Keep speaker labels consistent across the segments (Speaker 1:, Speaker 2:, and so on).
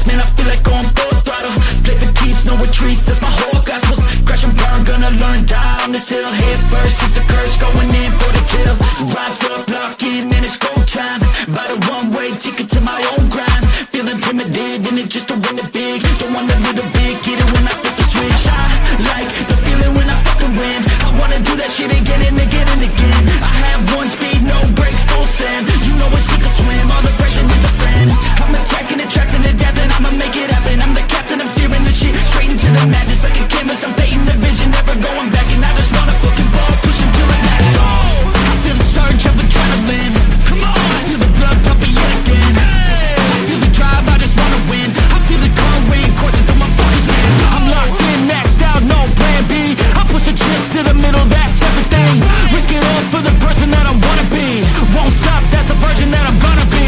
Speaker 1: fast, man, I feel like going full throttle. Play for keeps, no retreats, that's my whole gospel. Crash and burn, gonna learn, die on this hill. Head first, it's a curse, going in for the kill. Rise up, lock in, man, it's go time. By the one-way ticket to my own grind. Feeling primitive, in it just to win it big. Don't want a little bit, get it when I flip the switch. I like the feeling when I fucking win. I wanna do that shit again and again and again. I have one speed, no brakes, full send. You know it's sink or swim, all the pressure is a friend. I'm attacking it, trapped in the depth, and I'ma make it happen. I'm the captain, I'm steering the shit straight into the madness. Like a canvas, I'm painting the vision, never going back. And I just wanna fucking ball, push until I'm at it all. I feel the surge of adrenaline. Come on, I feel the blood pumping yet again. I feel the drive, I just wanna win. I feel the current coursing through my fucking skin. I'm locked in, maxed out, no plan B. I push the chips to the middle, that's everything. Risk it all for the person that I wanna be. Won't stop, that's the version that I'm gonna be.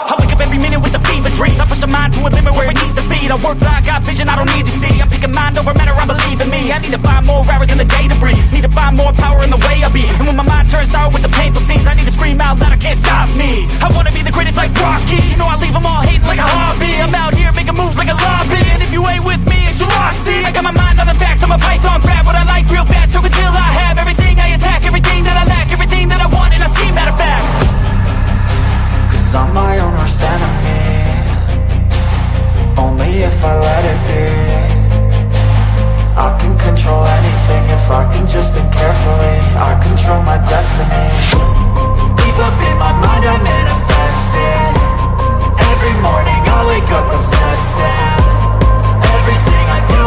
Speaker 1: I wake up every minute with the fever dreams. I push my mind to a limit where it needs to be. I work blind, got vision I don't need to see. I'm picking mind over matter, I believe in me. I need to find more hours in the day to breathe. Need to find more power in the way I be. And when my mind turns sour with the painful scenes, I need to scream out loud, I can't stop me. I wanna be the greatest like Rocky. You know I leave them all hating like a hobby. I'm out here making moves like a lobby. And if you ain't with me, it's your loss, see. I got my mind on the facts, I'm a python, grab what I like real fast. Choke until I have everything I attack, everything that I lack, everything that I want, and I see, matter of fact. Cause I'm my own worst enemy. Only if I let it be. I can control anything if I can just think carefully. I control my destiny. Deep up in my mind I manifest it. Every morning I wake up obsessed, and everything I do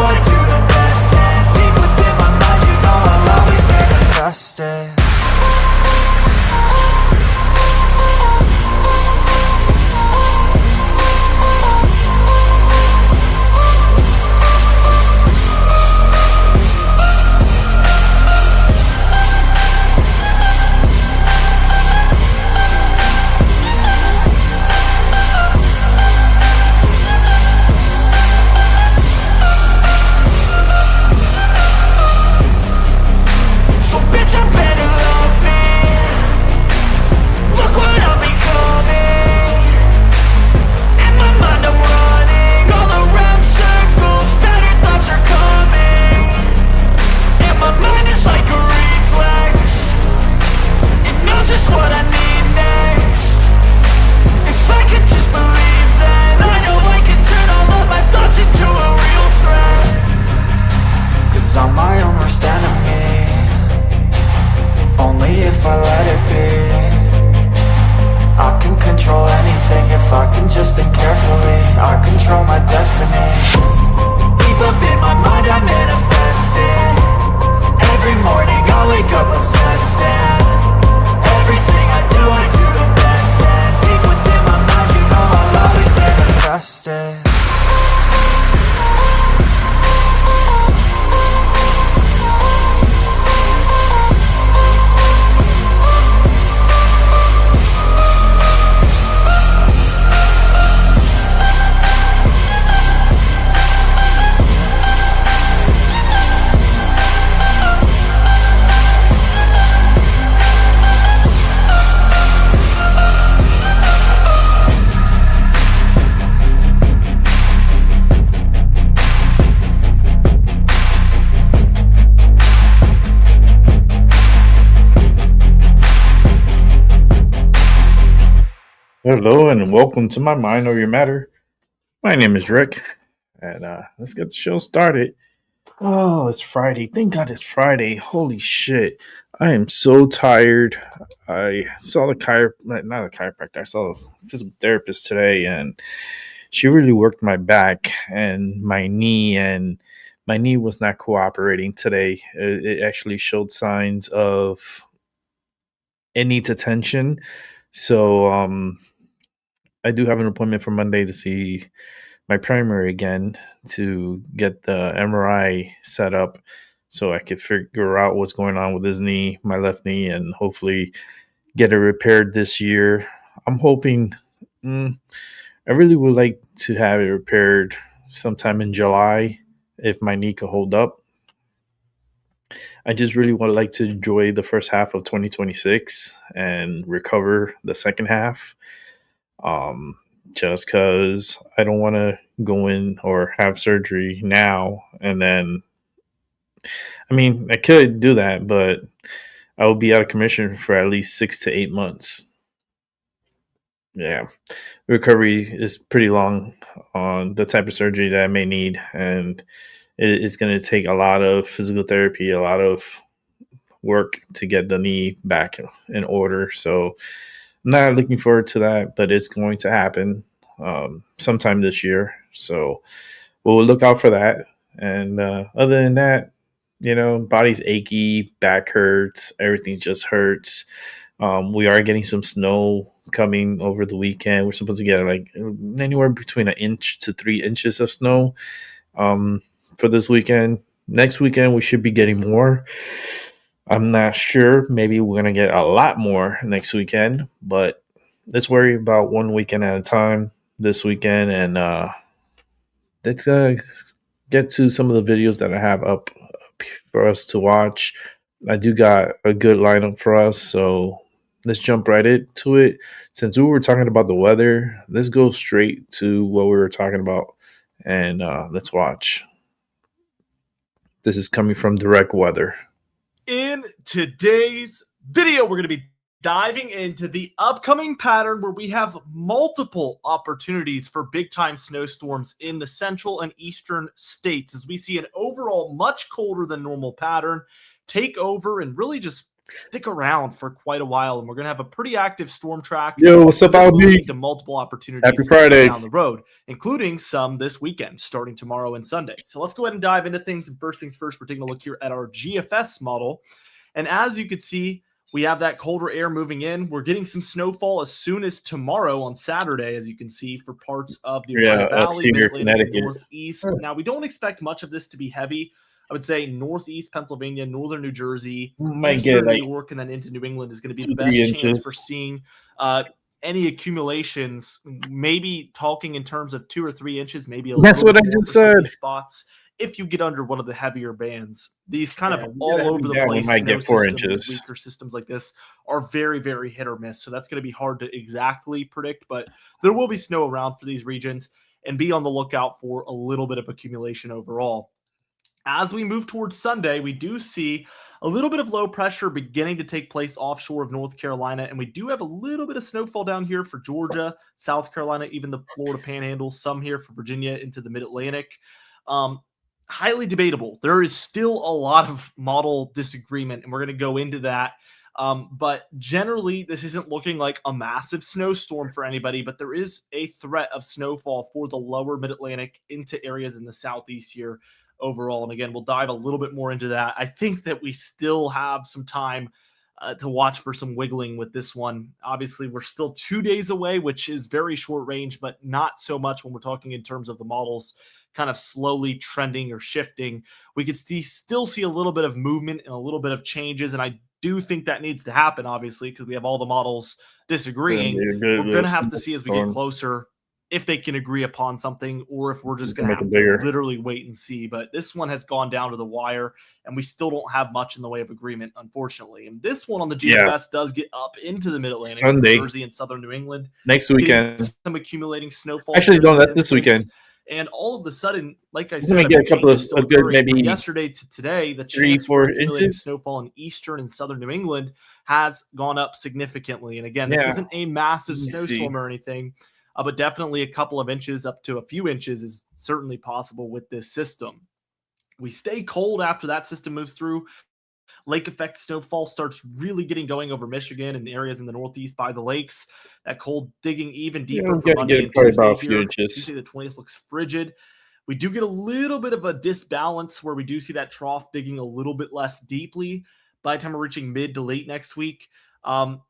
Speaker 1: the best. And deep within my mind, you know I'll always manifest it.
Speaker 2: hello, and welcome to my Mind Over Your Matter. My name is Rick, and let's get the show started. Oh, it's Friday. Thank God it's Friday. Holy shit. I am so tired. I saw not a chiropractor, I saw a physical therapist today, and she really worked my back and my knee was not cooperating today. It actually showed signs of it needs attention. So, I do have an appointment for Monday to see my primary again to get the MRI set up so I could figure out what's going on with his knee, my left knee, and hopefully get it repaired this year. I'm hoping, I really would like to have it repaired sometime in July if my knee could hold up. I just really would like to enjoy the first half of 2026 and recover the second half. Um, just because I don't want to go in or have surgery now. And then, I mean, I could do that, but I will be out of commission for at least 6 to 8 months. Yeah. Recovery is pretty long on the type of surgery that I may need. And it's going to take a lot of physical therapy, a lot of work to get the knee back in order. So, I'm not looking forward to that, but it's going to happen sometime this year. So we'll look out for that. And other than that, body's achy, back hurts, everything just hurts. We are getting some snow coming over the weekend. We're supposed to get like anywhere between 1 inch to 3 inches of snow for this weekend. Next weekend, we should be getting more. I'm not sure. Maybe we're going to get a lot more next weekend, but let's worry about one weekend at a time this weekend. And let's get to some of the videos that I have up for us to watch. I do got a good lineup for us, so let's jump right into it. Since we were talking about the weather, let's go straight to what we were talking about, and let's watch. This is coming from Direct Weather.
Speaker 3: In today's video, we're going to be diving into the upcoming pattern where we have multiple opportunities for big-time snowstorms in the central and eastern states as we see an overall much colder than normal pattern take over and really just stick around for quite a while. And we're going to have a pretty active storm track.
Speaker 2: Yo, what's up,
Speaker 3: This will lead to multiple opportunities
Speaker 2: Happy Friday
Speaker 3: down the road, including some this weekend, starting tomorrow and Sunday. So let's go ahead and dive into things. And first things first, we're taking a look here at our GFS model. And as you can see, we have that colder air moving in. We're getting some snowfall as soon as tomorrow on Saturday, as you can see, for parts of the Valley, Mid-Atlantic, and Northeast. Now, we don't expect much of this to be heavy. I would say Northeast Pennsylvania, Northern New Jersey, Eastern New York, and then into New England is going to be the best chance for seeing any accumulations. Maybe talking in terms of 2 or 3 inches, maybe a
Speaker 2: That's what I just said.
Speaker 3: Spots. If you get under one of the heavier bands, these kind of all over the place
Speaker 2: might get 4 inches.
Speaker 3: Weaker systems like this are very, very hit or miss. So that's going to be hard to exactly predict, but there will be snow around for these regions, and be on the lookout for a little bit of accumulation overall. As we move towards Sunday, we do see a little bit of low pressure beginning to take place offshore of North Carolina, and we do have a little bit of snowfall down here for Georgia, South Carolina, even the Florida Panhandle, some here for Virginia into the Mid-Atlantic. Highly debatable. There is still a lot of model disagreement, and we're going to go into that. But generally, this isn't looking like a massive snowstorm for anybody, but there is a threat of snowfall for the lower Mid-Atlantic into areas in the Southeast here overall. And again, we'll dive a little bit more into that. I think that we still have some time to watch for some wiggling with this one. Obviously, we're still 2 days away, which is very short range, but not so much when we're talking in terms of the models kind of slowly trending or shifting. We could still see a little bit of movement and a little bit of changes, and I do think that needs to happen, obviously, because we have all the models disagreeing. We're going to have to see as we get closer if they can agree upon something, or if we're just going to have to literally wait and see. But this one has gone down to the wire, and we still don't have much in the way of agreement, unfortunately. And this one on the GFS does get up into the Mid-Atlantic, New Jersey, and southern New England.
Speaker 2: Next weekend.
Speaker 3: Some accumulating snowfall.
Speaker 2: Actually, no, that's this weekend.
Speaker 3: And all of a sudden, like I said,
Speaker 2: get a couple of good, maybe
Speaker 3: yesterday to today, the
Speaker 2: 3-4 inches
Speaker 3: snowfall in eastern and southern New England has gone up significantly. And again, this isn't a massive snowstorm or anything, but definitely a couple of inches up to a few inches is certainly possible with this system. We stay cold after that system moves through. Lake effect snowfall starts really getting going over Michigan and areas in the northeast by the lakes. That cold digging even deeper for Monday and Tuesday here. Tuesday the 20th looks frigid. We do get a little bit of a disbalance where we do see that trough digging a little bit less deeply by the time we're reaching mid to late next week.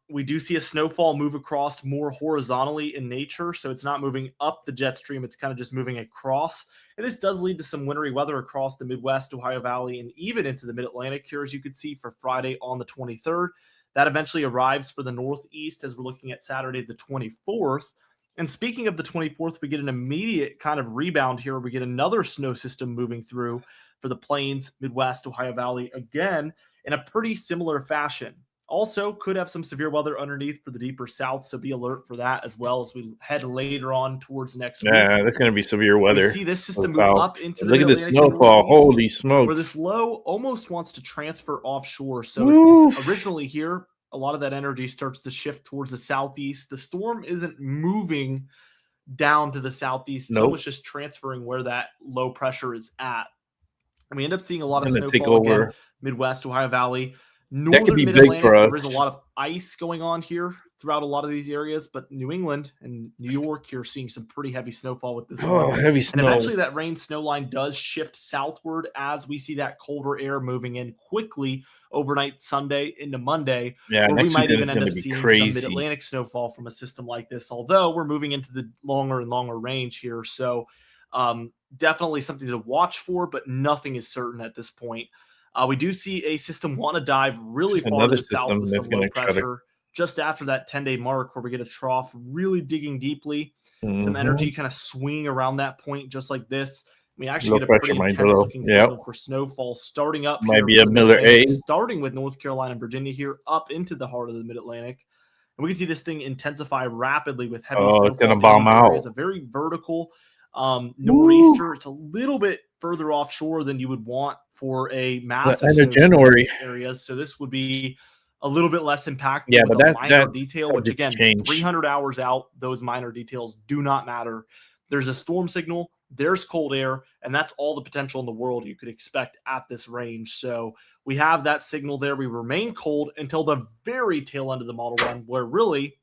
Speaker 3: We do see a snowfall move across more horizontally in nature, so it's not moving up the jet stream. It's kind of just moving across. And this does lead to some wintry weather across the Midwest, Ohio Valley, and even into the Mid-Atlantic here, as you can see, for Friday on the 23rd. That eventually arrives for the Northeast as we're looking at Saturday the 24th. And speaking of the 24th, we get an immediate kind of rebound here. We get another snow system moving through for the Plains, Midwest, Ohio Valley, again, in a pretty similar fashion. Also, could have some severe weather underneath for the deeper south, so be alert for that as well as we head later on towards next week.
Speaker 2: Yeah, that's going to be severe weather.
Speaker 3: We see this system move up into the
Speaker 2: Look at this snowfall. Holy smokes.
Speaker 3: Where this low almost wants to transfer offshore. So it's originally here. A lot of that energy starts to shift towards the southeast. The storm isn't moving down to the southeast. It's almost just transferring where that low pressure is at. And we end up seeing a lot of snowfall again, Midwest, Ohio Valley. Northern Mid-Atlantic, there is a lot of ice going on here throughout a lot of these areas, but New England and New York here seeing some pretty heavy snowfall with this.
Speaker 2: Heavy snow.
Speaker 3: And eventually that rain snow line does shift southward as we see that colder air moving in quickly overnight Sunday into Monday.
Speaker 2: Yeah,
Speaker 3: where we might even end up seeing some Mid-Atlantic snowfall from a system like this, although we're moving into the longer and longer range here. So definitely something to watch for, but nothing is certain at this point. We do see a system want to dive really far to the south with some low pressure just after that 10-day mark where we get a trough really digging deeply. Some energy kind of swinging around that point just like this. We actually get a pretty intense looking signal for snowfall starting up.
Speaker 2: Might be a Miller A.
Speaker 3: Starting with North Carolina and Virginia here up into the heart of the Mid-Atlantic. And we can see this thing intensify rapidly with heavy snowfall.
Speaker 2: It's going to bomb out.
Speaker 3: It's a very vertical nor'easter. It's a little bit further offshore than you would want for a massive
Speaker 2: January
Speaker 3: areas. So this would be a little bit less impactful.
Speaker 2: Yeah, but that's
Speaker 3: minor detail, which again, 300 hours out, those minor details do not matter. There's a storm signal, there's cold air, and that's all the potential in the world you could expect at this range. So we have that signal there. We remain cold until the very tail end of the model run, where really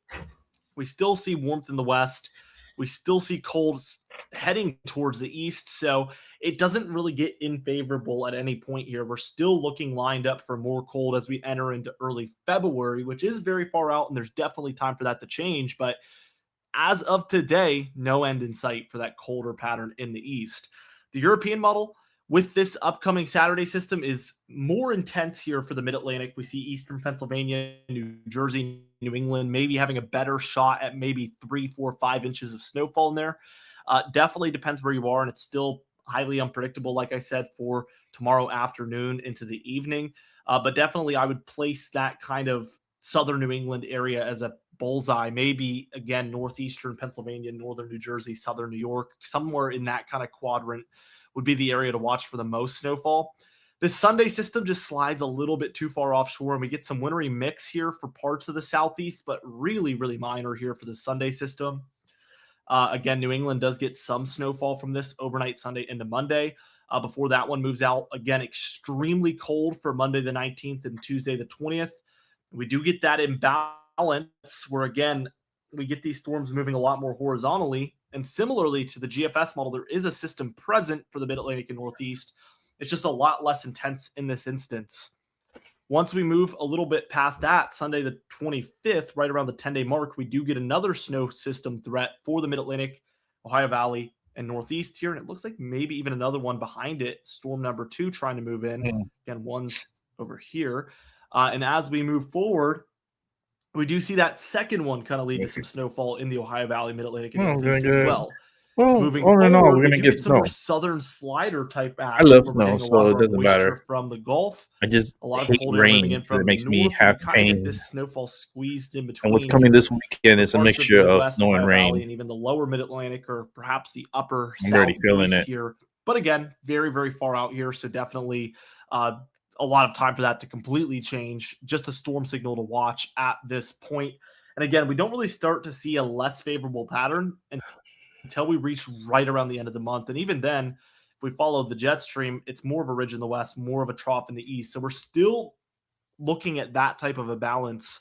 Speaker 3: we still see warmth in the west. We still see cold heading towards the east, so it doesn't really get unfavorable at any point here. We're still looking lined up for more cold as we enter into early February, which is very far out, and there's definitely time for that to change. But as of today, no end in sight for that colder pattern in the east. The European model with this upcoming Saturday system is more intense here for the Mid-Atlantic. We see eastern Pennsylvania, New Jersey, New England, maybe having a better shot at maybe 3, 4, 5 inches of snowfall in there. Definitely depends where you are, and it's still highly unpredictable, like I said, for tomorrow afternoon into the evening. But definitely I would place that kind of southern New England area as a bullseye. Maybe, again, northeastern Pennsylvania, northern New Jersey, southern New York, somewhere in that kind of quadrant would be the area to watch for the most snowfall. This Sunday system just slides a little bit too far offshore, and we get some wintry mix here for parts of the southeast, but really, really minor here for the Sunday system. Again, New England does get some snowfall from this overnight Sunday into Monday. Before that one moves out, again, extremely cold for Monday the 19th and Tuesday the 20th. We do get that imbalance where, again, we get these storms moving a lot more horizontally. And similarly to the GFS model, there is a system present for the Mid-Atlantic and Northeast. It's just a lot less intense in this instance. Once we move a little bit past that, Sunday the 25th, right around the 10-day mark, we do get another snow system threat for the Mid-Atlantic, Ohio Valley, and Northeast here. And it looks like maybe even another one behind it, storm number 2 trying to move in. Again, one's over here. And as we move forward, we do see that second one kind of lead to some snowfall in the Ohio Valley, Mid-Atlantic, and Northeast as well.
Speaker 2: Moving
Speaker 3: forward,
Speaker 2: we're going to get
Speaker 3: some
Speaker 2: snow.
Speaker 3: more southern slider type action.
Speaker 2: I love snow, so it doesn't matter.
Speaker 3: From the Gulf,
Speaker 2: I just
Speaker 3: a lot
Speaker 2: hate
Speaker 3: of
Speaker 2: rain. It makes me have pain.
Speaker 3: This snowfall squeezed in between.
Speaker 2: And what's coming this weekend is a mixture of snow and rain.
Speaker 3: And even the lower Mid-Atlantic or perhaps the upper
Speaker 2: I'm already feeling it
Speaker 3: here. But again, very, very far out here. So definitely a lot of time for that to completely change. Just a storm signal to watch at this point. And again, we don't really start to see a less favorable pattern until we reach right around the end of the month. And even then, if we follow the jet stream, it's more of a ridge in the west, more of a trough in the east. So we're still looking at that type of a balance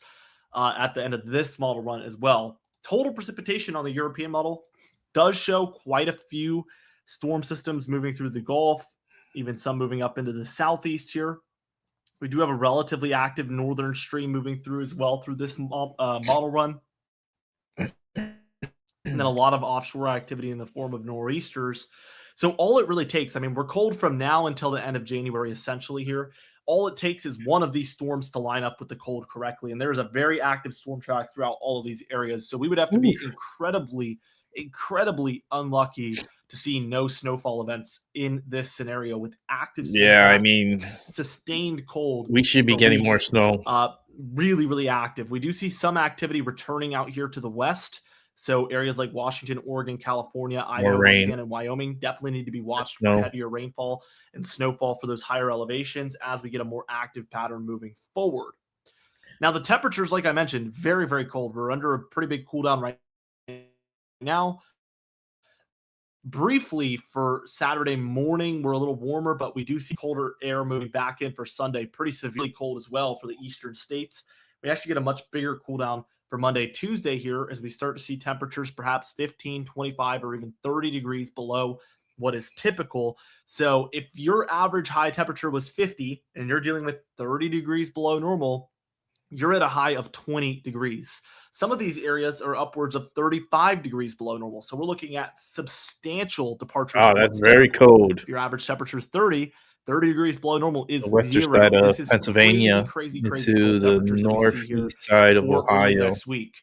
Speaker 3: at the end of this model run as well. Total precipitation on the European model does show quite a few storm systems moving through the Gulf, even some moving up into the southeast here. We do have a relatively active northern stream moving through as well through this model run. And then a lot of offshore activity in the form of nor'easters. So all it really takes, I mean, we're cold from now until the end of January, essentially here. All it takes is one of these storms to line up with the cold correctly. And there's a very active storm track throughout all of these areas. So we would have to be incredibly unlucky to see no snowfall events in this scenario with active storm track,
Speaker 2: I mean,
Speaker 3: sustained cold.
Speaker 2: We should be getting more snow.
Speaker 3: Really active. We do see some activity returning out here to the west. So areas like Washington, Oregon, California, Idaho, Montana, and Wyoming definitely need to be watched for heavier rainfall and snowfall for those higher elevations as we get a more active pattern moving forward. Now, the temperatures, like I mentioned, very cold. We're under a pretty big cool down right now. Briefly for Saturday morning, we're a little warmer, but we do see colder air moving back in for Sunday. Pretty severely cold as well for the eastern states. We actually get a much bigger cool down for Monday, Tuesday here as we start to see temperatures perhaps 15, 25, or even 30 degrees below what is typical. So if your average high temperature was 50 and you're dealing with 30 degrees below normal, you're at a high of 20 degrees. Some of these areas are upwards of 35 degrees below normal. So we're looking at substantial departures.
Speaker 2: Oh, that's very cold.
Speaker 3: If your average temperature is 30 degrees below normal is
Speaker 2: the western
Speaker 3: zero.
Speaker 2: side of
Speaker 3: this is
Speaker 2: Pennsylvania
Speaker 3: crazy
Speaker 2: to the northeast side of Ohio
Speaker 3: next week.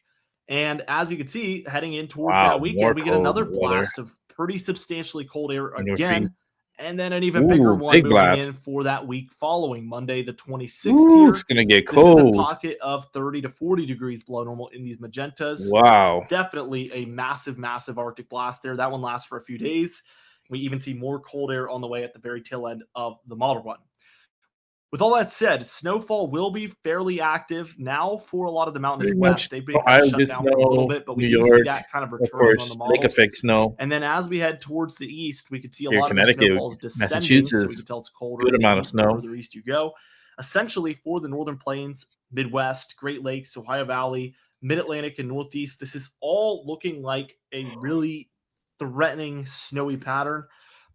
Speaker 3: And as you can see, heading in towards that weekend, we get another blast of pretty substantially cold air again. And then an even bigger one moving
Speaker 2: blast
Speaker 3: in for that week following Monday, the 26th.
Speaker 2: It's going to get cold.
Speaker 3: This is a pocket of 30 to 40 degrees below normal in these magentas.
Speaker 2: Wow.
Speaker 3: Definitely a massive Arctic blast there. That one lasts for a few days. We even see more cold air on the way at the very tail end of the model run. With all that said, snowfall will be fairly active now for a lot of the mountains west. They've been kind of shut down for a little bit, but we do see that kind of returning on the models.
Speaker 2: Lake effect snow.
Speaker 3: And then as we head towards the east, we could see a lot of the snowfalls descending. So we can tell it's colder.
Speaker 2: Good amount of snow.
Speaker 3: The further east you go. Essentially for the northern plains, Midwest, Great Lakes, Ohio Valley, Mid-Atlantic, and Northeast, this is all looking like a really threatening snowy pattern.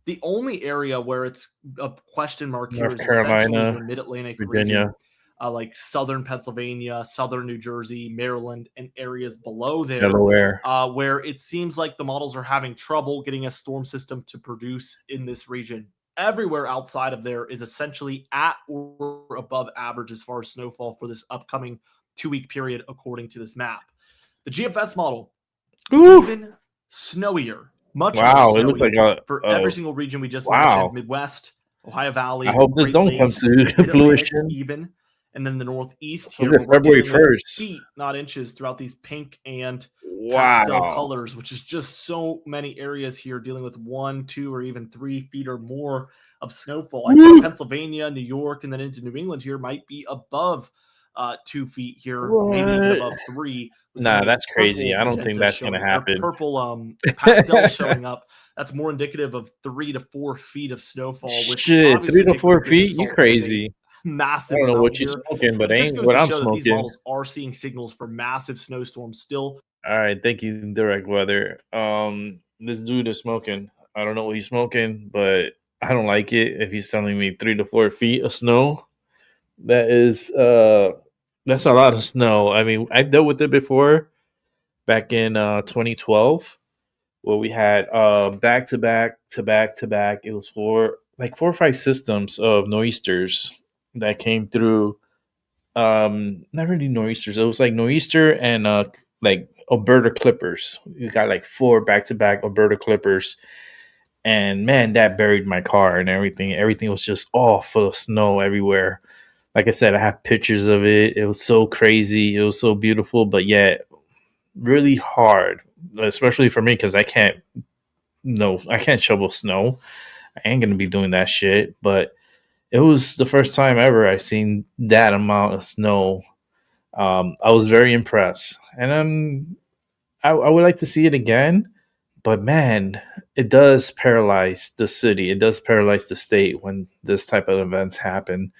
Speaker 3: The only area where it's a question mark here is Carolina, the Mid-Atlantic
Speaker 2: Virginia,
Speaker 3: region, like southern Pennsylvania, southern New Jersey, Maryland, and areas below there,
Speaker 2: Delaware,
Speaker 3: where it seems like the models are having trouble getting a storm system to produce in this region. Everywhere outside of there is essentially at or above average as far as snowfall for this upcoming 2-week period, according to this map. The GFS model, even snowier. Much more
Speaker 2: it looks like
Speaker 3: for every single region we just mentioned: Midwest, Ohio Valley.
Speaker 2: I hope this don't come to fruition.
Speaker 3: Even, and then the Northeast here,
Speaker 2: February 1st,
Speaker 3: feet, not inches, throughout these pink and pastel colors, which is just so many areas here dealing with 1, 2, or even 3 feet or more of snowfall. I think Pennsylvania, New York, and then into New England here might be above 2 feet here, maybe even above 3.
Speaker 2: Nah, that's crazy. I don't think that's going to happen.
Speaker 3: Purple pastel showing up. That's more indicative of 3 to 4 feet of snowfall. Which
Speaker 2: 3 to 4 feet? You crazy.
Speaker 3: Massive.
Speaker 2: I don't know what you're smoking, but ain't what I'm smoking.
Speaker 3: These models are seeing signals for massive snowstorms still.
Speaker 2: All right. Thank you, Direct Weather. This dude is smoking. I don't know what he's smoking, but I don't like it if he's telling me 3 to 4 feet of snow. That is that's a lot of snow. I mean, I've dealt with it before back in 2012 where we had back to back. It was 4 or 5 systems of nor'easters that came through. Not really nor'easters. It was like nor'easter and like Alberta clippers. You got like 4 back-to-back Alberta clippers. And man, that buried my car and everything. Everything was just all full of snow everywhere. Like I said, I have pictures of it. It was so crazy. It was so beautiful, but yet really hard, especially for me because I can't shovel snow. I ain't gonna be doing that shit. But it was the first time ever I seen that amount of snow. I was very impressed, and I would like to see it again. But man, it does paralyze the city. It does paralyze the state when this type of events happen.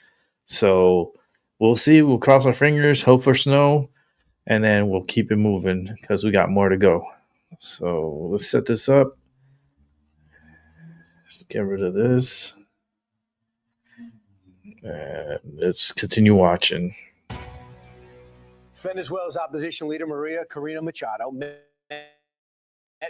Speaker 2: So we'll see. We'll cross our fingers, hope for snow, and then we'll keep it moving because we got more to go. So let's set this up. Let's get rid of this. And let's continue watching.
Speaker 4: Venezuela's opposition leader Maria Corina Machado met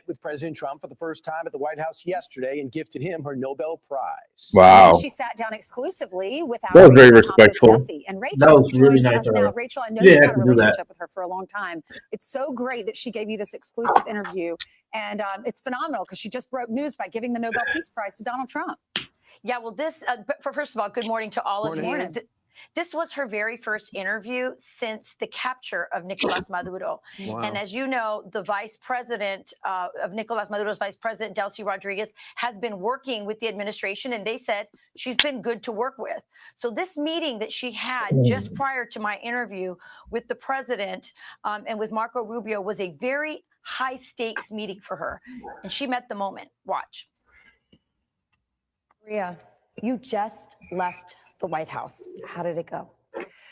Speaker 4: with President Trump for the first time at the White House yesterday and gifted him her Nobel Prize.
Speaker 2: Wow.
Speaker 5: She sat down exclusively with our
Speaker 2: That was very
Speaker 5: Rachel Thomas
Speaker 2: respectful.
Speaker 5: Duffy. And Rachel
Speaker 2: That was really
Speaker 5: joins
Speaker 2: nice
Speaker 5: us
Speaker 2: of
Speaker 5: now.
Speaker 2: her.
Speaker 5: Rachel, I know
Speaker 2: You
Speaker 5: you've
Speaker 2: didn't
Speaker 5: had a
Speaker 2: have to do that.
Speaker 5: relationship with her for a long time. It's so great that she gave you this exclusive interview. And it's phenomenal because she just broke news by giving the Nobel Peace Prize to Donald Trump.
Speaker 6: Yeah, well, first of all, good morning to all of you.
Speaker 5: Morning.
Speaker 6: This was her very first interview since the capture of Nicolas Maduro.
Speaker 4: Wow.
Speaker 6: And as you know, the vice president of Nicolas Maduro's vice president, Delcy Rodriguez, has been working with the administration, and they said she's been good to work with. So this meeting that she had just prior to my interview with the president and with Marco Rubio was a very high stakes meeting for her. And she met the moment. Watch.
Speaker 5: Maria, you just left the White House. How did it go?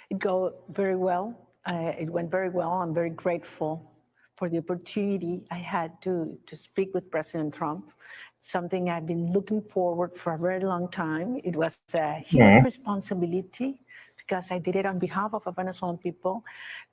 Speaker 7: It go very well. It went very well. I'm very grateful for the opportunity I had to speak with President Trump, something I've been looking forward for a very long time. It was a huge responsibility because I did it on behalf of the Venezuelan people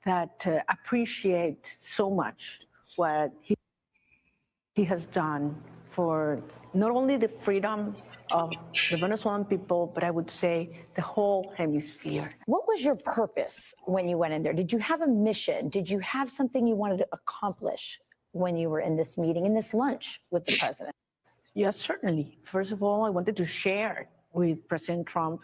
Speaker 7: that appreciate so much what he has done for not only the freedom of the Venezuelan people, but I would say the whole hemisphere.
Speaker 5: What was your purpose when you went in there? Did you have a mission? Did you have something you wanted to accomplish when you were in this meeting, in this lunch with the president?
Speaker 7: Yes, certainly. First of all, I wanted to share with President Trump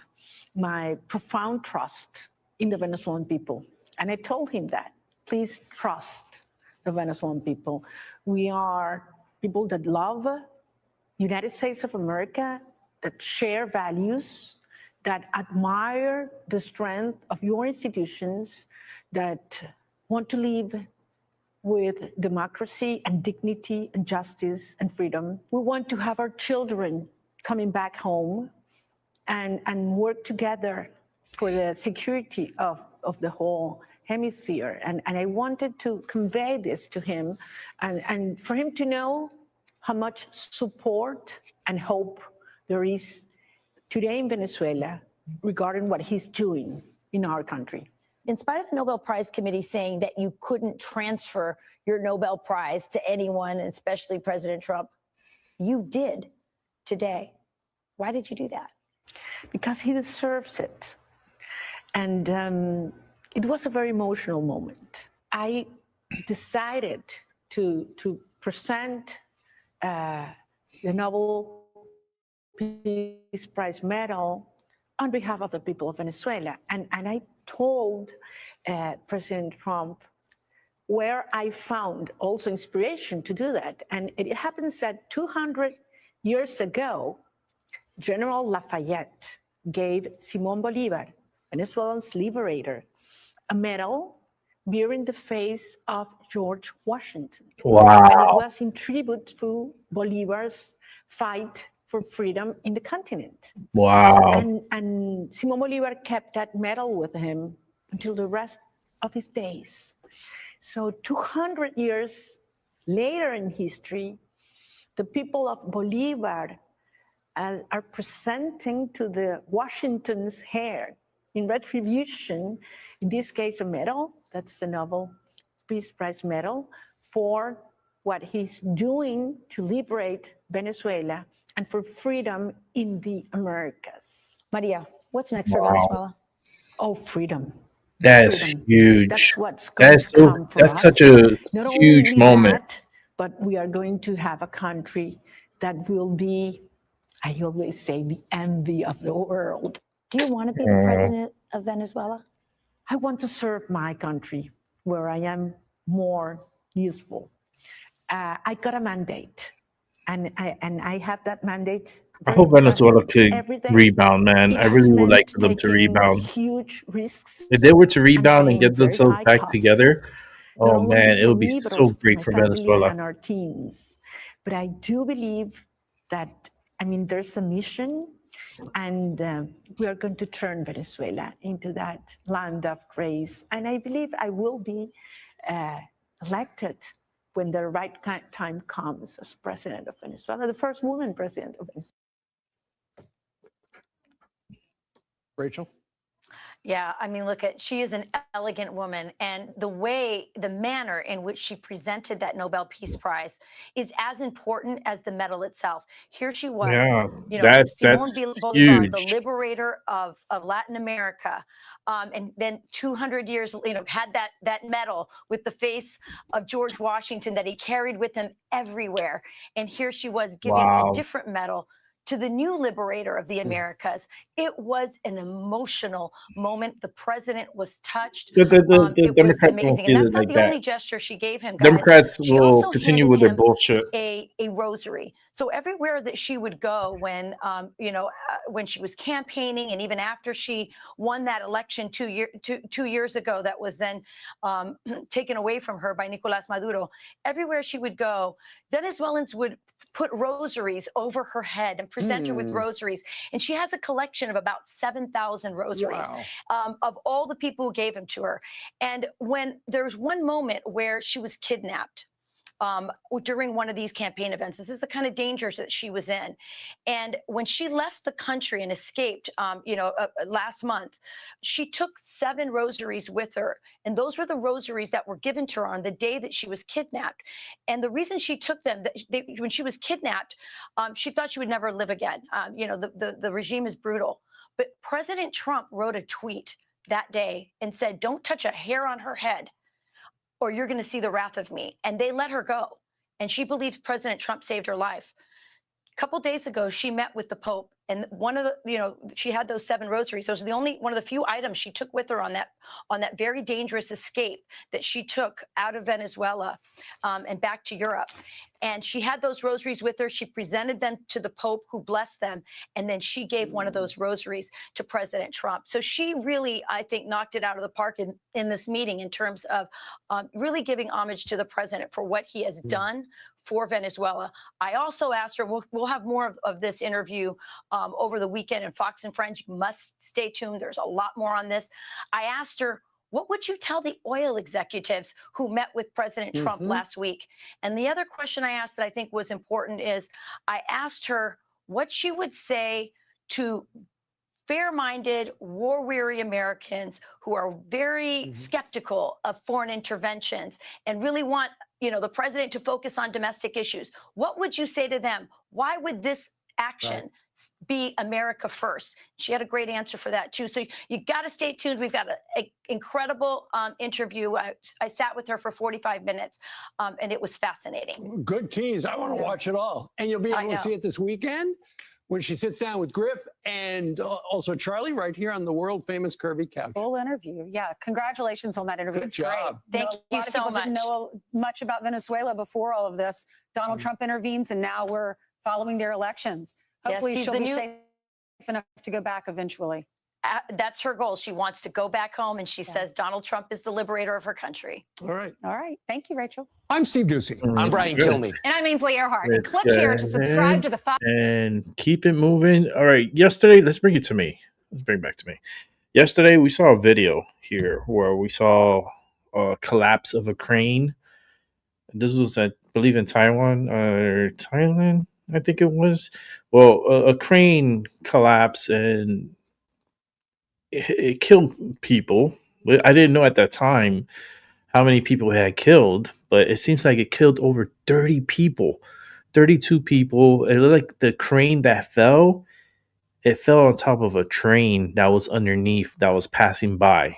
Speaker 7: my profound trust in the Venezuelan people. And I told him that, please trust the Venezuelan people. We are people that love United States of America, that share values, that admire the strength of your institutions, that want to live with democracy and dignity and justice and freedom. We want to have our children coming back home and work together for the security of the whole hemisphere. And I wanted to convey this to him and for him to know how much support and hope there is today in Venezuela regarding what he's doing in our country.
Speaker 5: In spite of the Nobel Prize Committee saying that you couldn't transfer your Nobel Prize to anyone, especially President Trump, you did today. Why did you do that?
Speaker 7: Because he deserves it. And it was a very emotional moment. I decided to present the Nobel Peace Prize medal on behalf of the people of Venezuela. And I told President Trump where I found also inspiration to do that. And it happens that 200 years ago, General Lafayette gave Simón Bolívar, Venezuela's liberator, a medal bearing the face of George Washington.
Speaker 2: Wow.
Speaker 7: And it was in tribute to Bolívar's fight for freedom in the continent.
Speaker 2: Wow.
Speaker 7: And Simón Bolívar kept that medal with him until the rest of his days. So 200 years later in history, the people of Bolívar are presenting to the Washington's heir in retribution, in this case, a medal. That's the Nobel Peace Prize medal for what he's doing to liberate Venezuela and for freedom in the Americas.
Speaker 5: Maria, what's next for Venezuela?
Speaker 7: Oh, freedom.
Speaker 2: That's
Speaker 7: Freedom.
Speaker 2: huge.
Speaker 7: That's what's going to come for
Speaker 2: That's
Speaker 7: us.
Speaker 2: such a
Speaker 7: Not
Speaker 2: huge
Speaker 7: only
Speaker 2: moment.
Speaker 7: that, but we are going to have a country that will be, I always say, the envy of the world.
Speaker 5: Do you want to be the president of Venezuela?
Speaker 7: I want to serve my country where I am more useful. I got a mandate, and I have that mandate
Speaker 2: I
Speaker 7: very
Speaker 2: hope Venezuela
Speaker 7: present
Speaker 2: could
Speaker 7: every day.
Speaker 2: rebound, man.
Speaker 7: It
Speaker 2: I
Speaker 7: has
Speaker 2: really would like
Speaker 7: meant
Speaker 2: for them to
Speaker 7: taking
Speaker 2: rebound.
Speaker 7: huge risks
Speaker 2: If they were to
Speaker 7: and
Speaker 2: rebound and
Speaker 7: paying
Speaker 2: get
Speaker 7: very
Speaker 2: themselves
Speaker 7: high
Speaker 2: back
Speaker 7: costs,
Speaker 2: together,
Speaker 7: not
Speaker 2: oh
Speaker 7: only
Speaker 2: man, it
Speaker 7: for
Speaker 2: would be
Speaker 7: me, but
Speaker 2: so
Speaker 7: also for
Speaker 2: great
Speaker 7: my
Speaker 2: for
Speaker 7: family
Speaker 2: Venezuela.
Speaker 7: and our teams. But I do believe that, I mean, there's a mission, and we are going to turn Venezuela into that land of grace. And I believe I will be elected when the right time comes as president of Venezuela, the first woman president of Venezuela.
Speaker 4: Rachel?
Speaker 6: Yeah, I mean, look at, she is an elegant woman, and the manner in which she presented that Nobel Peace Prize is as important as the medal itself. Here she was,
Speaker 2: Yeah,
Speaker 6: Simón
Speaker 2: that's
Speaker 6: Bolivar, the
Speaker 2: huge.
Speaker 6: liberator of Latin America, and then 200 years, had that medal with the face of George Washington that he carried with him everywhere. And here she was giving a
Speaker 2: Wow.
Speaker 6: different medal to the new liberator of the Americas. It was an emotional moment. The president was touched.
Speaker 2: The
Speaker 6: It was
Speaker 2: Democrats won't
Speaker 6: amazing. And
Speaker 2: feel
Speaker 6: that's
Speaker 2: it
Speaker 6: not
Speaker 2: like
Speaker 6: the
Speaker 2: that.
Speaker 6: only gesture she gave him, guys.
Speaker 2: Democrats
Speaker 6: She
Speaker 2: will
Speaker 6: also
Speaker 2: continue
Speaker 6: handed
Speaker 2: with their
Speaker 6: him
Speaker 2: bullshit.
Speaker 6: a rosary. So everywhere that she would go when she was campaigning, and even after she won that election 2 years ago, that was then taken away from her by Nicolás Maduro, everywhere she would go, Venezuelans would put rosaries over her head and present her with rosaries. And she has a collection of about 7,000 rosaries.
Speaker 4: Wow.
Speaker 6: Of all the people who gave them to her. And when there's one moment where she was kidnapped, during one of these campaign events. This is the kind of dangers that she was in. And when she left the country and escaped, last month, she took 7 rosaries with her. And those were the rosaries that were given to her on the day that she was kidnapped. And the reason she took them, when she was kidnapped, she thought she would never live again. The regime is brutal. But President Trump wrote a tweet that day and said, "Don't touch a hair on her head, or you're going to see the wrath of me." And they let her go. And she believes President Trump saved her life. A couple days ago, she met with the Pope, and one of the, she had those 7 rosaries. Those are one of the few items she took with her on that very dangerous escape that she took out of Venezuela and back to Europe. And she had those rosaries with her. She presented them to the Pope, who blessed them. And then she gave one of those rosaries to President Trump. So she really, I think, knocked it out of the park in this meeting in terms of really giving homage to the president for what he has done for Venezuela. I also asked her, we'll have more of this interview over the weekend, and Fox and Friends, you must stay tuned. There's a lot more on this. I asked her, what would you tell the oil executives who met with President Trump last week? And the other question I asked that I think was important is, I asked her what she would say to fair-minded, war-weary Americans who are very skeptical of foreign interventions and really want, the president to focus on domestic issues. What would you say to them? Why would this action be America first? She had a great answer for that too. So you got to stay tuned. We've got an incredible interview. I sat with her for 45 minutes, and it was fascinating.
Speaker 4: Good tease. I want to watch it all. And you'll be able to see it this weekend when she sits down with Griff and also Charlie right here on the world famous Kirby couch.
Speaker 8: Full interview. Yeah. Congratulations on that interview.
Speaker 4: Good job.
Speaker 6: Thank you so much.
Speaker 8: Didn't know much about Venezuela before all of this. Donald Trump intervenes, and now we're following their elections. Hopefully she'll be safe enough to go back eventually.
Speaker 6: That's her goal. She wants to go back home, and she says Donald Trump is the liberator of her country.
Speaker 4: All right.
Speaker 8: All right. Thank you, Rachel.
Speaker 4: I'm Steve Ducey.
Speaker 9: I'm Brian Kilmeade.
Speaker 8: And I'm Ainsley Earhart.
Speaker 2: Let's
Speaker 8: Click
Speaker 2: go
Speaker 8: here to subscribe to the Fox.
Speaker 2: And keep it moving. All right. Yesterday, let's bring it to me. Let's bring it back to me. Yesterday, we saw a video here where we saw a collapse of a crane. This was, I believe, in Taiwan or Thailand, I think it was. Well, a crane collapsed and it killed people. I didn't know at that time how many people it had killed, but it seems like it killed over 30 people, 32 people. It looked like the crane that fell, it fell on top of a train that was underneath that was passing by.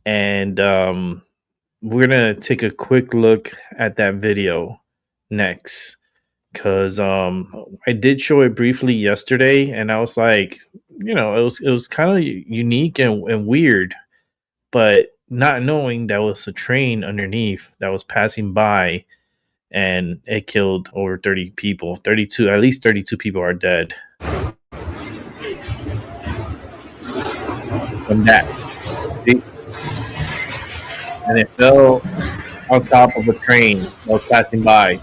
Speaker 2: And we're going to take a quick look at that video next, because I did show it briefly yesterday, and I was like, it was kind of unique and weird, but not knowing that was a train underneath that was passing by, and it killed over 30 people. 32, at least 32 people are dead from that. See? And it fell on top of a train that was passing by.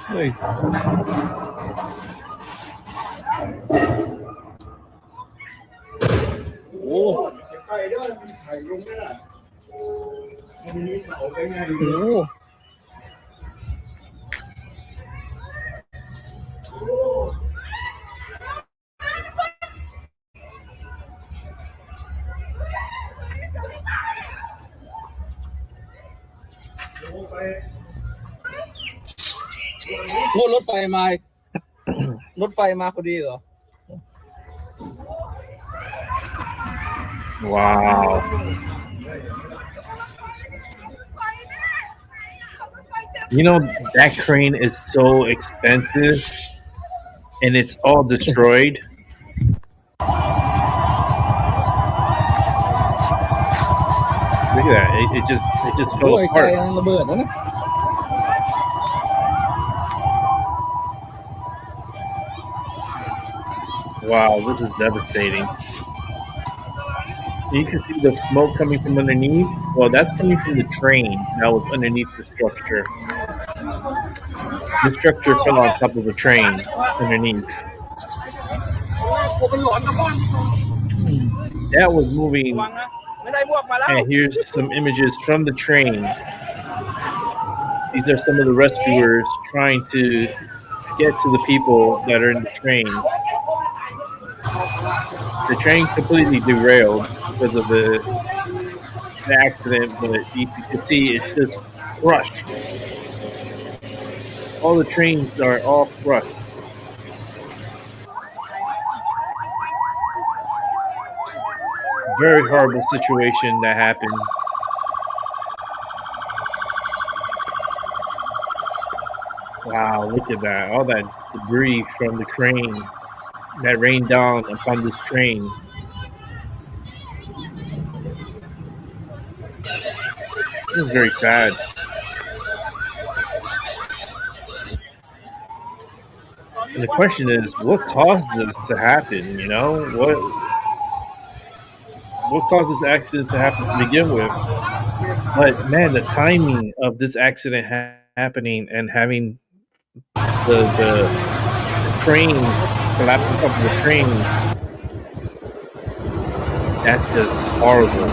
Speaker 2: Hey. Wow. You know, that crane is so expensive and it's all destroyed. Look at that. It just fell apart. Wow, this is devastating. You can see the smoke coming from underneath. Well, that's coming from the train that was underneath the structure. The structure fell on top of the train underneath. That was moving. And here's some images from the train. These are some of the rescuers trying to get to the people that are in the train. The train completely derailed because of the accident, but you can see it's just crushed. All the trains are all crushed. Very horrible situation that happened. Wow, look at that. All that debris from the crane that rained down upon this train. This is very sad. And the question is, what caused this to happen? You know, what caused this accident to happen to begin with? But man, the timing of this accident happening and having the crane collapse on top of the train, that's just horrible.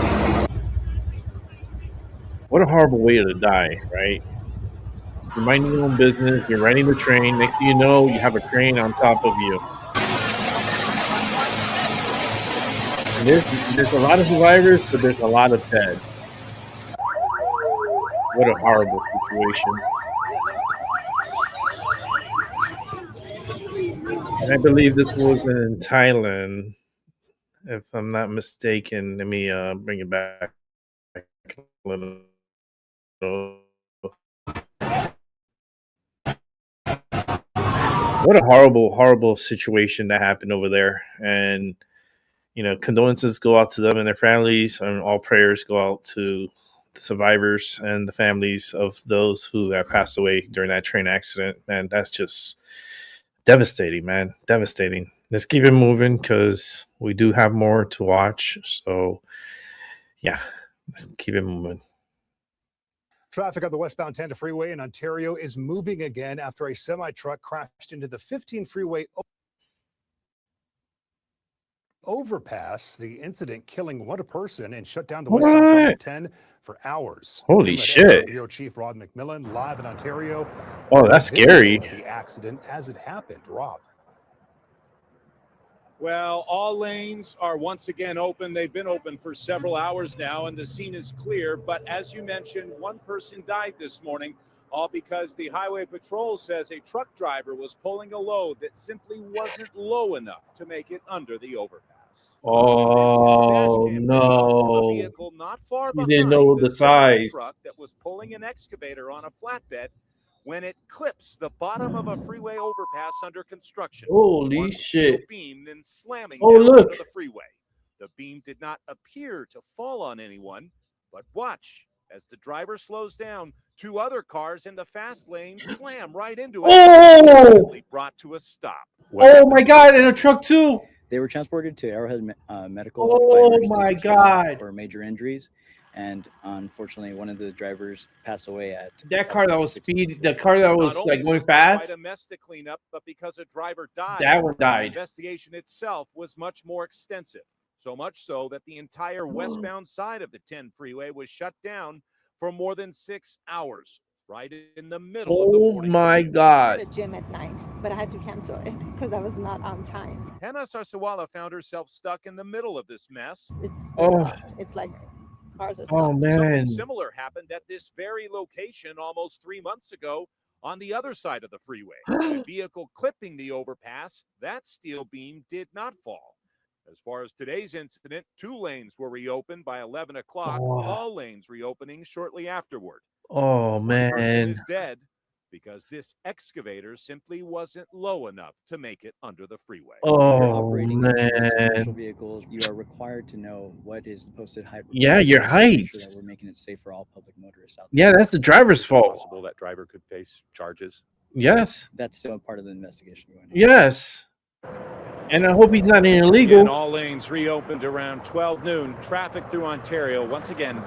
Speaker 2: What a horrible way to die, right? You're minding your own business, you're riding the train, next thing you know, you have a crane on top of you. And there's a lot of survivors, but there's a lot of dead. What a horrible situation. And I believe this was in Thailand, if I'm not mistaken. Let me bring it back a little. What a horrible, horrible situation that happened over there. And, you know, condolences go out to them and their families, and all prayers go out to the survivors and the families of those who have passed away during that train accident. And that's just devastating, man. Devastating. Let's keep it moving because we do have more to watch. So, yeah, let's keep it moving.
Speaker 9: Traffic on the westbound 10 freeway in Ontario is moving again after a semi-truck crashed into the 15 freeway overpass. The incident killing one person and shut down the westbound side of 10 for hours.
Speaker 2: Holy shit.
Speaker 9: Bureau Chief Rod McMillan live in Ontario.
Speaker 2: Oh, that's scary.
Speaker 9: The accident as it happened. Rob.
Speaker 10: Well, all lanes are once again open. They've been open for several hours now, and the scene is clear. But as you mentioned, one person died this morning, all because the Highway Patrol says a truck driver was pulling a load that simply wasn't low enough to make it under the overpass.
Speaker 2: Oh, no.
Speaker 10: A vehicle not far
Speaker 2: You
Speaker 10: behind
Speaker 2: didn't know the size.
Speaker 10: truck that was pulling an excavator on a flatbed when it clips the bottom of a freeway overpass under construction.
Speaker 2: Holy
Speaker 10: One
Speaker 2: shit.
Speaker 10: beam then slamming
Speaker 2: Oh,
Speaker 10: down
Speaker 2: look.
Speaker 10: onto the freeway. The beam did not appear to fall on anyone, but watch As the driver slows down, 2 other cars in the fast lane slam right into it.
Speaker 2: Oh!
Speaker 10: Brought to a stop.
Speaker 2: Oh my God! In a truck too.
Speaker 11: They were transported to Arrowhead Medical by
Speaker 2: Oh
Speaker 11: emergency
Speaker 2: my
Speaker 11: personnel
Speaker 2: God!
Speaker 11: for major injuries, and unfortunately, one of the drivers passed away at
Speaker 2: That car that was the car that was
Speaker 10: Not
Speaker 2: like
Speaker 10: only
Speaker 2: going
Speaker 10: was there quite
Speaker 2: fast.
Speaker 10: a mess to clean up, but because a driver died,
Speaker 2: That one
Speaker 10: the
Speaker 2: died.
Speaker 10: investigation itself was much more extensive. So much so that the entire westbound side of the 10 freeway was shut down for more than 6 hours, right in the middle of the morning.
Speaker 2: Oh my God!
Speaker 12: At gym at 9, but I had to cancel it because I was not on time.
Speaker 10: Hannah Sarsawala found herself stuck in the middle of this mess.
Speaker 12: It's
Speaker 2: Oh.
Speaker 12: it's like cars are
Speaker 2: Oh
Speaker 12: stopped.
Speaker 2: man!
Speaker 10: Something similar happened at this very location almost 3 months ago on the other side of the freeway. A vehicle clipping the overpass, that steel beam did not fall. As far as today's incident, 2 lanes were reopened by 11 o'clock, all lanes reopening shortly afterward.
Speaker 2: Oh
Speaker 10: One person
Speaker 2: man!
Speaker 10: is dead because this excavator simply wasn't low enough to make it under the freeway.
Speaker 11: If you're
Speaker 2: Oh
Speaker 11: operating commercial
Speaker 2: man!
Speaker 11: vehicles, you are required to know what is the posted height.
Speaker 2: Yeah, your
Speaker 11: required to make
Speaker 2: height.
Speaker 11: sure that we're making it safe for all public motorists out there.
Speaker 2: Yeah, that's the driver's fault.
Speaker 10: Possible that driver could face charges.
Speaker 2: Yes.
Speaker 11: That's still part of the investigation going on.
Speaker 2: Yes. And I hope he's not
Speaker 10: Again,
Speaker 2: illegal.
Speaker 10: all lanes reopened around 12 noon. Traffic through Ontario once again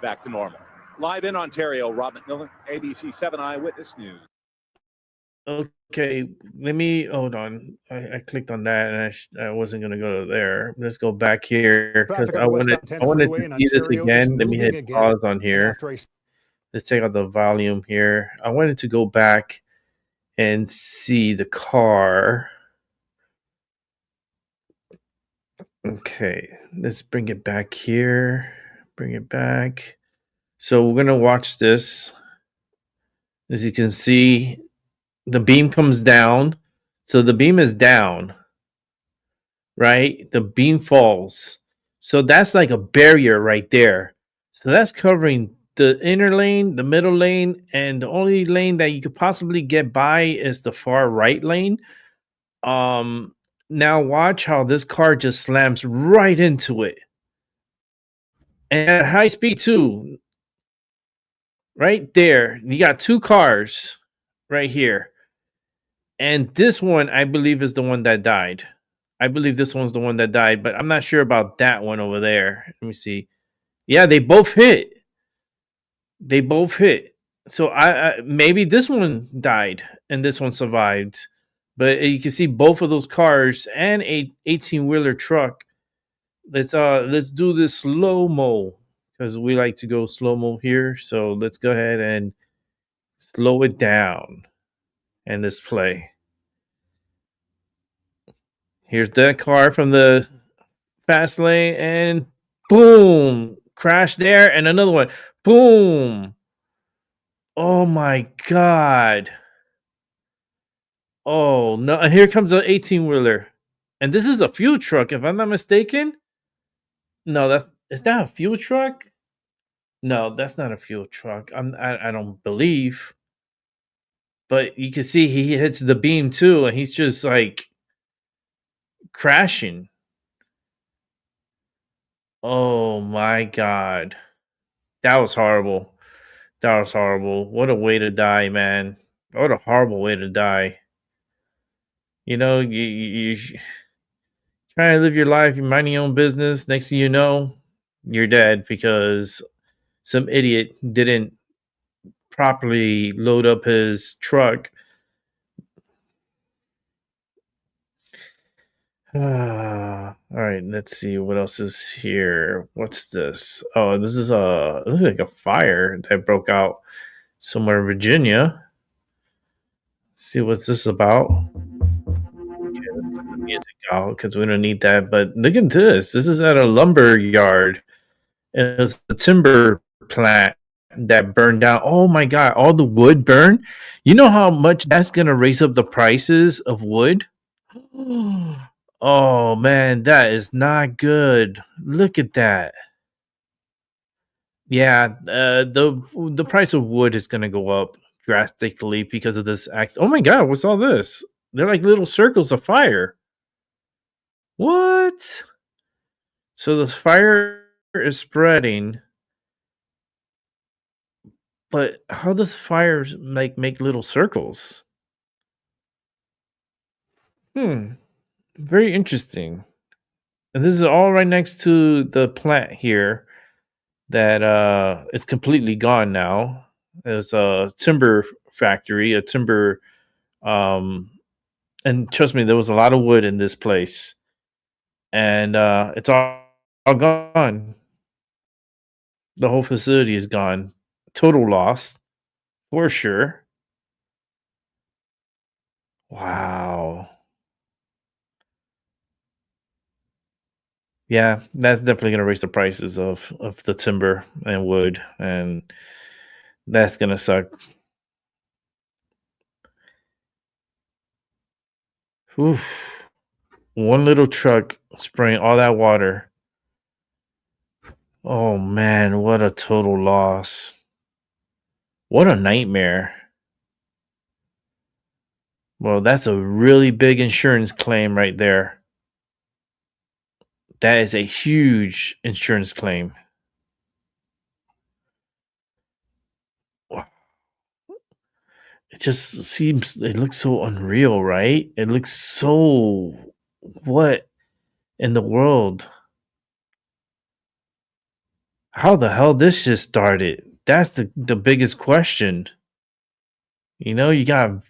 Speaker 10: back to normal. Live in Ontario, Rob McMillan, ABC 7 Eyewitness News.
Speaker 2: Okay, let me hold on. I clicked on that and I wasn't gonna go there. Let's go back here because
Speaker 9: Traffic on
Speaker 2: I
Speaker 9: the
Speaker 2: wanted
Speaker 9: westbound 10
Speaker 2: to
Speaker 9: freeway in
Speaker 2: see this
Speaker 9: Ontario is
Speaker 2: again. Let me
Speaker 9: moving
Speaker 2: hit
Speaker 9: again
Speaker 2: pause on here.
Speaker 9: after a
Speaker 2: Let's take out the volume here. I wanted to go back and see the car. Okay, let's bring it back here. Bring it back. So we're gonna watch this. As you can see, the beam comes down. So the beam is down, right? The beam falls. So that's like a barrier right there. So that's covering the inner lane, the middle lane, and the only lane that you could possibly get by is the far right lane. Now watch how this car just slams right into it. And at high speed too. Right there. You got 2 cars right here. And this one, I believe, is the one that died. I believe this one's the one that died, but I'm not sure about that one over there. Let me see. Yeah, they both hit. They both hit. So I maybe this one died and this one survived. But you can see both of those cars and a 18-wheeler truck. Let's do this slow-mo because we like to go slow-mo here. So let's go ahead and slow it down and let's play. Here's that car from the fast lane and boom, crash there and another one. Boom. Oh my God. Oh no, and here comes an 18-wheeler. And this is a fuel truck, if I'm not mistaken. No, is that a fuel truck? No, that's not a fuel truck. I don't believe. But you can see he hits the beam too, and he's just like crashing. Oh my God. That was horrible. That was horrible. What a way to die, man. What a horrible way to die. You know, you try to live your life, you're minding your own business. Next thing you know, you're dead because some idiot didn't properly load up his truck. All right, let's see what else is here. What's this? Oh, this is like a fire that broke out somewhere in Virginia. Let's see what's this about. Okay, let's cut the music out because we don't need that. But look at this. This is at a lumber yard. And it's the timber plant that burned down. Oh my God, all the wood burned. You know how much that's gonna raise up the prices of wood? Oh man, that is not good. Look at that. Yeah, the price of wood is gonna go up drastically because of this axe. Oh my God, what's all this? They're like little circles of fire. What? So the fire is spreading. But how does fire make little circles? Very interesting. And this is all right next to the plant here that is completely gone now. There's a timber factory, a timber and trust me, there was a lot of wood in this place. And it's all gone. The whole facility is gone. Total loss for sure. Wow. Yeah, that's definitely gonna raise the prices of the timber and wood, and that's gonna suck. Oof. One little truck spraying all that water. Oh man, what a total loss. What a nightmare. Well, that's a really big insurance claim right there. That is a huge insurance claim. Wow. It just seems, it looks so unreal, right? It looks so, what in the world? How the hell this just started? That's the biggest question. You know, you got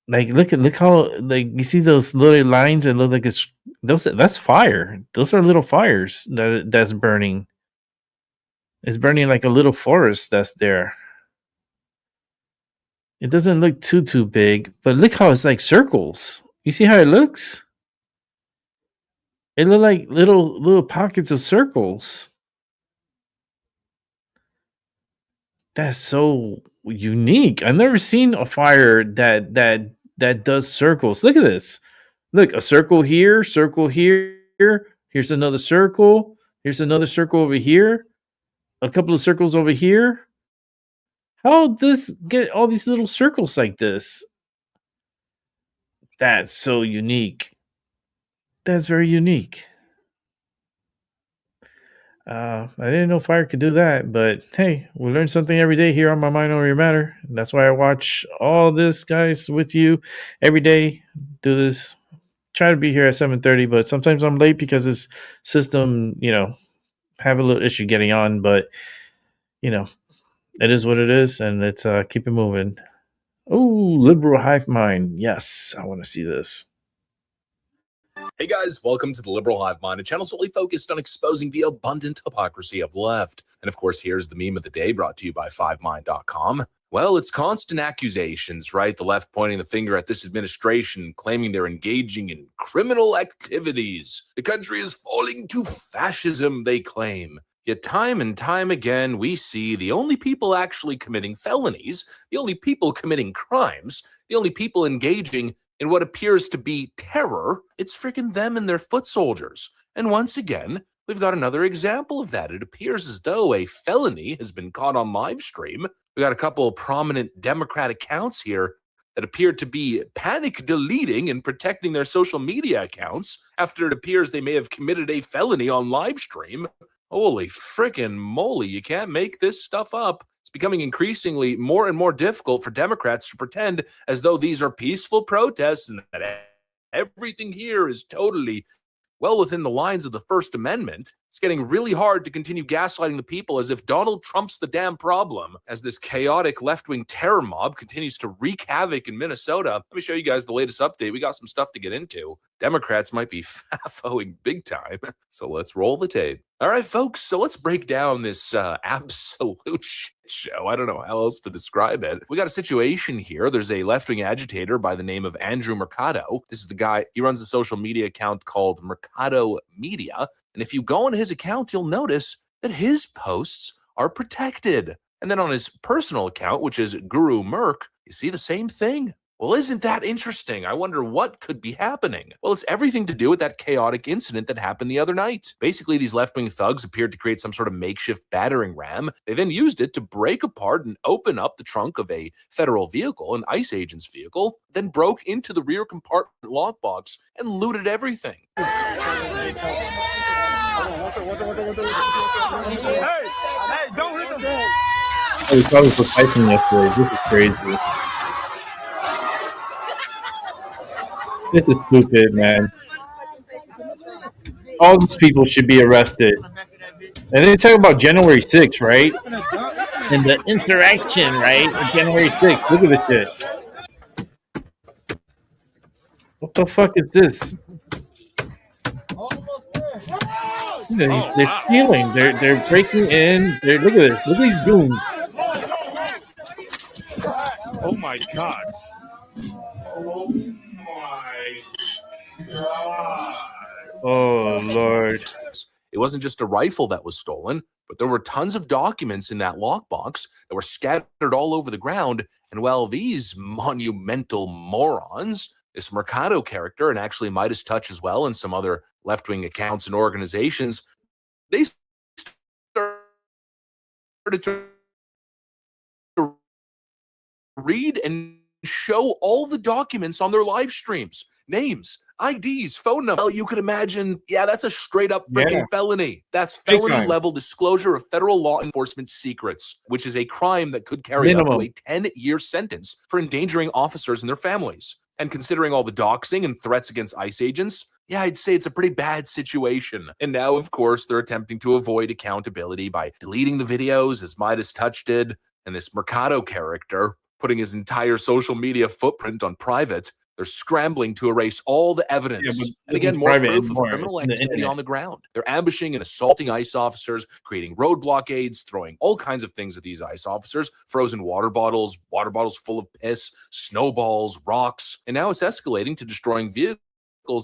Speaker 2: like look how, like, you see those little lines and look like it's that's fire. Those are little fires that's burning. It's burning like a little forest that's there. It doesn't look too big, but look how it's like circles. You see how it looks? It look like little pockets of circles. That's so unique. I've never seen a fire that does circles. Look at this. Look, a circle here, circle here. Here's another circle. Here's another circle over here. A couple of circles over here. How this get all these little circles like this? That's so unique. That's very unique. I didn't know fire could do that, but hey, we learn something every day here on My Mind Over Your Matter. And that's why I watch all this, guys, with you every day. Do this. Try to be here at 7:30, but sometimes I'm late because this system, have a little issue getting on. But it is what it is, and let's keep it moving. Oh, liberal hive mind. Yes, I want to see this.
Speaker 13: Hey guys, welcome to the Liberal Hive Mind, a channel solely focused on exposing the abundant hypocrisy of the left. And of course, here's the meme of the day brought to you by 5mind.com. Well, it's constant accusations, right? The left pointing the finger at this administration, claiming they're engaging in criminal activities. The country is falling to fascism, they claim. Yet time and time again, we see the only people actually committing felonies, the only people committing crimes, the only people engaging in what appears to be terror, it's freaking them and their foot soldiers. And once again, we've got another example of that. It appears as though a felony has been caught on live stream. We got a couple of prominent Democrat accounts here that appear to be panic deleting and protecting their social media accounts after it appears they may have committed a felony on live stream. Holy frickin' moly, you can't make this stuff up. It's becoming increasingly more and more difficult for Democrats to pretend as though these are peaceful protests and that everything here is totally well within the lines of the First Amendment. It's getting really hard to continue gaslighting the people as if Donald Trump's the damn problem, as this chaotic left-wing terror mob continues to wreak havoc in Minnesota. Let me show you guys the latest update. We got some stuff to get into. Democrats might be FAFOing big time, so let's roll the tape. All right, folks, so let's break down this absolute shit show. I don't know how else to describe it. We got a situation here. There's a left-wing agitator by the name of Andrew Mercado. This is the guy, he runs a social media account called Mercado Media. And if you go on his account, you'll notice that his posts are protected. And then on his personal account, which is Guru Merc, you see the same thing. Well, isn't that interesting? I wonder what could be happening. Well, it's everything to do with that chaotic incident that happened the other night. Basically, these left-wing thugs appeared to create some sort of makeshift battering ram. They then used it to break apart and open up the trunk of a federal vehicle, an ICE agent's vehicle, then broke into the rear compartment lockbox and looted everything.
Speaker 14: Hey, don't hit them.
Speaker 2: Oh, we saw this with Tyson yesterday. This is crazy. This is stupid, man. All these people should be arrested. And they talk about January 6th, right? And the insurrection, right? January 6th. Look at this shit. What the fuck is this? They're stealing. They're breaking in. Look at this. Look at these goons.
Speaker 14: Oh my god. Oh my god.
Speaker 2: Oh Lord.
Speaker 13: It wasn't just a rifle that was stolen, but there were tons of documents in that lockbox that were scattered all over the ground. And well, these monumental morons, this Mercado character, and actually Midas Touch as well, and some other left-wing accounts and organizations, they started to read and show all the documents on their live streams. Names, IDs, phone numbers. Well, you could imagine, yeah, that's a straight up freaking felony. That's felony level disclosure of federal law enforcement secrets, which is a crime that could carry up to a 10-year sentence for endangering officers and their families. And considering all the doxing and threats against ICE agents, yeah, I'd say it's a pretty bad situation. And now, of course, they're attempting to avoid accountability by deleting the videos, as Midas Touch did, and this Mercado character putting his entire social media footprint on private. They're scrambling to erase all the evidence. And again, more proof of criminal activity on the ground. They're ambushing and assaulting ICE officers, creating road blockades, throwing all kinds of things at these ICE officers, frozen water bottles full of piss, snowballs, rocks. And now it's escalating to destroying vehicles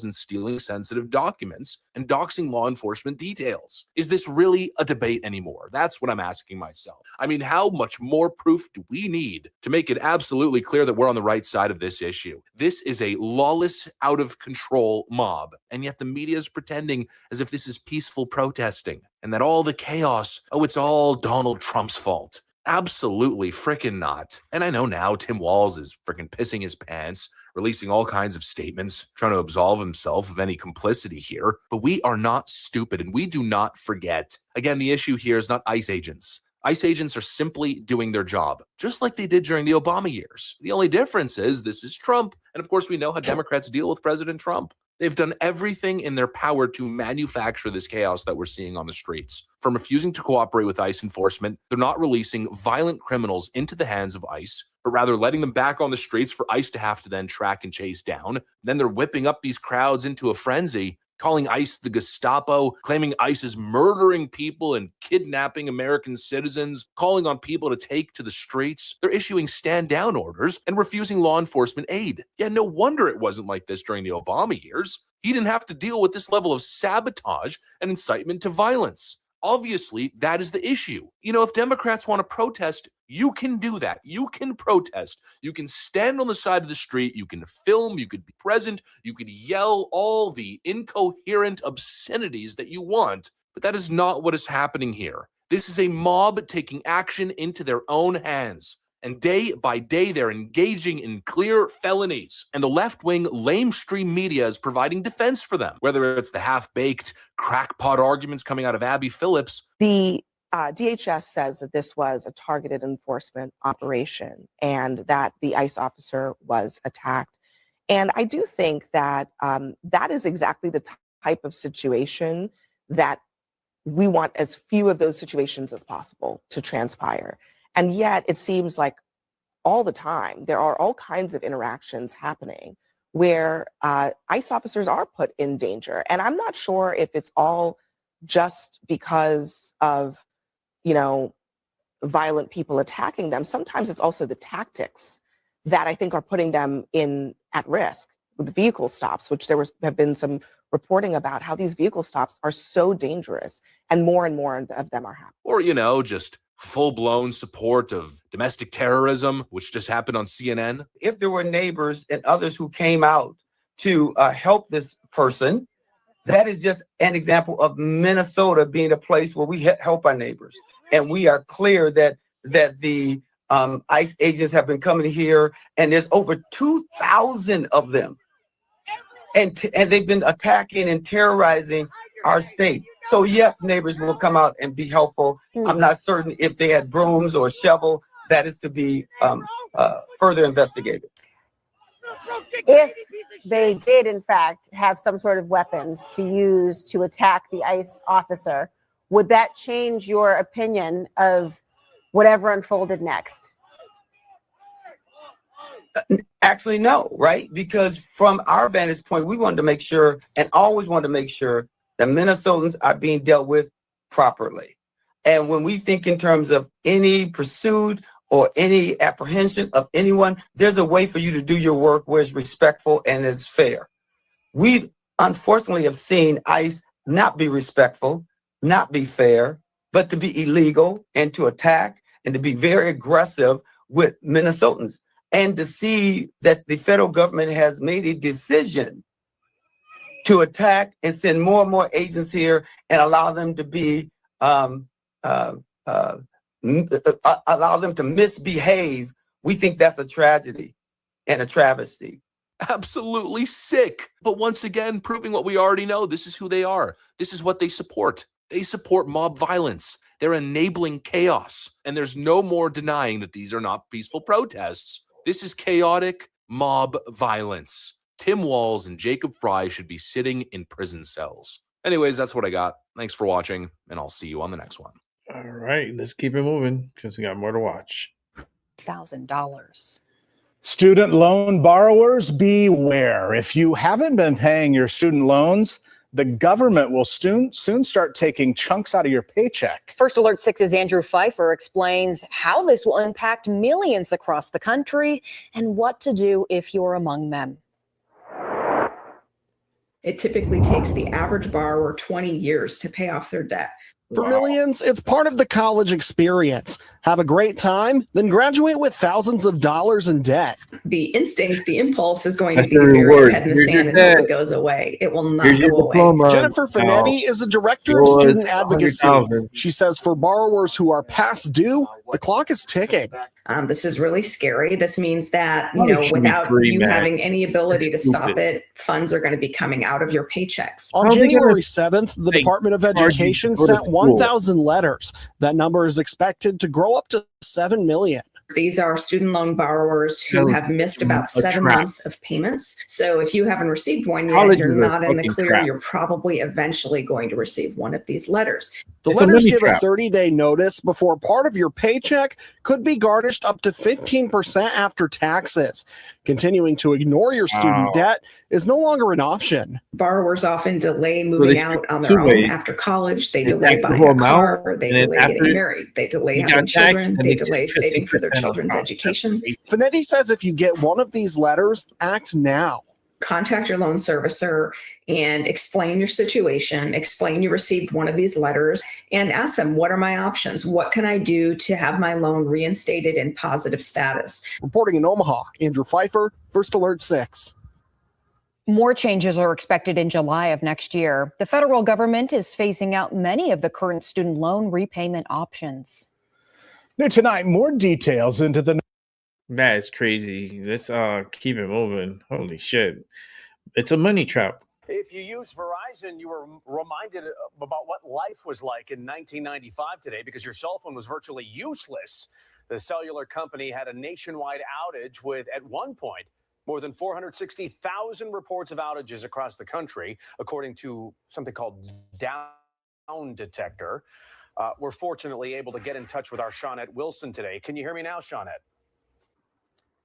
Speaker 13: and stealing sensitive documents and doxing law enforcement details. Is this really a debate anymore? That's what I'm asking myself. I mean, how much more proof do we need to make it absolutely clear that we're on the right side of this issue? This is a lawless, out of control mob, and yet the media is pretending as if this is peaceful protesting and that all the chaos, it's all Donald Trump's fault. Absolutely freaking not. And I know now Tim Walz is freaking pissing his pants, releasing all kinds of statements, trying to absolve himself of any complicity here. But we are not stupid, and we do not forget. Again, the issue here is not ICE agents. ICE agents are simply doing their job, just like they did during the Obama years. The only difference is this is Trump. And of course, we know how Democrats deal with President Trump. They've done everything in their power to manufacture this chaos that we're seeing on the streets. From refusing to cooperate with ICE enforcement, they're not releasing violent criminals into the hands of ICE, but rather letting them back on the streets for ICE to have to then track and chase down. Then they're whipping up these crowds into a frenzy, calling ICE the Gestapo, claiming ICE is murdering people and kidnapping American citizens, calling on people to take to the streets. They're issuing stand-down orders and refusing law enforcement aid. Yeah, no wonder it wasn't like this during the Obama years. He didn't have to deal with this level of sabotage and incitement to violence. Obviously, that is the issue. You know, if Democrats want to protest, you can do that. You can protest. You can stand on the side of the street. You can film. You could be present. You could yell all the incoherent obscenities that you want. But that is not what is happening here. This is a mob taking action into their own hands. And day by day, they're engaging in clear felonies. And the left-wing lamestream media is providing defense for them, whether it's the half-baked crackpot arguments coming out of Abby Phillips.
Speaker 15: The DHS says that this was a targeted enforcement operation and that the ICE officer was attacked. And I do think that that is exactly the type of situation that we want as few of those situations as possible to transpire. And yet it seems like all the time there are all kinds of interactions happening where ICE officers are put in danger. And I'm not sure if it's all just because of, you know, violent people attacking them. Sometimes it's also the tactics that I think are putting them at risk with vehicle stops, which have been some reporting about how these vehicle stops are so dangerous and more of them are happening.
Speaker 13: Or, you know, just full-blown support of domestic terrorism, which just happened on CNN.
Speaker 16: If there were neighbors and others who came out to help this person, that is just an example of Minnesota being a place where we help our neighbors. And we are clear that the ICE agents have been coming here, and there's over 2,000 of them and they've been attacking and terrorizing our state. So yes, neighbors will come out and be helpful. I'm not certain if they had brooms or shovel. That is to be further investigated.
Speaker 17: If they did, in fact, have some sort of weapons to use to attack the ICE officer, would that change your opinion of whatever unfolded next?
Speaker 16: Actually, no, right? Because from our vantage point, we wanted to make sure and always wanted to make sure that Minnesotans are being dealt with properly. And when we think in terms of any pursuit or any apprehension of anyone, there's a way for you to do your work where it's respectful and it's fair. We unfortunately have seen ICE not be respectful, not be fair, but to be illegal and to attack and to be very aggressive with Minnesotans. And to see that the federal government has made a decision to attack and send more and more agents here and allow them to be allow them to misbehave, we think that's a tragedy and a travesty.
Speaker 13: Absolutely sick. But once again, proving what we already know, this is who they are. This is what they support. They support mob violence. They're enabling chaos. And there's no more denying that these are not peaceful protests. This is chaotic mob violence. Tim Walz and Jacob Fry should be sitting in prison cells. Anyways, that's what I got. Thanks for watching, and I'll see you on the next one.
Speaker 2: All right, let's keep it moving because we got more to watch.
Speaker 18: $1,000.
Speaker 19: Student loan borrowers, beware. If you haven't been paying your student loans, the government will soon start taking chunks out of your paycheck.
Speaker 18: First Alert 6's Andrew Pfeiffer explains how this will impact millions across the country and what to do if you're among them.
Speaker 20: It typically takes the average borrower 20 years to pay off their debt.
Speaker 21: For millions, it's part of the college experience. Have a great time, then graduate with thousands of dollars in debt.
Speaker 20: The instinct, the impulse is going to be to bury your head in the sand and hope it goes away. It will not go away.
Speaker 21: Jennifer Finetti is a director of student advocacy. She says for borrowers who are past due, the clock is ticking.
Speaker 20: This is really scary. This means that, without you having any ability to stop it, funds are going to be coming out of your paychecks.
Speaker 21: On January 7th, the Department of Education sent 1,000 letters. That number is expected to grow up to 7 million.
Speaker 20: These are student loan borrowers who have missed about 7 months of payments. So if you haven't received one yet, you're not in the clear. You're probably eventually going to receive one of these letters.
Speaker 21: The letters give a 30-day notice before part of your paycheck could be garnished up to 15% after taxes. Continuing to ignore your student debt is no longer an option.
Speaker 20: Borrowers often delay moving out on their own after college. They delay buying a car. They delay getting married. They delay having children. They delay saving for their children's education.
Speaker 21: Finetti says if you get one of these letters, act now.
Speaker 20: Contact your loan servicer and explain your situation, explain you received one of these letters, and ask them, what are my options? What can I do to have my loan reinstated in positive status?
Speaker 21: Reporting in Omaha, Andrew Pfeiffer, First Alert 6.
Speaker 18: More changes are expected in July of next year. The federal government is phasing out many of the current student loan repayment options.
Speaker 19: New tonight, more details into the...
Speaker 2: That is crazy. Let's keep it moving. Holy shit. It's a money trap.
Speaker 4: If you use Verizon, you were reminded about what life was like in 1995 today because your cell phone was virtually useless. The cellular company had a nationwide outage with, at one point, more than 460,000 reports of outages across the country, according to something called Down Detector. We're fortunately able to get in touch with our Shawnette Wilson today. Can you hear me now, Shawnette?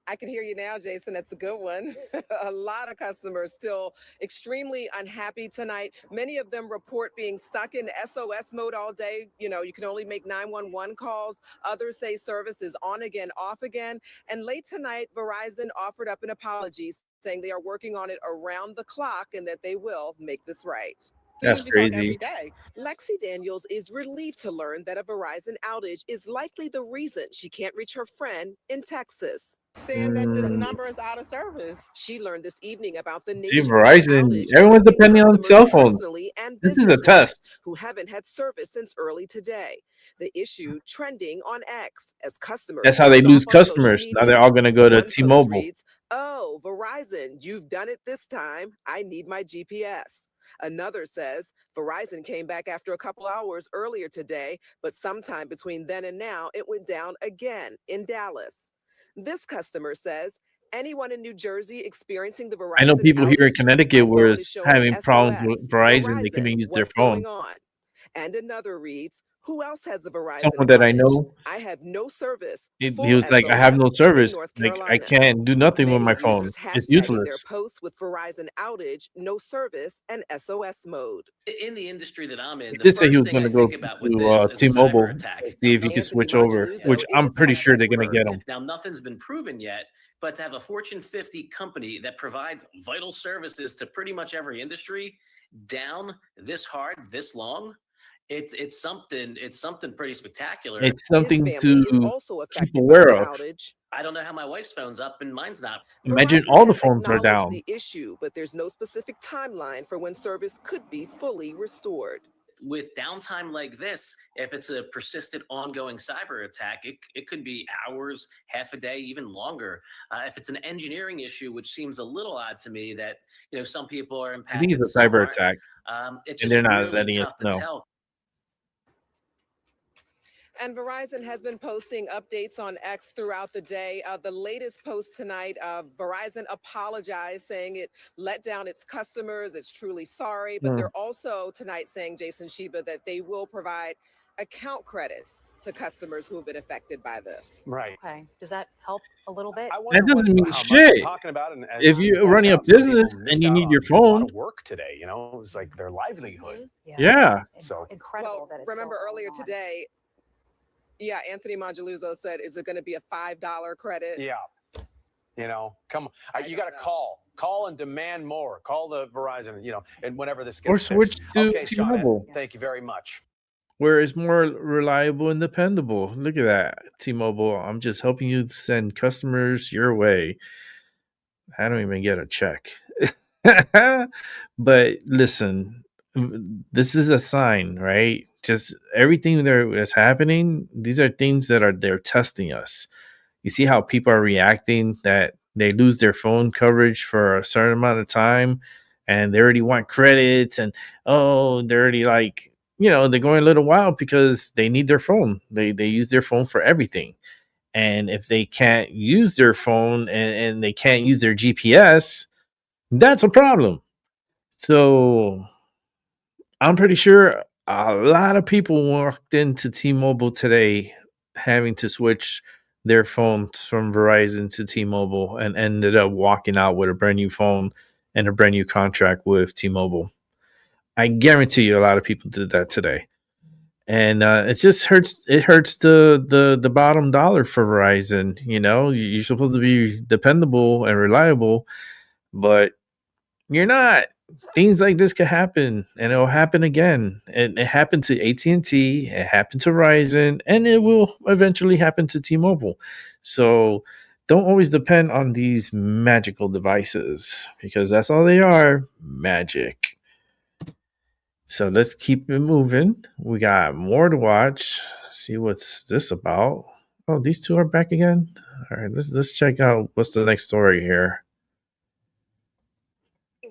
Speaker 22: I can hear you now, Jason. That's a good one. A lot of customers still extremely unhappy tonight. Many of them report being stuck in SOS mode all day. You can only make 911 calls. Others say service is on again, off again. And late tonight, Verizon offered up an apology, saying they are working on it around the clock and that they will make this right.
Speaker 2: That's crazy.
Speaker 22: Every day. Lexi Daniels is relieved to learn that a Verizon outage is likely the reason she can't reach her friend in Texas. Saying that the number is out of service. She learned this evening about the
Speaker 2: Verizon, everyone's depending on cell phones. This is a test.
Speaker 22: Who haven't had service since early today. The issue trending on X as customers.
Speaker 2: That's how they lose customers. Now they're all going to go to T-Mobile.
Speaker 22: Oh, Verizon Verizon, you've done it this time. I need my GPS. Another says, Verizon came back after a couple hours earlier today, but sometime between then and now, it went down again in Dallas. This customer says, anyone in New Jersey experiencing the Verizon
Speaker 2: I know people here in
Speaker 22: outage?
Speaker 2: Connecticut
Speaker 22: My
Speaker 2: were
Speaker 22: phone is showing
Speaker 2: having problems
Speaker 22: SOS.
Speaker 2: with Verizon. They couldn't use their
Speaker 22: What's
Speaker 2: phone.
Speaker 22: going on? And another reads, who else has a Verizon
Speaker 2: Someone that I
Speaker 22: outage?
Speaker 2: know,
Speaker 22: I have no service.
Speaker 2: he
Speaker 22: Full
Speaker 2: was like, I have no
Speaker 22: SOS in
Speaker 2: service.
Speaker 22: North
Speaker 2: Like, I
Speaker 22: Carolina.
Speaker 2: can't do nothing with
Speaker 22: Many
Speaker 2: my phone.
Speaker 22: users
Speaker 2: It's
Speaker 22: hashtagging their
Speaker 2: useless.
Speaker 22: posts with Verizon outage, no service, and SOS mode.
Speaker 1: In the industry that I'm in,
Speaker 2: He
Speaker 1: the
Speaker 2: did say he
Speaker 1: first
Speaker 2: was
Speaker 1: thing
Speaker 2: going
Speaker 1: I
Speaker 2: to go
Speaker 1: think about with this
Speaker 2: to
Speaker 1: is a cyber
Speaker 2: T-Mobile,
Speaker 1: attack.
Speaker 2: see if he could switch over, which I'm pretty sure they're going to get him.
Speaker 1: Now, nothing's been proven yet, but to have a Fortune 50 company that provides vital services to pretty much every industry down this hard, this long, it's something pretty spectacular.
Speaker 2: It's something to keep aware of.
Speaker 1: I don't know how my wife's phone's up and mine's not.
Speaker 2: Imagine
Speaker 22: Verizon
Speaker 2: all the
Speaker 22: has
Speaker 2: phones are
Speaker 22: acknowledged
Speaker 2: down.
Speaker 22: the issue, but there's no specific timeline for when service could be fully restored.
Speaker 1: With downtime like this, if it's a persistent ongoing cyber attack, it could be hours, half a day, even longer. If it's an engineering issue, which seems a little odd to me that, some people are
Speaker 2: I
Speaker 1: impacted.
Speaker 2: think it's a
Speaker 1: some
Speaker 2: cyber
Speaker 1: aren't.
Speaker 2: attack,
Speaker 1: It's
Speaker 2: and
Speaker 1: just
Speaker 2: they're not
Speaker 1: really
Speaker 2: letting us
Speaker 1: tough to
Speaker 2: know.
Speaker 1: tell.
Speaker 22: And Verizon has been posting updates on X throughout the day. The latest post tonight, Verizon apologized, saying it let down its customers. It's truly sorry. But they're also tonight saying, Jason Sheba, that they will provide account credits to customers who have been affected by this.
Speaker 4: Right.
Speaker 6: Okay. Does that help a little bit?
Speaker 2: That doesn't mean
Speaker 4: how much
Speaker 2: shit.
Speaker 4: we're talking about, and as
Speaker 2: If
Speaker 4: you
Speaker 2: you're
Speaker 4: pointed
Speaker 2: running a
Speaker 4: out, some people
Speaker 2: business
Speaker 4: missed
Speaker 2: and you
Speaker 4: out
Speaker 2: need your
Speaker 4: on a lot
Speaker 2: phone,
Speaker 4: of work today. It was like their livelihood.
Speaker 2: yeah.
Speaker 4: So
Speaker 22: Well, remember earlier today, Anthony Mangialuzzo said, is it going to be a $5 credit?
Speaker 4: Yeah. Come on. You got to call and demand more. Call the Verizon, and whenever this gets
Speaker 2: Or switch
Speaker 4: fixed.
Speaker 2: to
Speaker 4: Okay, Sean,
Speaker 2: T-Mobile,
Speaker 4: thank you very much.
Speaker 2: where it's more reliable and dependable. Look at that, T-Mobile. I'm just helping you send customers your way. I don't even get a check. But listen, this is a sign, right? Just everything that's happening, these are things that they're testing us. You see how people are reacting, that they lose their phone coverage for a certain amount of time and they already want credits, and they're already like, they're going a little wild because they need their phone. They use their phone for everything. And if they can't use their phone and they can't use their GPS, that's a problem. So I'm pretty sure a lot of people walked into T-Mobile today having to switch their phones from Verizon to T-Mobile and ended up walking out with a brand new phone and a brand new contract with T-Mobile. I guarantee you a lot of people did that today. And it just hurts. It hurts the bottom dollar for Verizon. You're supposed to be dependable and reliable, but you're not. Things like this can happen, and it'll happen again. And it happened to AT&T, it happened to Verizon, and it will eventually happen to T-Mobile. So don't always depend on these magical devices, because that's all they are, magic. So let's keep it moving. We got more to watch. See what's this about. Oh, these two are back again. All right, let's check out what's the next story here.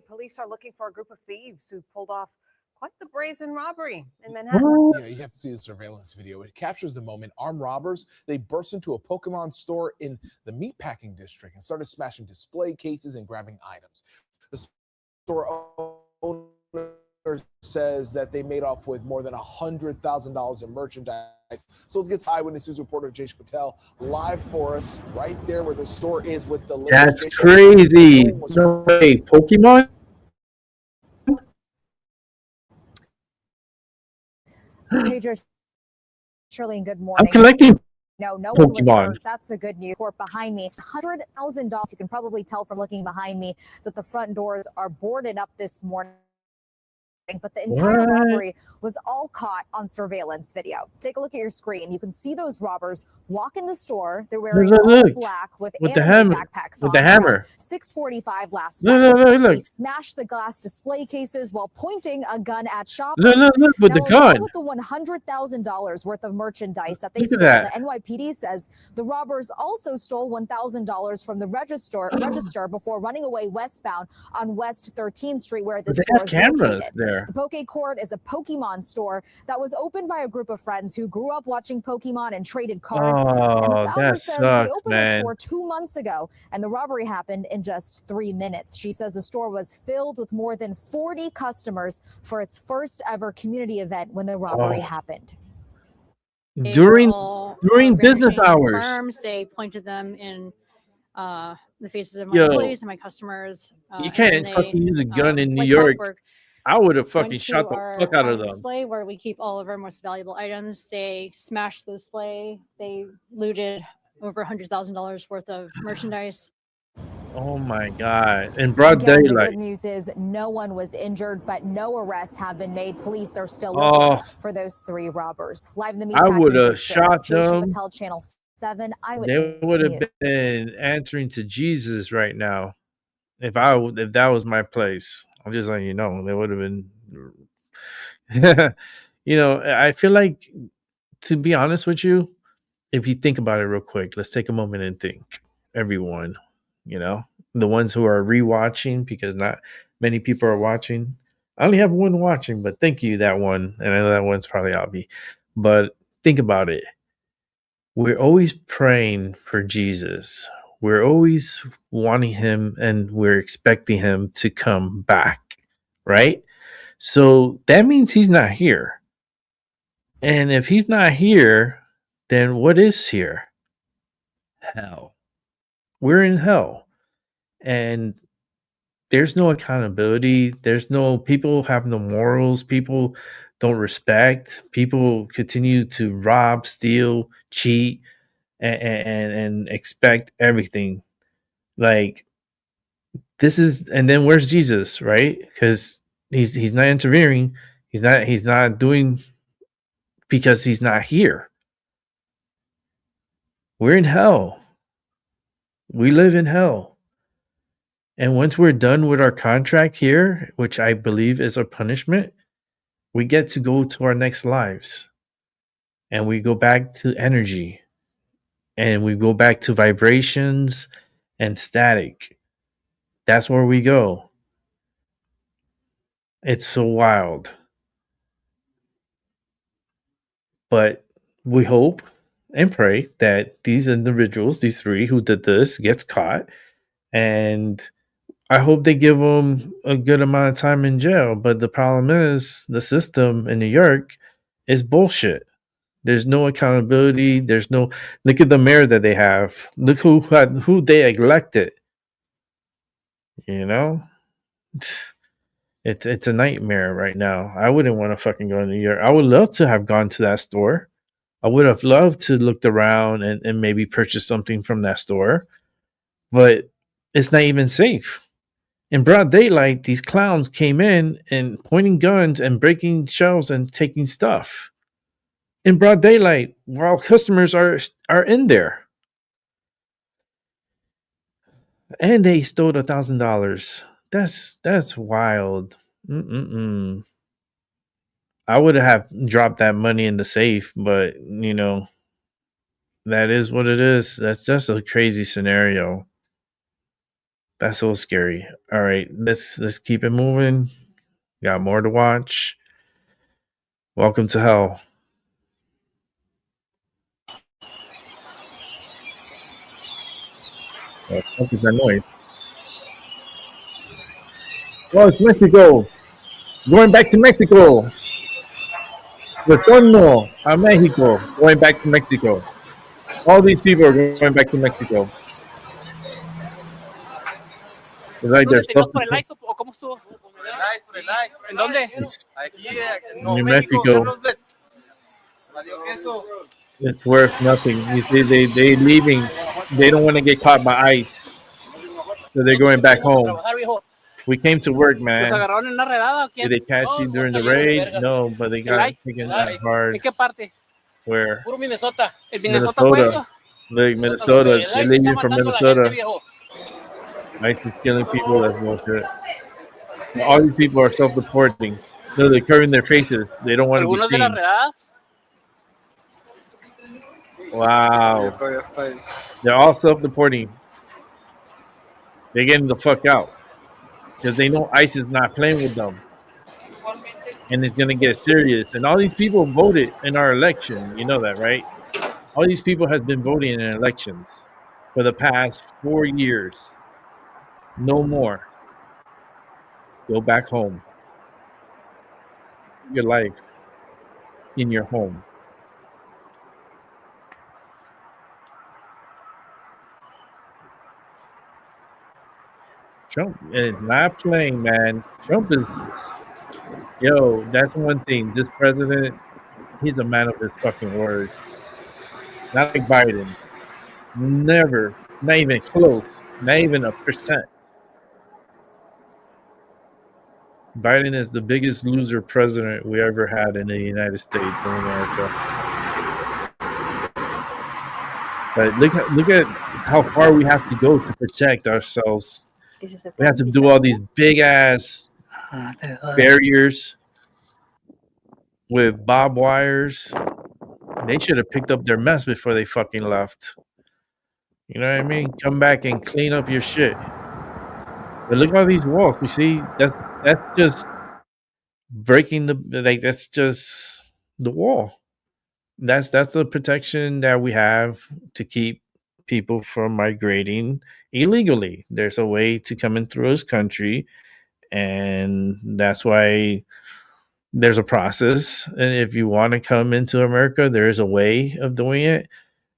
Speaker 3: Police are looking for a group of thieves who pulled off quite the brazen robbery in Manhattan.
Speaker 23: Yeah, you have to see the surveillance video. It captures the moment armed robbers, they burst into a Pokemon store in the meatpacking district and started smashing display cases and grabbing items. The store owner says that they made off with more than $100,000 in merchandise. So let's get to Eyewitness News reporter Jash Patel live for us right there where the store is with the.
Speaker 2: That's crazy. No way, Pokemon?
Speaker 24: Pedro, Shirley, good morning.
Speaker 2: I'm collecting
Speaker 24: No one was
Speaker 2: Pokemon.
Speaker 24: hurt. That's the good news. Behind me, $100,000. You can probably tell from looking behind me that the front doors are boarded up this morning. but the entire
Speaker 2: What?
Speaker 24: robbery was all caught on surveillance video. Take a look at your screen. You can see those robbers walk in the store. They're wearing all
Speaker 2: Look.
Speaker 24: black with
Speaker 2: With the
Speaker 24: anime
Speaker 2: hammer.
Speaker 24: backpacks
Speaker 2: With
Speaker 24: on.
Speaker 2: the
Speaker 24: Around
Speaker 2: hammer.
Speaker 24: 6:45 last
Speaker 2: Look,
Speaker 24: night.
Speaker 2: look, look,
Speaker 24: They
Speaker 2: look.
Speaker 24: smashed the glass display cases while pointing a gun at shoppers.
Speaker 2: Look, with
Speaker 24: Now,
Speaker 2: the gun.
Speaker 24: along with the $100,000 worth of merchandise that they
Speaker 2: Look at
Speaker 24: stole,
Speaker 2: that.
Speaker 24: the NYPD says the robbers also stole $1,000 from the register before running away westbound on West 13th Street, where
Speaker 2: But
Speaker 24: this
Speaker 2: they
Speaker 24: store
Speaker 2: have
Speaker 24: is
Speaker 2: cameras
Speaker 24: located.
Speaker 2: there.
Speaker 24: The Poke Court is a Pokemon store that was opened by a group of friends who grew up watching Pokemon and traded cards. And the
Speaker 2: Oh,
Speaker 24: founder
Speaker 2: that
Speaker 24: says they
Speaker 2: sucks,
Speaker 24: opened the
Speaker 2: man.
Speaker 24: store 2 months ago, and the robbery happened in just 3 minutes. She says the store was filled with more than 40 customers for its first ever community event when the robbery happened.
Speaker 2: During business hours.
Speaker 5: Firearms, they pointed them in the faces of my
Speaker 2: Yo,
Speaker 5: employees and my customers.
Speaker 2: You
Speaker 5: and
Speaker 2: can't
Speaker 5: then
Speaker 2: fucking use a gun in New
Speaker 5: like
Speaker 2: York.
Speaker 5: clockwork,
Speaker 2: I would have
Speaker 5: went
Speaker 2: fucking
Speaker 5: to
Speaker 2: shot the
Speaker 5: our
Speaker 2: fuck out of them.
Speaker 5: display where we keep all of our most valuable items. They smashed the display. They looted over $100,000 worth of merchandise.
Speaker 2: Oh my god! In broad
Speaker 24: Again, the
Speaker 2: daylight.
Speaker 24: good news is no one was injured, but no arrests have been made. Police are still looking for those 3 robbers. Live in the
Speaker 2: I
Speaker 24: Meatpacking
Speaker 2: would have
Speaker 24: District,
Speaker 2: shot
Speaker 24: Jason
Speaker 2: them.
Speaker 24: Patel, Channel 7
Speaker 2: They
Speaker 24: Eyewitness
Speaker 2: would have
Speaker 24: News.
Speaker 2: been answering to Jesus right now. If that was my place, I'm just letting you know, they would have been. I feel like, to be honest with you, if you think about it real quick, let's take a moment and think. Everyone, the ones who are rewatching, because not many people are watching. I only have one watching, but thank you, that one. And I know that one's probably Abby. But think about it. We're always praying for Jesus. We're always wanting him and we're expecting him to come back, right? So that means he's not here. And if he's not here, then what is here? Hell. We're in hell. And there's no accountability. People have no morals. People don't respect. People continue to rob, steal, cheat, and expect everything. Like, this is, and then where's Jesus, right? Because he's not interfering. He's not doing, because he's not here. We're in hell. We live in hell. And once we're done with our contract here, which I believe is our punishment, we get to go to our next lives. And we go back to energy. And we go back to vibrations and static. That's where we go. It's so wild. But we hope and pray that these individuals, these 3 who did this, gets caught. And I hope they give them a good amount of time in jail. But the problem is, the system in New York is bullshit. There's no accountability. There's no, look at the mayor that they have. Look who they elected. It's a nightmare right now. I wouldn't want to fucking go to New York. I would love to have gone to that store. I would have loved to look around and maybe purchase something from that store. But it's not even safe. In broad daylight, these clowns came in and pointing guns and breaking shelves and taking stuff. In broad daylight, while customers are in there. And they stole $1,000. That's wild. I would have dropped that money in the safe, but that is what it is. That's just a crazy scenario. That's so scary. All right, let's keep it moving. Got more to watch. Welcome to hell. What the fuck is that noise? Oh, it's Mexico. Going back to Mexico. Retorno a Mexico. Going back to Mexico. All these people are going back to Mexico. It's like they're supposed
Speaker 7: ¿Por el live o cómo estuvo? ¿En dónde?
Speaker 2: New Mexico. It's worth nothing. They leaving. They don't want to get caught by ICE, so they're going back home. We came to work,
Speaker 7: ¿Los
Speaker 2: man.
Speaker 7: agarraron en una redada o quién?
Speaker 2: Did they catch you during the raid? No, but they got taken hard.
Speaker 7: ¿En qué parte?
Speaker 2: Where?
Speaker 7: Puro Minnesota. ¿El Minnesota fue
Speaker 2: Minnesota.
Speaker 7: eso?
Speaker 2: Look, Minnesota.
Speaker 7: El
Speaker 2: They
Speaker 7: ICE
Speaker 2: leave
Speaker 7: está
Speaker 2: you from
Speaker 7: matando a la gente,
Speaker 2: Minnesota.
Speaker 7: viejo.
Speaker 2: ICE is killing people. That's bullshit. All these people are self-deporting. No, they're covering their faces. They don't want to be
Speaker 7: ¿Algunos de las
Speaker 2: seen.
Speaker 7: redadas?
Speaker 2: Wow. They're all self-deporting. They're getting the fuck out because they know ICE is not playing with them, and it's gonna get serious. And all these people voted in our election. You know that, right? All these people has been voting in elections for the past 4 years. No more. Go back home. Your life in your home. Trump is not playing, man. Trump is, yo, that's one thing. This president, he's a man of his fucking word. Not like Biden. Never, not even close, not even a percent. Biden is the biggest loser president we ever had in the United States of America. But look at how far we have to go to protect ourselves. We have to do all these big ass barriers with barbed wires. They should have picked up their mess before they fucking left. You know what I mean? Come back and clean up your shit. But look at all these walls. You see, that's just breaking that's just the wall. That's the protection that we have to keep people from migrating illegally. There's a way to come in through this country, and that's why there's a process. And if you want to come into America, there's a way of doing it.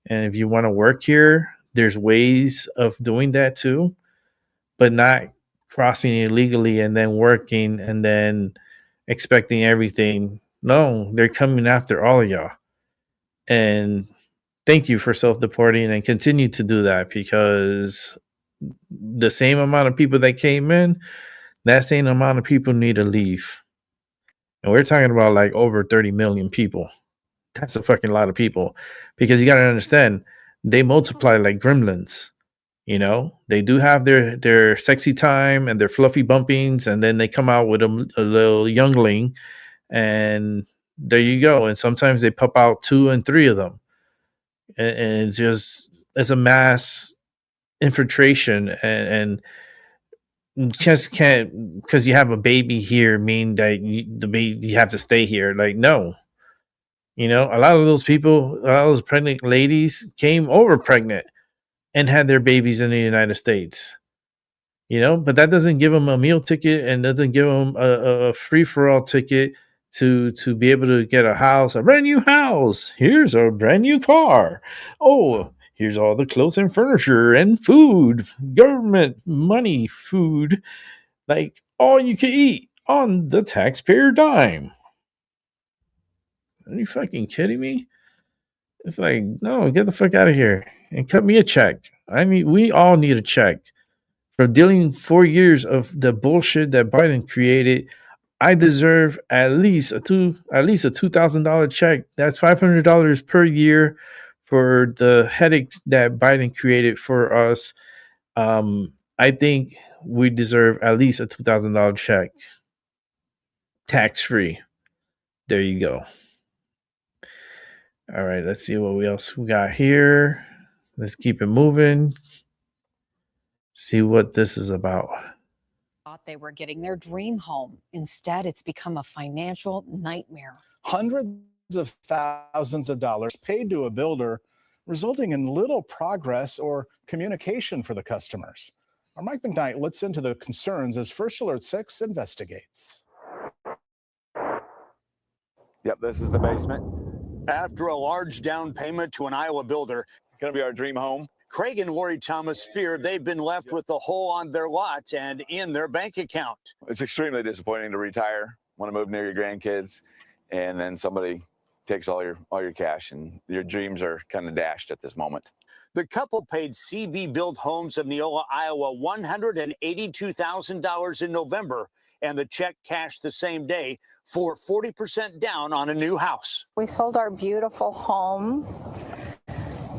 Speaker 2: And if you want to work here, there's ways of doing that too, but not crossing illegally and then working and then expecting everything. No, they're coming after all of y'all. And thank you for self-deporting and continue to do that, because the same amount of people that came in, that same amount of people need to leave. And we're talking about like over 30 million people. That's a fucking lot of people, because you got to understand, they multiply like gremlins. You know, they do have their sexy time and their fluffy bumpings, and then they come out with a little youngling, and there you go. And sometimes they pop out 2 and 3 of them, and it's a mass infiltration, and just can't, because you have a baby here, mean that you have to stay here. Like, no. You know, a lot of those people, a lot of those pregnant ladies came over pregnant and had their babies in the United States. You know, but that doesn't give them a meal ticket and doesn't give them a free-for-all ticket to be able to get a house, a brand new house. Here's a brand new car. Oh, here's all the clothes and furniture and food, government money, food, like all you can eat on the taxpayer dime. Are you fucking kidding me? It's like, no, get the fuck out of here and cut me a check. I mean, we all need a check for dealing 4 years of the bullshit that Biden created. I deserve at least a $2,000 check. That's $500 per year for the headaches that Biden created for us. I think we deserve at least a $2,000 check, tax free. There you go. All right, let's see what else we got here. Let's keep it moving. See what this is about.
Speaker 18: Thought they were getting their dream home. Instead, it's become a financial nightmare.
Speaker 19: Hundreds of thousands of dollars paid to a builder, resulting in little progress or communication for the customers. Our Mike McKnight looks into the concerns as First Alert 6 investigates.
Speaker 4: Yep, this is the basement. After a large down payment to an Iowa builder, going to be our dream home. Craig and Lori Thomas fear they've been left with a hole on their lot and in their bank account.
Speaker 8: It's extremely disappointing to retire, want to move near your grandkids, and then somebody takes all your cash, and your dreams are kind of dashed at this moment.
Speaker 10: The couple paid CB Build Homes of Neola, Iowa, $182,000 in November, and the check cashed the same day for 40% down on a new house.
Speaker 11: We sold our beautiful home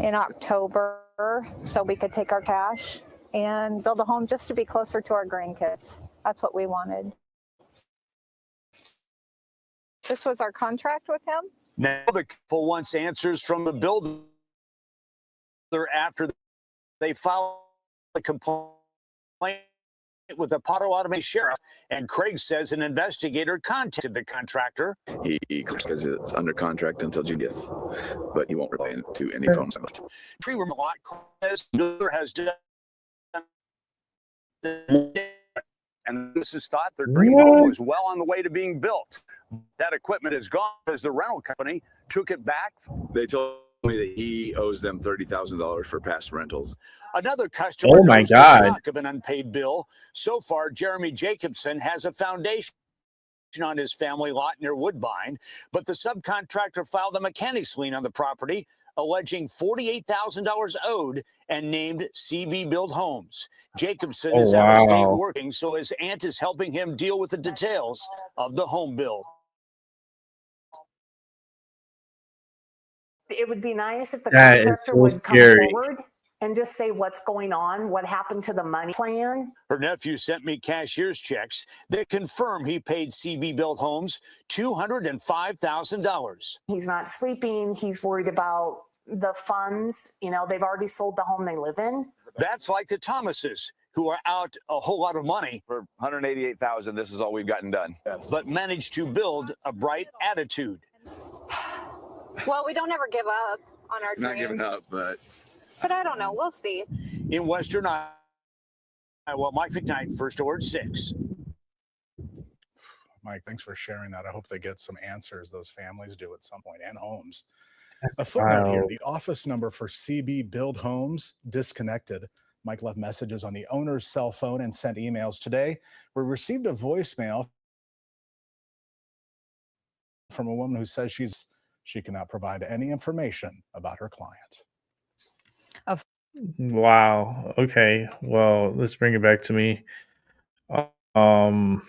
Speaker 11: in October so we could take our cash and build a home just to be closer to our grandkids. That's what we wanted. This was our contract with him.
Speaker 10: Now the couple wants answers from the builder after they filed a complaint with the Potawatomi Sheriff, and Craig says an investigator contacted the contractor.
Speaker 12: He says it's under contract until June 5th, but he won't reply to any phone calls.
Speaker 10: Tree room lot says builder has done, and this is thought their dream home was well on the way to being built. That equipment is gone as the rental company took it back.
Speaker 12: They told me that he owes them $30,000 for past rentals.
Speaker 10: Another customer
Speaker 2: Oh my
Speaker 10: knows the
Speaker 2: God.
Speaker 10: shock of an unpaid bill. So far, Jeremy Jacobson has a foundation on his family lot near Woodbine, but the subcontractor filed a mechanics lien on the property, alleging $48,000 owed and named CB Build Homes. Jacobson
Speaker 2: Oh,
Speaker 10: is out of state
Speaker 2: wow.
Speaker 10: working, so his aunt is helping him deal with the details of the home build.
Speaker 25: It would be nice if the
Speaker 2: That is
Speaker 25: contractor
Speaker 2: so
Speaker 25: would come
Speaker 2: scary.
Speaker 25: forward and just say what's going on, what happened to the money plan.
Speaker 10: Her nephew sent me cashier's checks that confirm he paid CB Build Homes $205,000.
Speaker 25: He's not sleeping. He's worried about the funds. You know, they've already sold the home they live in.
Speaker 10: That's like the Thomases, who are out a whole lot of money
Speaker 8: For $188,000, this is all we've gotten done.
Speaker 10: but managed to build a bright attitude.
Speaker 11: Well, we don't ever give up on our
Speaker 12: Not
Speaker 11: dreams.
Speaker 12: giving up, but
Speaker 11: But I don't know. We'll see.
Speaker 10: In Western Iowa, Mike McKnight, First Word 6.
Speaker 19: Mike, thanks for sharing that. I hope they get some answers, those families do at some point, and homes. A footnote here,
Speaker 2: Wow.
Speaker 19: the office number for CB Build Homes disconnected. Mike left messages on the owner's cell phone and sent emails today. We received a voicemail from a woman who says she cannot provide any information about her client.
Speaker 2: Wow. Okay. Well, let's bring it back to me. Um,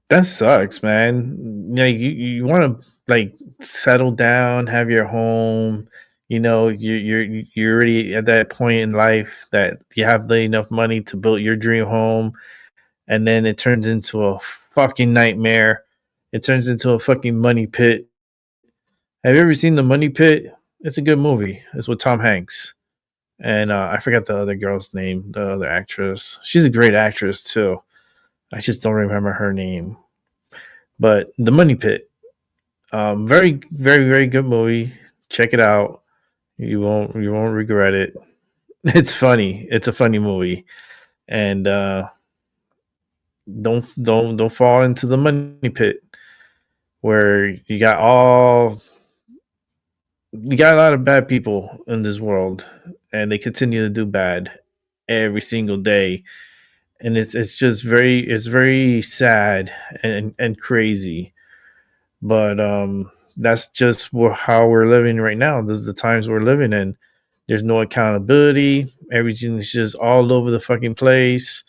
Speaker 2: that sucks, man. You want to like settle down, have your home. You know, you're already at that point in life that you have enough money to build your dream home, and then it turns into a fucking nightmare. It turns into a fucking money pit. Have you ever seen The Money Pit? It's a good movie. It's with Tom Hanks. And I forgot the other girl's name, the other actress. She's a great actress, too. I just don't remember her name. But The Money Pit. Very, very, very good movie. Check it out. You won't regret it. It's funny. It's a funny movie. And don't fall into the money pit where you got a lot of bad people in this world, and they continue to do bad every single day, and it's just very sad and crazy. But that's just how we're living right now. This is the times we're living in. There's no accountability. Everything is just all over the fucking place.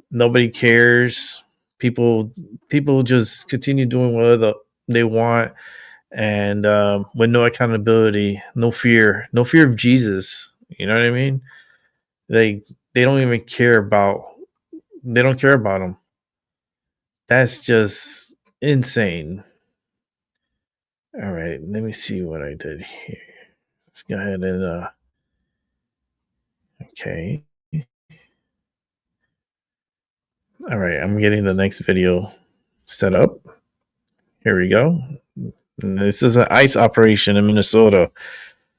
Speaker 2: Nobody cares. People just continue doing whatever they want. And with no accountability, no fear of Jesus. You know what I mean? They don't even care about. They don't care about him. That's just insane. All right, let me see what I did here. Let's go ahead and okay. All right, I'm getting the next video set up. Here we go. And this is an ICE operation in Minnesota.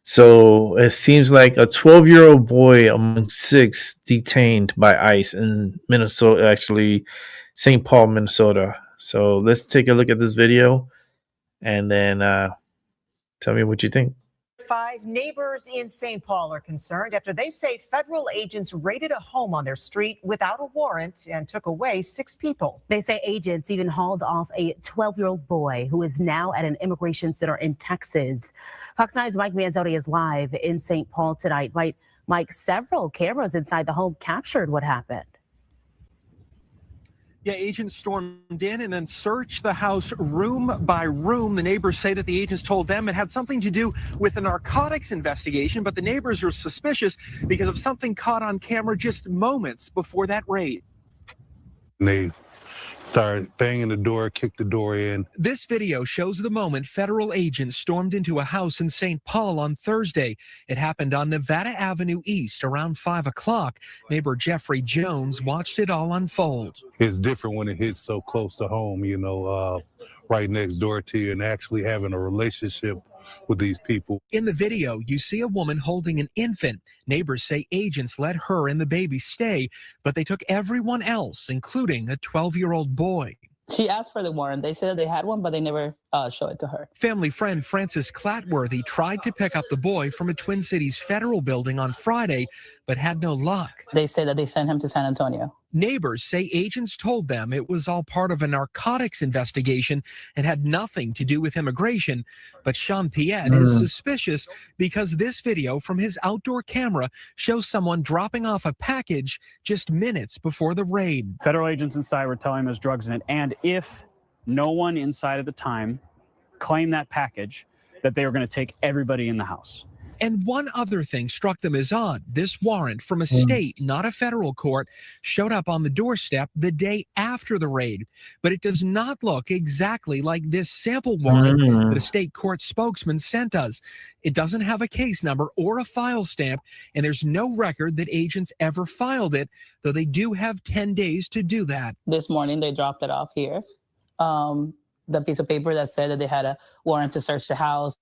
Speaker 2: So it seems like a 12-year-old boy among 6 detained by ICE in Minnesota, actually St. Paul, Minnesota. So let's take a look at this video and then tell me what you think.
Speaker 9: 5, neighbors in St. Paul are concerned after they say federal agents raided a home on their street without a warrant and took away 6 people.
Speaker 14: They say agents even hauled off a 12-year-old boy who is now at an immigration center in Texas. Fox 9's Mike Manzotti is live in St. Paul tonight. Mike, several cameras inside the home captured what happened.
Speaker 15: Yeah, agents stormed in and then searched the house room by room. The neighbors say that the agents told them it had something to do with a narcotics investigation, but the neighbors are suspicious because of something caught on camera just moments before that raid.
Speaker 16: They started banging the door, kicked the door in.
Speaker 15: This video shows the moment federal agents stormed into a house in St. Paul on Thursday. It happened on Nevada Avenue East around 5 o'clock. Neighbor Jeffrey Jones watched it all unfold.
Speaker 16: It's different when it hits so close to home, you know, right next door to you, and actually having a relationship with these people.
Speaker 15: In the video, you see a woman holding an infant. Neighbors say agents let her and the baby stay, but they took everyone else, including a 12-year-old boy.
Speaker 17: She asked for the warrant. They said they had one, but they never showed it to her.
Speaker 15: Family friend Francis Clatworthy tried to pick up the boy from a Twin Cities federal building on Friday, but had no luck.
Speaker 17: They say that they sent him to San Antonio.
Speaker 15: Neighbors say agents told them it was all part of a narcotics investigation and had nothing to do with immigration. But Sean Piet is suspicious because this video from his outdoor camera shows someone dropping off a package just minutes before the raid.
Speaker 26: Federal agents inside were telling him there's drugs in it, and if no one inside at the time claimed that package, that they were going to take everybody in the house.
Speaker 15: And one other thing struck them as odd. This warrant from a state, not a federal court, showed up on the doorstep the day after the raid. But it does not look exactly like this sample warrant that a state court spokesman sent us. It doesn't have a case number or a file stamp, and there's no record that agents ever filed it, though they do have 10 days to do that.
Speaker 17: This morning, they dropped it off here. The piece of paper that said that they had a warrant to search the house.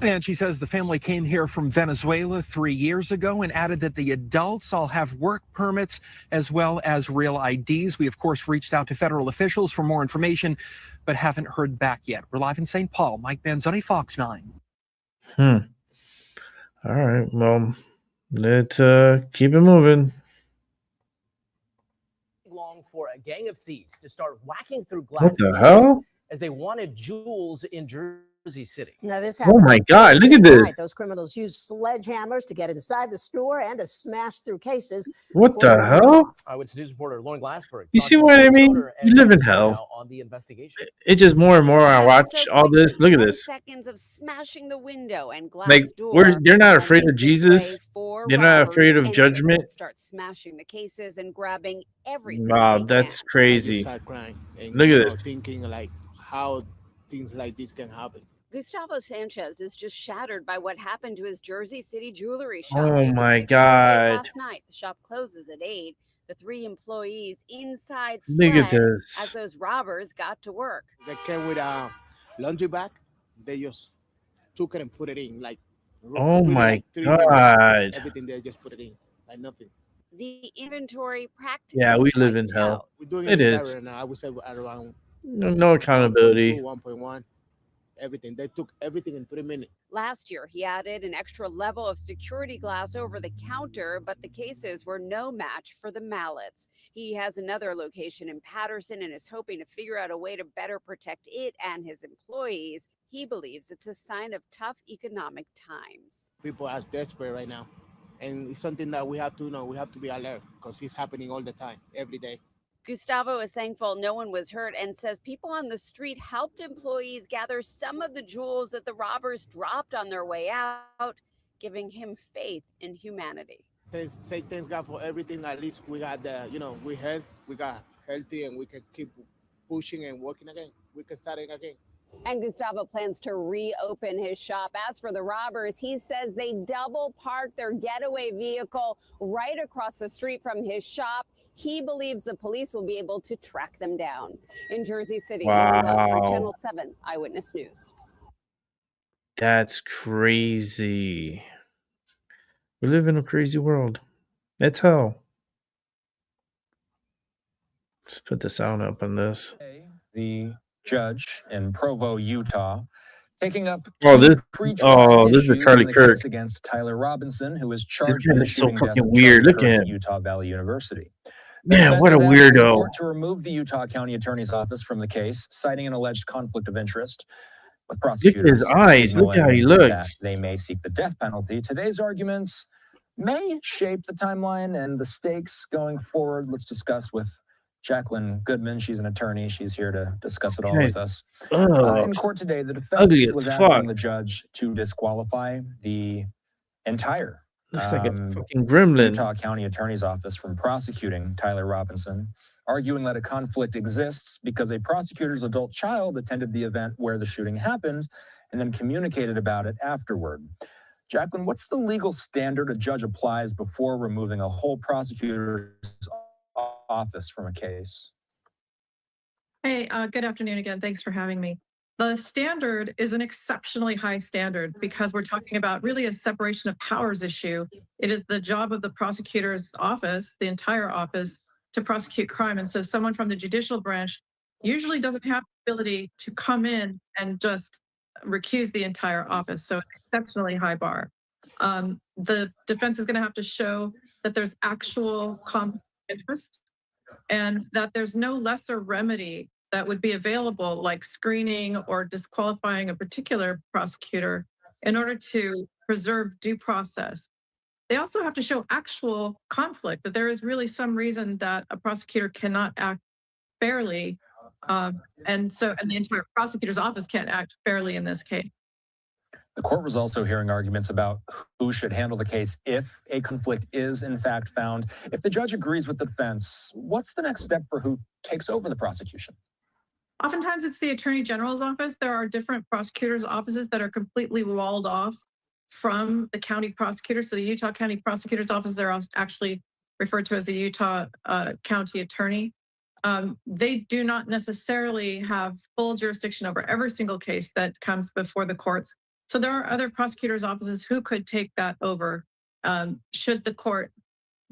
Speaker 15: And she says the family came here from Venezuela 3 years ago and added that the adults all have work permits as well as real IDs. We, of course, reached out to federal officials for more information, but haven't heard back yet. We're live in St. Paul. Mike Manzotti, Fox 9.
Speaker 2: All right. Well, let's keep it moving.
Speaker 27: Long for a gang of thieves to start whacking through glass
Speaker 2: What the hell?
Speaker 27: as they wanted jewels in Jersey City.
Speaker 28: Now, this
Speaker 2: Oh my God, look at this.
Speaker 28: Those criminals used sledgehammers to get inside the store and to smash through cases.
Speaker 2: What the hell?
Speaker 27: Eyewitness News reporter Lauren Glassberg.
Speaker 2: You see what I mean? You live in hell.
Speaker 27: On the investigation.
Speaker 2: It just more and more I watch all this. Look at this.
Speaker 3: Seconds of smashing the window and glass
Speaker 2: Like,
Speaker 3: door.
Speaker 2: they're not afraid of Jesus. They're not afraid of judgment.
Speaker 3: Start smashing the cases and grabbing everything.
Speaker 2: Wow, that's crazy. Look at this.
Speaker 29: Thinking like how things like this can happen.
Speaker 3: Gustavo Sanchez is just shattered by what happened to his Jersey City jewelry shop.
Speaker 2: Oh
Speaker 3: It was
Speaker 2: my
Speaker 3: 6:00
Speaker 2: God.
Speaker 3: last night, the shop closes at 8. The 3 employees inside
Speaker 2: Look at
Speaker 3: fled
Speaker 2: this.
Speaker 3: as those robbers got to work.
Speaker 29: They came with a laundry bag. They just took it and put it in like.
Speaker 2: Oh
Speaker 29: within,
Speaker 2: my
Speaker 29: like, 3 minutes,
Speaker 2: God.
Speaker 29: everything they just put it in like nothing.
Speaker 3: The inventory practically
Speaker 2: Yeah, we live in
Speaker 3: wiped
Speaker 2: hell.
Speaker 3: out.
Speaker 29: We're doing
Speaker 2: It
Speaker 29: it
Speaker 2: is.
Speaker 29: right now. I would say around
Speaker 2: No accountability.
Speaker 29: 1.1, everything. They took everything in 3 minutes.
Speaker 3: Last year, he added an extra level of security glass over the counter, but the cases were no match for the mallets. He has another location in Patterson and is hoping to figure out a way to better protect it and his employees. He believes it's a sign of tough economic times.
Speaker 29: People are desperate right now, and it's something that we have to know. We have to be alert because it's happening all the time, every day.
Speaker 3: Gustavo is thankful no one was hurt and says people on the street helped employees gather some of the jewels that the robbers dropped on their way out, giving him faith in humanity.
Speaker 29: Say thanks God for everything. At least we got we got healthy, and we can keep pushing and working again. We can start again.
Speaker 3: And Gustavo plans to reopen his shop. As for the robbers, he says they double parked their getaway vehicle right across the street from his shop. He believes the police will be able to track them down. In Jersey City, Lauren Glassberg,
Speaker 2: Wow.
Speaker 3: Channel 7 Eyewitness News.
Speaker 2: That's crazy. We live in a crazy world. It's hell. Let's put the sound up on this.
Speaker 30: The judge in Provo, Utah,
Speaker 1: Taking up
Speaker 2: This
Speaker 1: pre-trial
Speaker 2: is
Speaker 1: issues
Speaker 2: Charlie
Speaker 1: in the
Speaker 2: Kirk.
Speaker 1: case against Tyler Robinson, who was
Speaker 2: This
Speaker 1: charged
Speaker 2: guy
Speaker 1: with the
Speaker 2: looks so
Speaker 1: shooting death
Speaker 2: fucking
Speaker 1: of
Speaker 2: weird.
Speaker 1: Charlie
Speaker 2: Look
Speaker 1: Kirk
Speaker 2: at
Speaker 1: at
Speaker 2: him.
Speaker 1: Utah Valley University.
Speaker 2: Man, what a
Speaker 1: Defense is asking the
Speaker 2: weirdo.
Speaker 1: court to remove the Utah County Attorney's Office from the case, citing an alleged conflict of interest, with
Speaker 2: Look at his
Speaker 1: prosecutors
Speaker 2: eyes. Look how he
Speaker 1: signaling that
Speaker 2: looks.
Speaker 1: they may seek the death penalty. Today's arguments may shape the timeline and the stakes going forward. Let's discuss with Jacqueline Goodman. She's an attorney. She's here to discuss it all with us. In court today, the
Speaker 2: ugly
Speaker 1: defense
Speaker 2: as
Speaker 1: was
Speaker 2: fuck.
Speaker 1: asking the judge to disqualify the entire
Speaker 2: Looks like a fucking gremlin.
Speaker 1: Utah County Attorney's Office from prosecuting Tyler Robinson, arguing that a conflict exists because a prosecutor's adult child attended the event where the shooting happened and then communicated about it afterward. Jacqueline, what's the legal standard a judge applies before removing a whole prosecutor's office from a case?
Speaker 5: Hey, good afternoon again. Thanks for having me. The standard is an exceptionally high standard because we're talking about really a separation of powers issue. It is the job of the prosecutor's office, the entire office, to prosecute crime. And so someone from the judicial branch usually doesn't have the ability to come in and just recuse the entire office. So exceptionally high bar. The defense is going to have to show that there's actual conflict of interest and that there's no lesser remedy that would be available, like screening or disqualifying a particular prosecutor in order to preserve due process. They also have to show actual conflict, that there is really some reason that a prosecutor cannot act fairly. And the entire prosecutor's office can't act fairly in this case.
Speaker 1: The court was also hearing arguments about who should handle the case if a conflict is in fact found. If the judge agrees with the defense, what's the next step for who takes over the prosecution?
Speaker 5: Oftentimes it's the Attorney General's office. There are different prosecutors' offices that are completely walled off from the county prosecutor. So the Utah County Prosecutor's Office, they're actually referred to as the Utah County Attorney. They do not necessarily have full jurisdiction over every single case that comes before the courts. So there are other prosecutors' offices who could take that over should the court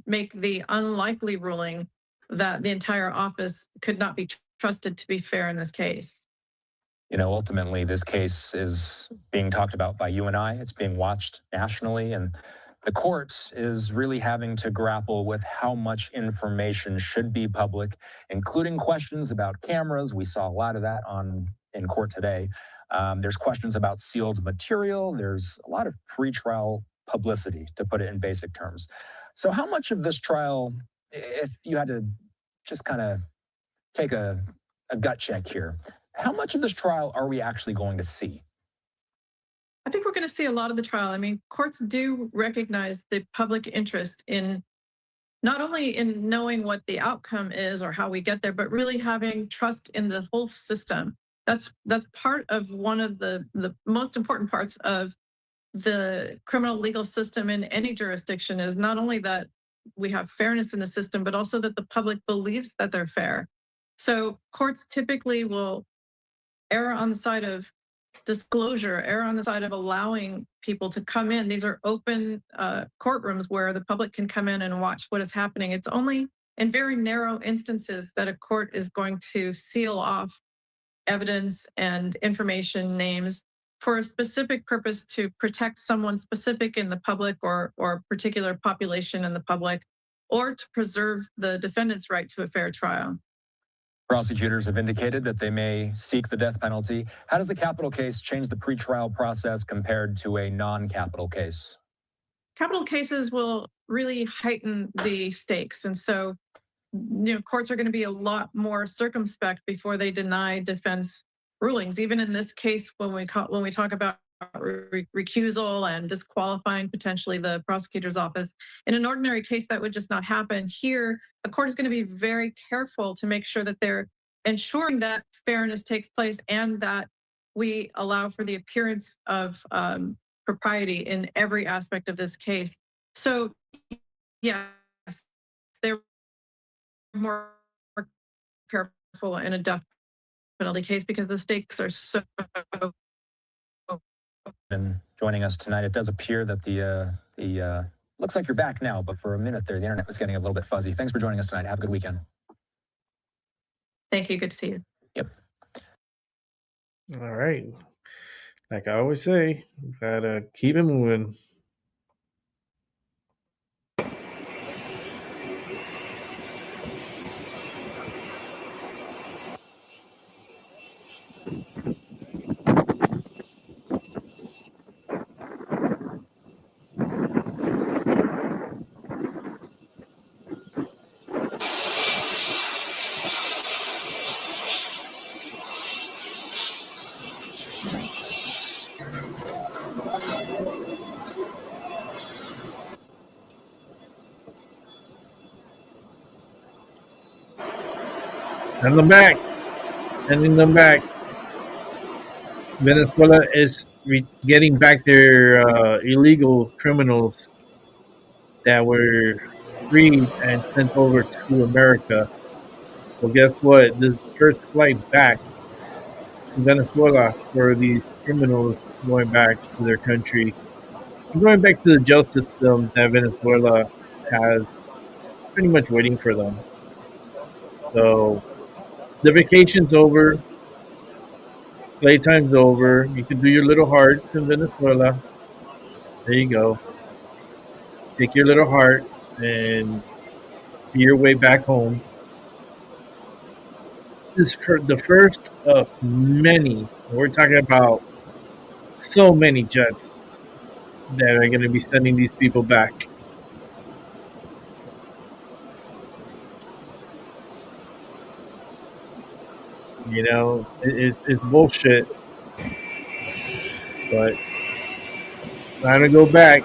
Speaker 5: make the unlikely ruling that the entire office could not be trusted to be fair in this case.
Speaker 1: You know, ultimately, this case is being talked about by you and I. It's being watched nationally, and the court is really having to grapple with how much information should be public, including questions about cameras. We saw a lot of that in court today. There's questions about sealed material. There's a lot of pretrial publicity, to put it in basic terms. So how much of this trial, if you had to just kind of take a gut check here, how much of this trial are we actually going to see?
Speaker 5: I think we're going to see a lot of the trial. I mean, courts do recognize the public interest in not only in knowing what the outcome is or how we get there, but really having trust in the whole system. That's part of one of the most important parts of the criminal legal system in any jurisdiction, is not only that we have fairness in the system, but also that the public believes that they're fair. So courts typically will err on the side of disclosure, err on the side of allowing people to come in. These are open courtrooms where the public can come in and watch what is happening. It's only in very narrow instances that a court is going to seal off evidence and information, names, for a specific purpose to protect someone specific in the public or particular population in the public, or to preserve the defendant's right to a fair trial.
Speaker 1: Prosecutors have indicated that they may seek the death penalty. How does a capital case change the pretrial process compared to a non-capital case?
Speaker 5: Capital cases will really heighten the stakes. And so, courts are going to be a lot more circumspect before they deny defense rulings. Even in this case, when we talk about recusal and disqualifying potentially the prosecutor's office, in an ordinary case that would just not happen. Here, a court is going to be very careful to make sure that they're ensuring that fairness takes place and that we allow for the appearance of propriety in every aspect of this case. So, yes, they're more careful in a death penalty case because the stakes are so.
Speaker 1: And joining us tonight, it does appear that the looks like you're back now, but for a minute there, the internet was getting a little bit fuzzy. Thanks for joining us tonight. Have a good weekend.
Speaker 5: Thank you. Good to see you.
Speaker 1: Yep.
Speaker 2: All right. Like I always say, gotta keep it moving. Send them back. Sending them back. Venezuela is getting back their illegal criminals that were freed and sent over to America. So guess what? This first flight back to Venezuela for these criminals going back to their country, going back to the jail system that Venezuela has pretty much waiting for them. So the vacation's over. Playtime's over. You can do your little hearts in Venezuela. There you go. Take your little heart and be your way back home. This is the first of many. We're talking about so many jets that are going to be sending these people back. You know, it's bullshit. But it's time to go back.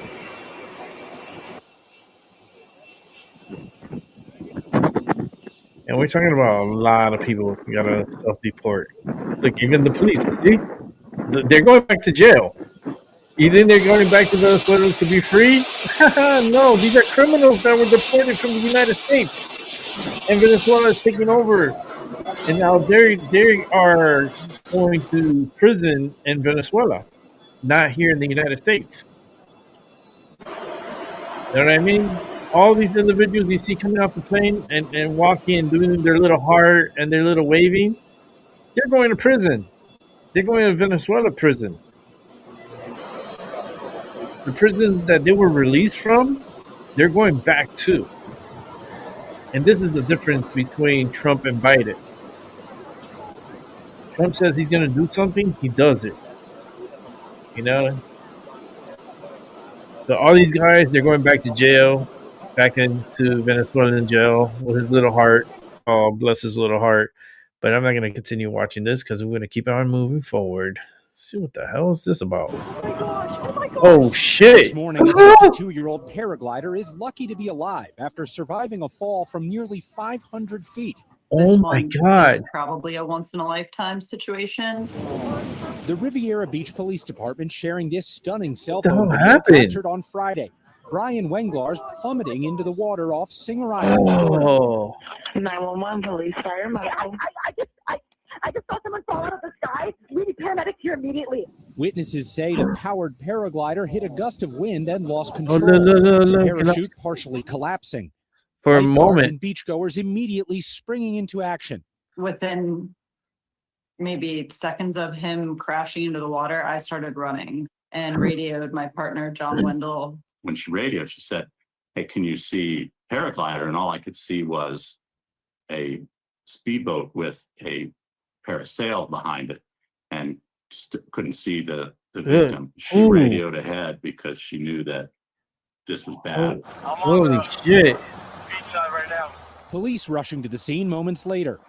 Speaker 2: And we're talking about a lot of people who got to self-deport. Look, even the police, see? They're going back to jail. You think they're going back to Venezuela to be free? No, these are criminals that were deported from the United States. And Venezuela is taking over. And now they are going to prison in Venezuela, not here in the United States. You know what I mean? All these individuals you see coming off the plane and walking and doing their little heart and their little waving, they're going to prison. They're going to Venezuela prison. The prisons that they were released from, they're going back to. And this is the difference between Trump and Biden. Trump says he's going to do something, he does it. You know? So all these guys, they're going back to jail, back into Venezuelan jail with his little heart. Oh, bless his little heart. But I'm not going to continue watching this because we're going to keep on moving forward. Let's see what the hell is this about? Oh, shit.
Speaker 6: This morning, a 52-year-old paraglider is lucky to be alive after surviving a fall from nearly 500 feet.
Speaker 2: Oh my God.
Speaker 7: Probably a once-in-a-lifetime situation.
Speaker 6: The Riviera Beach Police Department sharing this stunning cell
Speaker 2: What the
Speaker 6: phone
Speaker 2: hell
Speaker 6: video
Speaker 2: happened?
Speaker 6: captured on Friday. Brian Wenglar's plummeting into the water off Singer Island, Florida.
Speaker 2: Oh.
Speaker 13: 911 police, fire medical. I just saw someone fall out of the sky. We need paramedics here immediately.
Speaker 6: Witnesses say the powered paraglider hit a gust of wind and lost
Speaker 2: Oh,
Speaker 6: control.
Speaker 2: look,
Speaker 6: The parachute partially collapsing.
Speaker 2: For a
Speaker 6: Lifeguards
Speaker 2: moment.
Speaker 6: and beachgoers immediately springing into action.
Speaker 7: Within maybe seconds of him crashing into the water, I started running and radioed my partner, John Wendell.
Speaker 18: When she radioed, she said, "Hey, can you see paraglider?" And all I could see was a speedboat with a parasail behind it, and just couldn't see the victim. She
Speaker 2: Ooh.
Speaker 18: radioed ahead because she knew that this was bad.
Speaker 2: Holy shit.
Speaker 6: Police rushing to the scene moments later.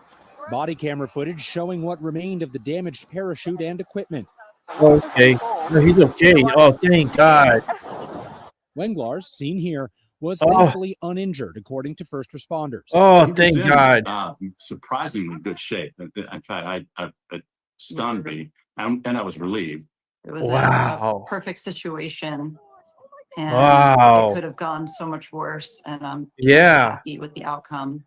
Speaker 6: Body camera footage showing what remained of the damaged parachute and equipment.
Speaker 2: Okay. No, he's okay. Oh, thank God.
Speaker 6: Wenglar's, seen here, was
Speaker 2: Oh.
Speaker 6: thankfully uninjured, according to first responders.
Speaker 2: Oh,
Speaker 18: He was
Speaker 2: thank
Speaker 18: in,
Speaker 2: God.
Speaker 18: surprisingly good shape. In fact, it stunned me, and I was relieved.
Speaker 7: It was
Speaker 2: Wow.
Speaker 7: a perfect situation. And
Speaker 2: Wow.
Speaker 7: it could have gone so much worse. And I'm
Speaker 2: Yeah.
Speaker 7: happy with the outcome.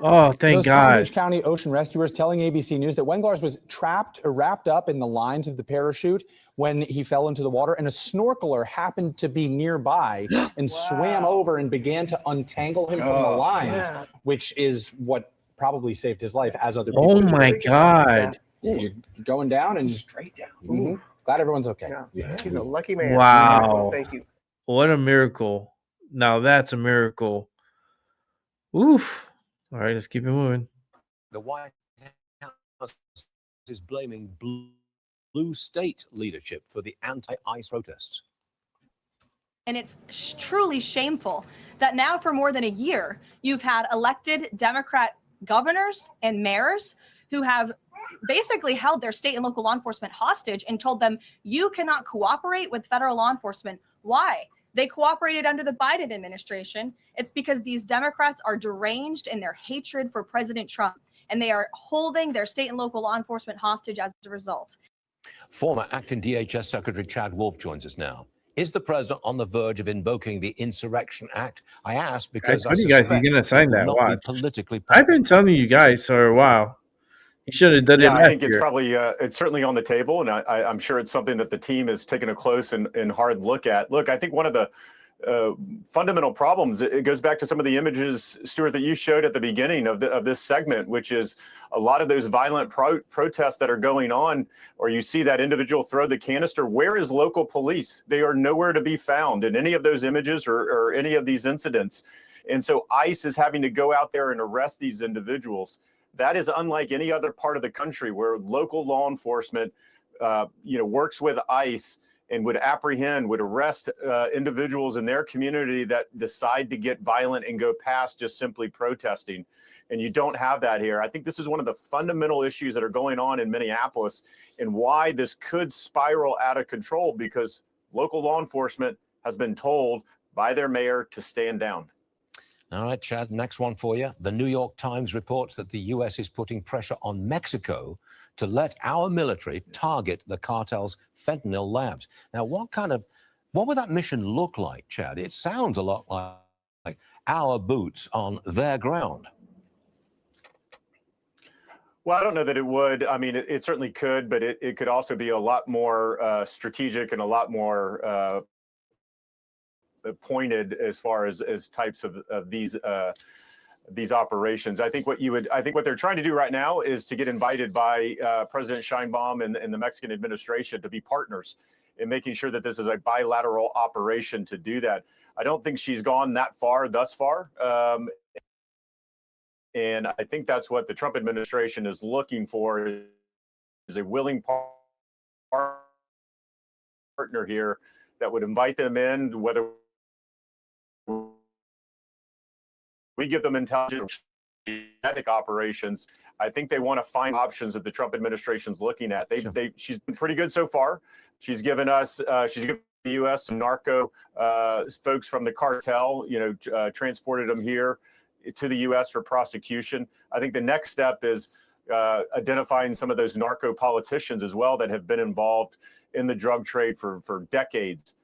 Speaker 2: Oh, thank
Speaker 20: Those Palm
Speaker 2: God.
Speaker 20: Beach County ocean rescuers telling ABC News that Wenglar's was trapped or wrapped up in the lines of the parachute when he fell into the water, and a snorkeler happened to be nearby and swam over and began to untangle him from the lines, which is what probably saved his life, as other people.
Speaker 2: Oh my God.
Speaker 20: Yeah, you're going down and straight down. Glad everyone's okay.
Speaker 4: Yeah, he's a lucky man.
Speaker 2: Wow.
Speaker 4: Thank you.
Speaker 2: What a miracle. Now that's a miracle. Oof. All right, let's keep it moving.
Speaker 8: The White House is blaming blue state leadership for the anti-ICE protests.
Speaker 11: And it's truly shameful that now for more than a year, you've had elected Democrat governors and mayors who have basically held their state and local law enforcement hostage and told them, you cannot cooperate with federal law enforcement. Why? They cooperated under the Biden administration. It's because these Democrats are deranged in their hatred for President Trump, and they are holding their state and local law enforcement hostage as a result.
Speaker 8: Former acting DHS Secretary Chad Wolf joins us now. Is the president on the verge of invoking the Insurrection Act? I ask because
Speaker 2: I told you guys he's gonna sign that. Watch. I've been telling you guys for a while. He should have done it
Speaker 12: Yeah,
Speaker 2: last
Speaker 12: I think it's
Speaker 2: year.
Speaker 12: probably it's certainly on the table, and I'm sure it's something that the team has taken a close and hard look at. Look, I think one of the fundamental problems, it goes back to some of the images, Stuart, that you showed at the beginning of this segment, which is a lot of those violent protests that are going on, or you see that individual throw the canister. Where is local police? They are nowhere to be found in any of those images or any of these incidents. And so ICE is having to go out there and arrest these individuals. That is unlike any other part of the country where local law enforcement, works with ICE and would apprehend, would arrest individuals in their community that decide to get violent and go past just simply protesting. And you don't have that here. I think this is one of the fundamental issues that are going on in Minneapolis and why this could spiral out of control, because local law enforcement has been told by their mayor to stand down.
Speaker 8: All right, Chad, next one for you. The New York Times reports that the U.S. is putting pressure on Mexico to let our military target the cartel's fentanyl labs. Now, what would that mission look like, Chad? It sounds a lot like our boots on their ground.
Speaker 12: Well, I don't know that it would. I mean, it certainly could, but it could also be a lot more strategic and a lot more pointed as far as types of these operations. I think what they're trying to do right now is to get invited by President Sheinbaum and the Mexican administration to be partners in making sure that this is a bilateral operation to do that. I don't think she's gone that far thus far. And I think that's what the Trump administration is looking for, is a willing partner here that would invite them in, whether we give them intelligence genetic operations. I think they want to find options that the Trump administration's looking at. She's been pretty good so far. She's given the U.S. some narco folks from the cartel, transported them here to the U.S. for prosecution. I think the next step is identifying some of those narco politicians as well that have been involved in the drug trade for decades.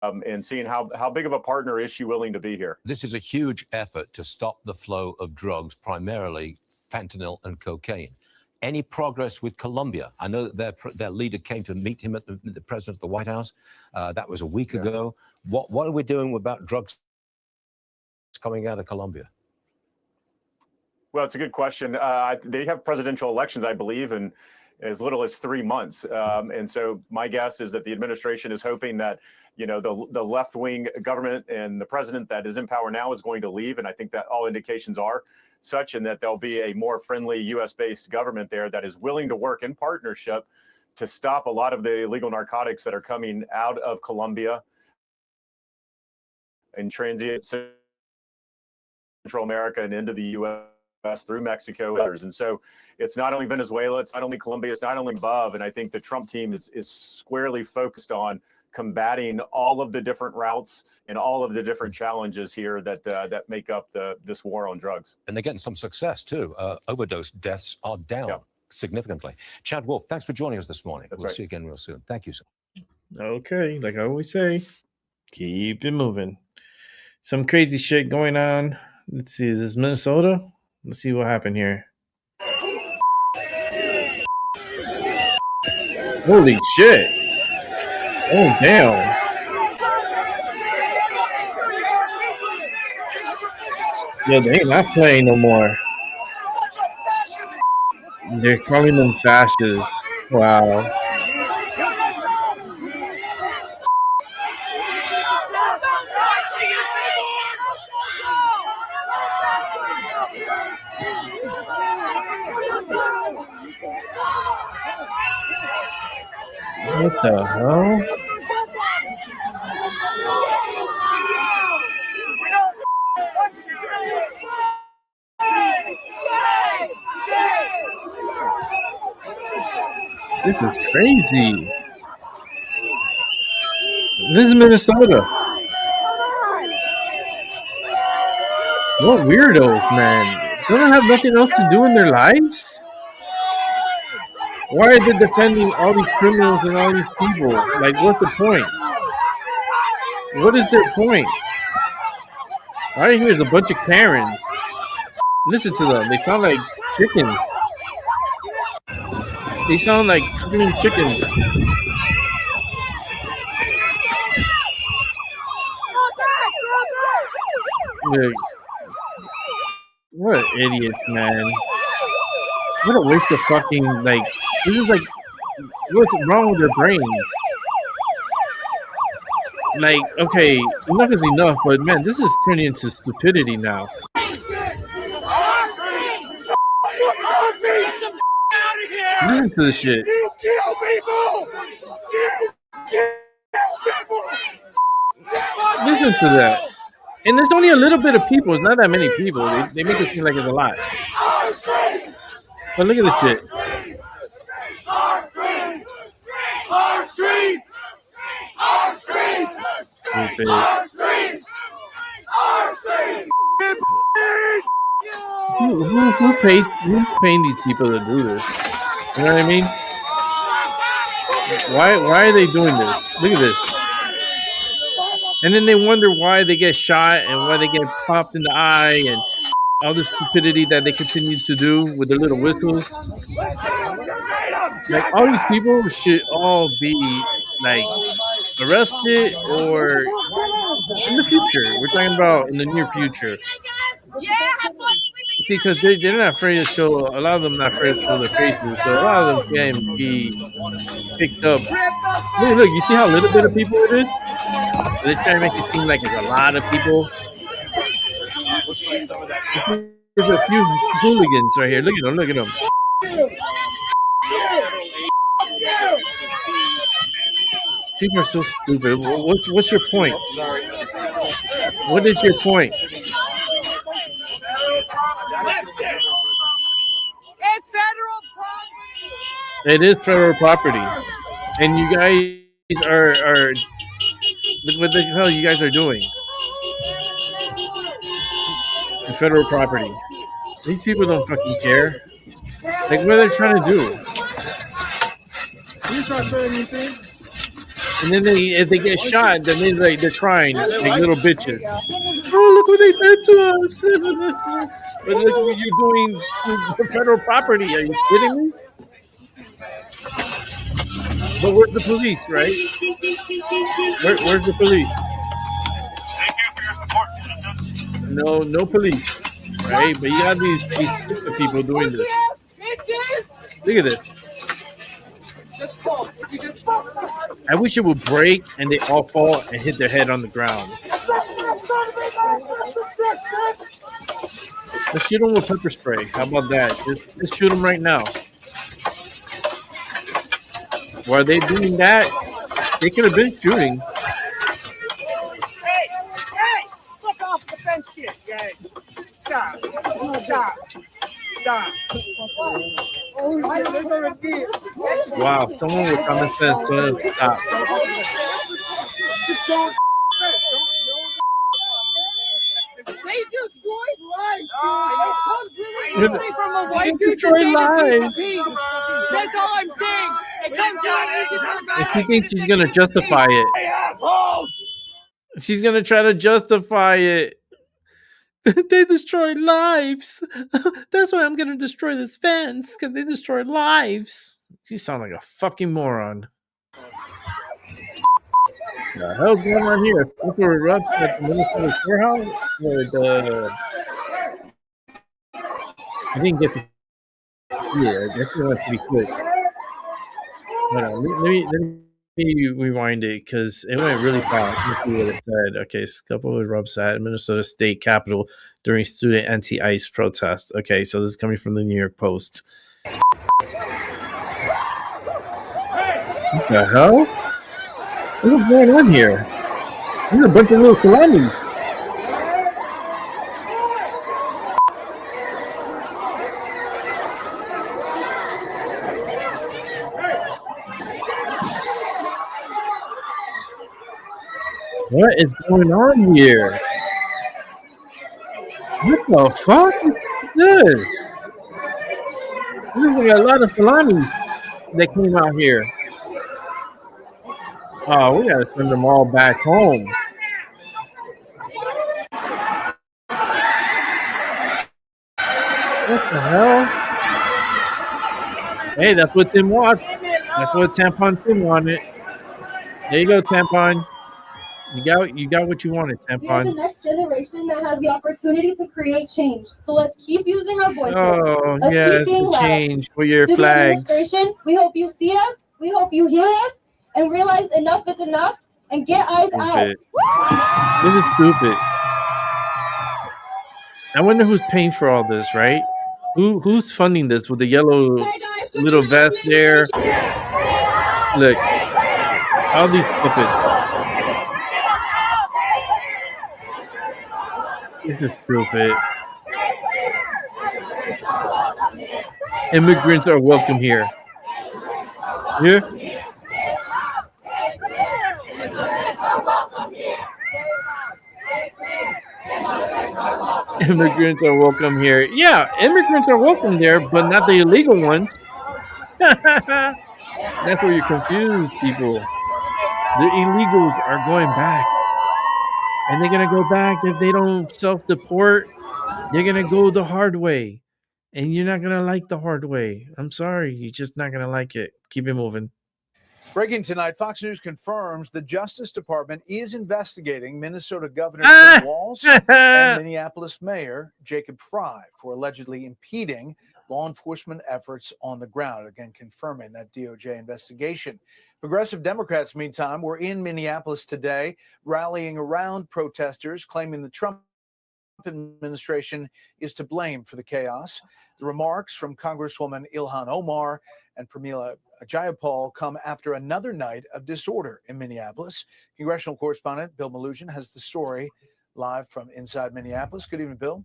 Speaker 12: And seeing how big of a partner is she willing to be here.
Speaker 8: This is a huge effort to stop the flow of drugs, primarily fentanyl and cocaine. Any progress with Colombia? I know that their leader came to meet him at the president of the White House. That was a week ago. What are we doing about drugs coming out of Colombia?
Speaker 12: Well, it's a good question. They have presidential elections, I believe, in as little as 3 months. And so my guess is that the administration is hoping that, the left-wing government and the president that is in power now is going to leave. And I think that all indications are such, and that there'll be a more friendly U.S.-based government there that is willing to work in partnership to stop a lot of the illegal narcotics that are coming out of Colombia and transit Central America and into the U.S. through Mexico. And so it's not only Venezuela, it's not only Colombia, it's not only above. And I think the Trump team is squarely focused on combating all of the different routes and all of the different challenges here that make up this war on drugs.
Speaker 8: And they're getting some success too. Overdose deaths are down significantly. Chad Wolf, thanks for joining us this morning. We'll see you again real soon. Thank you, sir.
Speaker 2: Okay, like I always say, keep it moving. Some crazy shit going on. Let's see, is this Minnesota? Let's see what happened here. Holy shit. Oh, damn. Yeah, they ain't not playing no more. They're calling them fascists. Wow. What the hell? This is crazy. This is Minnesota. What weirdos, man. Don't they have nothing else to do in their lives? Why are they defending all these criminals and all these people? Like, what's the point? What is their point? All I hear is a bunch of Karens. Listen to them. They sound like chickens. They sound like cooking chickens. Like, what idiots, man. What a waste of fucking, like, this is like, what's wrong with their brains? Like, okay, enough is enough, but man, this is turning into stupidity now. Listen to this shit.
Speaker 4: You kill people! You kill people!
Speaker 2: Listen to that. And there's only a little bit of people. It's not that many people. They make it seem like it's a lot. But look at this shit.
Speaker 4: Our streets! Our streets!
Speaker 2: Stupid.
Speaker 4: Our streets! Our streets!
Speaker 2: Who's paying these people to do this? You know what I mean? Why are they doing this? Look at this. And then they wonder why they get shot and why they get popped in the eye and all the stupidity that they continue to do with their little whistles. Like, all these people should all be, like, arrested or in the future. We're talking about in the near future. Because they're not afraid to show, a lot of them are not afraid to show their faces, so a lot of them can be picked up. Look, you see how little bit of people it is? They're trying to make it seem like it's a lot of people. There's a few hooligans right here. Look at them. People are so stupid. What's your point? What is your point?
Speaker 4: It's federal property.
Speaker 2: It is federal property, and you guys are look what the hell you guys are doing to federal property. These people don't fucking care. Like, what are they trying to do? And then if they get shot, then they're crying like little bitches. Oh, look what they did to us! But look what you're doing to federal property. Are you kidding me? But where's the police, right? Where's the police? No police, right? But you have these people doing this. Look at this. I wish it would break and they all fall and hit their head on the ground. Let's shoot them with pepper spray. How about that? Just shoot them right now. While they doing that, they could have been shooting.
Speaker 4: Hey, look off the fence shit, guys. Stop.
Speaker 2: Wow, someone with common sense told them to stop.
Speaker 4: Just don't. They destroyed lives, dude. It comes really easy from a white dude to say to peace. That's all I'm saying. It comes really easy from a
Speaker 2: And she thinks she's gonna justify it. She's gonna try to justify it. They destroyed lives. That's why I'm gonna destroy this fence, because they destroyed lives. You sound like a fucking moron. The hell's going on here? People erupts at the Minnesota courthouse? I didn't get to see it. I guess it went pretty quick. Hold on, let me rewind it because it went really fast. Let's see what it said. Okay, couple of erupts at Minnesota State Capitol during student anti-ICE protest. Okay, so this is coming from the New York Post. What the hell? What's going on here? There's a bunch of little salamis. What is going on here? What the fuck is this? There's like a lot of salamis that came out here. Oh, we gotta send them all back home. What the hell? Hey, that's what Tim wants. That's what Tampon Tim wanted. There you go, Tampon. You got what you wanted,
Speaker 9: We are the
Speaker 2: Tampon.
Speaker 9: next generation that has the opportunity to create change. So let's keep using our voices.
Speaker 2: Oh,
Speaker 9: Let's keep
Speaker 2: yes,
Speaker 9: being
Speaker 2: the
Speaker 9: loud.
Speaker 2: change for your
Speaker 9: To the
Speaker 2: flags.
Speaker 9: administration, we hope you see us, we hope you hear us, and realize enough is enough, and get eyes out.
Speaker 2: Stupid. This is stupid. I wonder who's paying for all this, right? Who's funding this with the yellow little vest there? Look, all these puppets. This is stupid. Immigrants are welcome here. Here? Immigrants are welcome here. Yeah, immigrants are welcome there, but not the illegal ones. That's where you're confused, people. The illegals are going back. And they're going to go back if they don't self-deport. They're going to go the hard way. And you're not going to like the hard way. I'm sorry. You're just not going to like it. Keep it moving.
Speaker 10: Breaking tonight, Fox News confirms the Justice Department is investigating Minnesota Governor Tim Walz and Minneapolis Mayor Jacob Fry for allegedly impeding law enforcement efforts on the ground. Again, confirming that DOJ investigation. Progressive Democrats, meantime, were in Minneapolis today, rallying around protesters, claiming the Trump administration is to blame for the chaos. The remarks from Congresswoman Ilhan Omar and Pramila Jayapal come after another night of disorder in Minneapolis. Congressional correspondent Bill Malugin has the story live from inside Minneapolis. Good evening, Bill.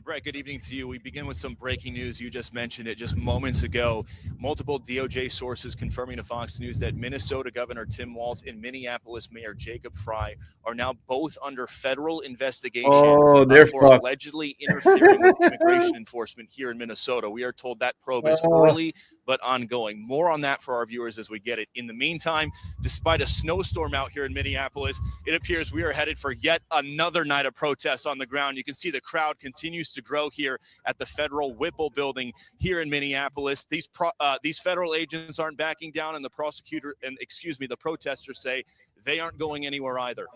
Speaker 14: Brett, good evening to you. We begin with some breaking news. You just mentioned it just moments ago. Multiple DOJ sources confirming to Fox News that Minnesota Governor Tim Walz and Minneapolis Mayor Jacob Fry are now both under federal investigation
Speaker 2: Oh, they're
Speaker 14: for
Speaker 2: fucked.
Speaker 14: allegedly interfering with immigration enforcement here in Minnesota. We are told that probe is early but ongoing. More on that for our viewers as we get it. In the meantime, despite a snowstorm out here in Minneapolis, it appears we are headed for yet another night of protests on the ground. You can see the crowd continues to grow here at the federal Whipple building here in Minneapolis. These federal agents aren't backing down, and the protesters say they aren't going anywhere either.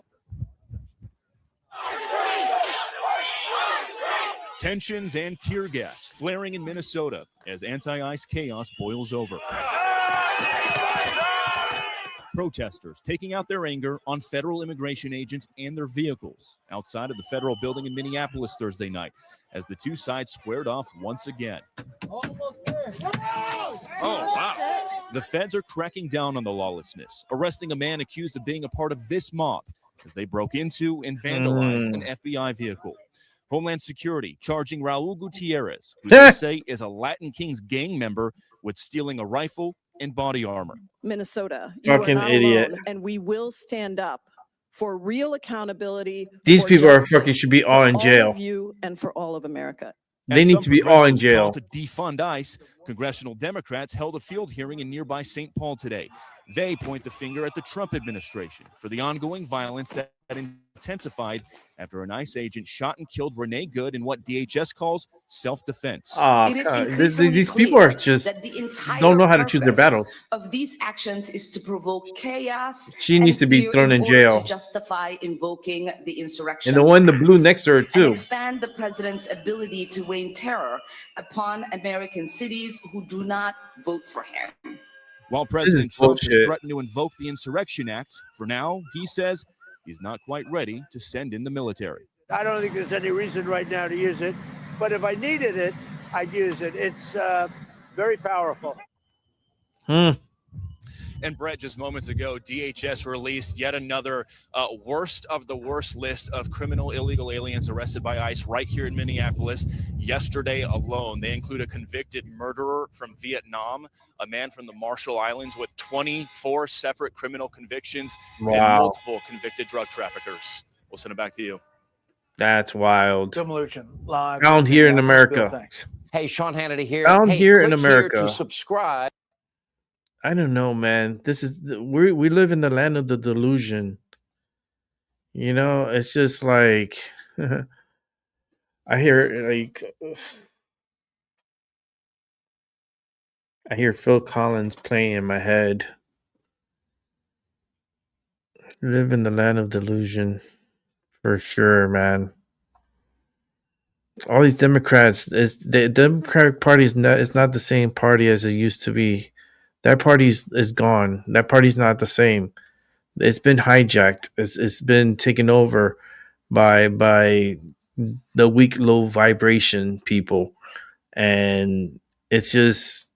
Speaker 14: Tensions and tear gas flaring in Minnesota as anti-ICE chaos boils over. Protesters taking out their anger on federal immigration agents and their vehicles outside of the federal building in Minneapolis Thursday night as the two sides squared off once again. Oh, wow. The feds are cracking down on the lawlessness, arresting a man accused of being a part of this mob as they broke into and vandalized an FBI vehicle. Homeland Security charging Raul Gutierrez, who they say is a Latin Kings gang member, with stealing a rifle and body armor.
Speaker 19: Minnesota, you
Speaker 2: Fucking
Speaker 19: are not
Speaker 2: idiot.
Speaker 19: alone, and we will stand up for real accountability.
Speaker 2: These
Speaker 19: for
Speaker 2: people are
Speaker 19: justice
Speaker 2: fucking should be
Speaker 19: for
Speaker 2: all in
Speaker 19: all
Speaker 2: jail.
Speaker 19: of you and for all of America.
Speaker 2: They
Speaker 14: As
Speaker 2: need
Speaker 14: some
Speaker 2: to be all in
Speaker 14: progressives
Speaker 2: jail.
Speaker 14: called to defund ICE, congressional Democrats held a field hearing in nearby St. Paul today. They point the finger at the Trump administration for the ongoing violence that intensified after an ICE agent shot and killed Renee Good in what DHS calls self-defense.
Speaker 2: These people are just don't know how to choose their battles.
Speaker 21: Of these actions is to provoke chaos.
Speaker 2: She needs to be thrown in
Speaker 21: order
Speaker 2: jail.
Speaker 21: to justify invoking the insurrection.
Speaker 2: And the one, the blue next to her
Speaker 21: and
Speaker 2: too.
Speaker 21: expand the president's ability to rain terror upon American cities who do not vote for him.
Speaker 14: While President Trump has
Speaker 2: bullshit.
Speaker 14: threatened to invoke the Insurrection Act, for now, he says he's not quite ready to send in the military.
Speaker 22: I don't think there's any reason right now to use it, but if I needed it, I'd use it. It's very powerful.
Speaker 14: And Brett, just moments ago, DHS released yet another worst of the worst list of criminal illegal aliens arrested by ICE right here in Minneapolis yesterday alone. They include a convicted murderer from Vietnam, a man from the Marshall Islands with 24 separate criminal convictions, and
Speaker 2: Wow.
Speaker 14: multiple convicted drug traffickers. We'll send it back to you.
Speaker 2: That's wild.
Speaker 10: Demolution live.
Speaker 2: Found here in
Speaker 10: Minneapolis. Bill,
Speaker 2: America.
Speaker 10: thanks.
Speaker 8: Hey, Sean Hannity here.
Speaker 2: Found
Speaker 8: Hey,
Speaker 2: here in
Speaker 8: click here
Speaker 2: America.
Speaker 8: to subscribe.
Speaker 2: I don't know, man. This is we live in the land of the delusion. You know, it's just like I hear Phil Collins playing in my head. Live in the land of delusion, for sure, man. All these Democrats, the Democratic Party is not the same party as it used to be. That party is gone. That party's not the same. It's been hijacked. It's been taken over by the weak, low vibration people, and it's just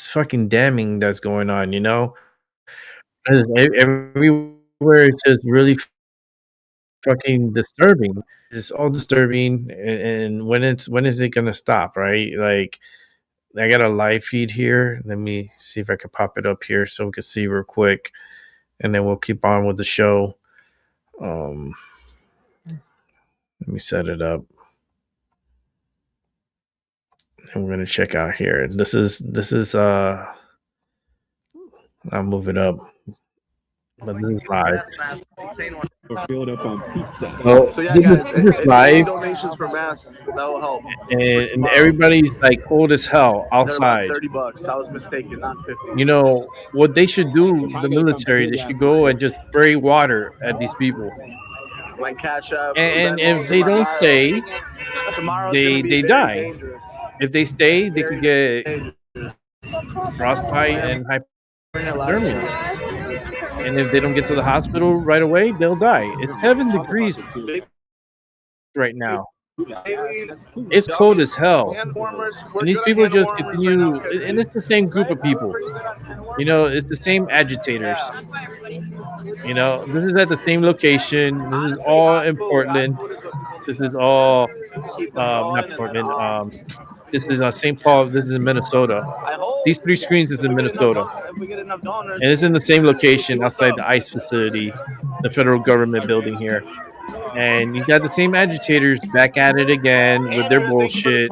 Speaker 2: fucking damning that's going on. You know, everywhere it's just really fucking disturbing. It's all disturbing, and when is it gonna stop? Right? Like, I got a live feed here. Let me see if I can pop it up here so we can see real quick, and then we'll keep on with the show. Let me set it up, and we're gonna check out here. This is I'll move it up, but this is live.
Speaker 15: Filled up on pizza.
Speaker 2: So
Speaker 15: yeah,
Speaker 2: this
Speaker 15: guys,
Speaker 2: is live,
Speaker 15: donations for masks, that will help.
Speaker 2: and everybody's like cold as hell outside.
Speaker 15: They're about $30. I was mistaken, not 50.
Speaker 2: You know what they should do? The military, they should go and just spray water at these people.
Speaker 15: Like Cash App,
Speaker 2: And if they don't stay, they die.
Speaker 15: dangerous.
Speaker 2: If they stay, they could get frostbite and hypothermia. And if they don't get to the hospital right away, they'll die. It's 7 degrees right now. It's cold as hell. And these people just continue, and it's the same group of people. You know, it's the same agitators. You know, this is at the same location. This is all in Portland. This is all, not Portland. This is St. Paul. This is in Minnesota. These 3 screens is in Minnesota. And it's in the same location outside the ICE facility, the federal government building here. And you got the same agitators back at it again with their bullshit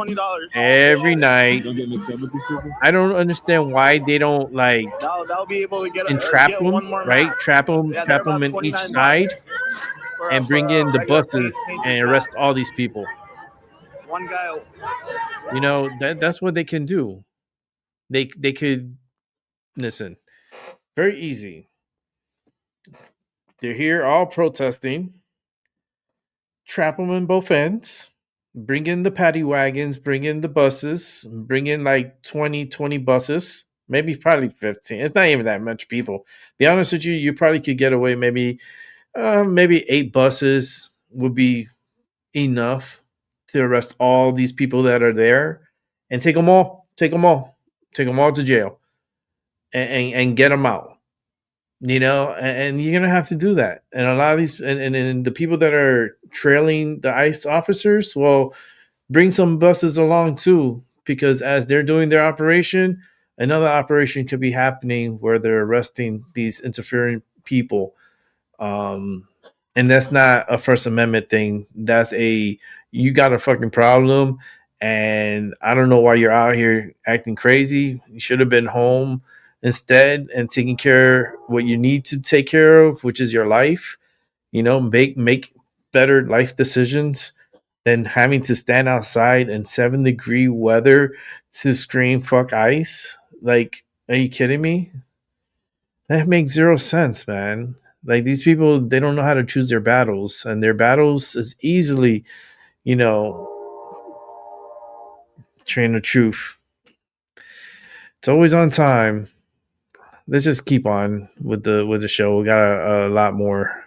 Speaker 2: every night. I don't understand why they don't like entrap them, right? Trap them in each side and bring in the buses and arrest all these people.
Speaker 15: One guy.
Speaker 2: You know, that's what they can do. They could listen. Very easy. They're here all protesting. Trap them in both ends. Bring in the paddy wagons. Bring in the buses. Bring in like 20 buses. Maybe probably 15. It's not even that much people. Be honest with you, you probably could get away maybe 8 buses would be enough to arrest all these people that are there and take them all to jail and get them out. You know, and you're gonna have to do that. And a lot of these, and the people that are trailing the ICE officers, well, bring some buses along too, because as they're doing their operation, another operation could be happening where they're arresting these interfering people. And that's not a First Amendment thing. That's you got a fucking problem, and I don't know why you're out here acting crazy. You should have been home instead and taking care of what you need to take care of, which is your life. You know, make better life decisions than having to stand outside in 7-degree weather to scream "fuck ICE." Like, are you kidding me? That makes 0 sense, man. Like, these people, they don't know how to choose their battles, and their battles is easily, you know, Train of Truth. It's always on time. Let's just keep on with the show. We got a lot more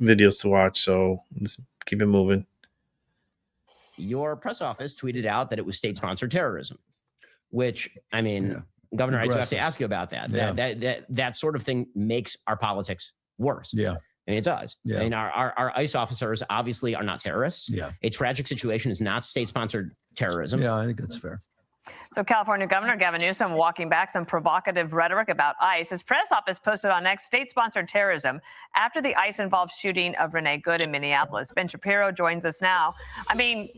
Speaker 2: videos to watch, so let's keep it moving.
Speaker 16: Your press office tweeted out that it was state-sponsored terrorism, which, I mean, Governor, I do have
Speaker 17: aggressive.
Speaker 16: to ask you about that.
Speaker 17: Yeah.
Speaker 16: That sort of thing makes our politics worse.
Speaker 17: Yeah.
Speaker 16: And it does.
Speaker 17: Yeah.
Speaker 16: And our ICE officers obviously are not terrorists.
Speaker 17: Yeah.
Speaker 16: A tragic situation is not state-sponsored terrorism.
Speaker 17: Yeah, I think that's fair.
Speaker 23: So California Governor Gavin Newsom walking back some provocative rhetoric about ICE. His press office posted on X state-sponsored terrorism after the ICE-involved shooting of Renee Good in Minneapolis. Ben Shapiro joins us now. I mean,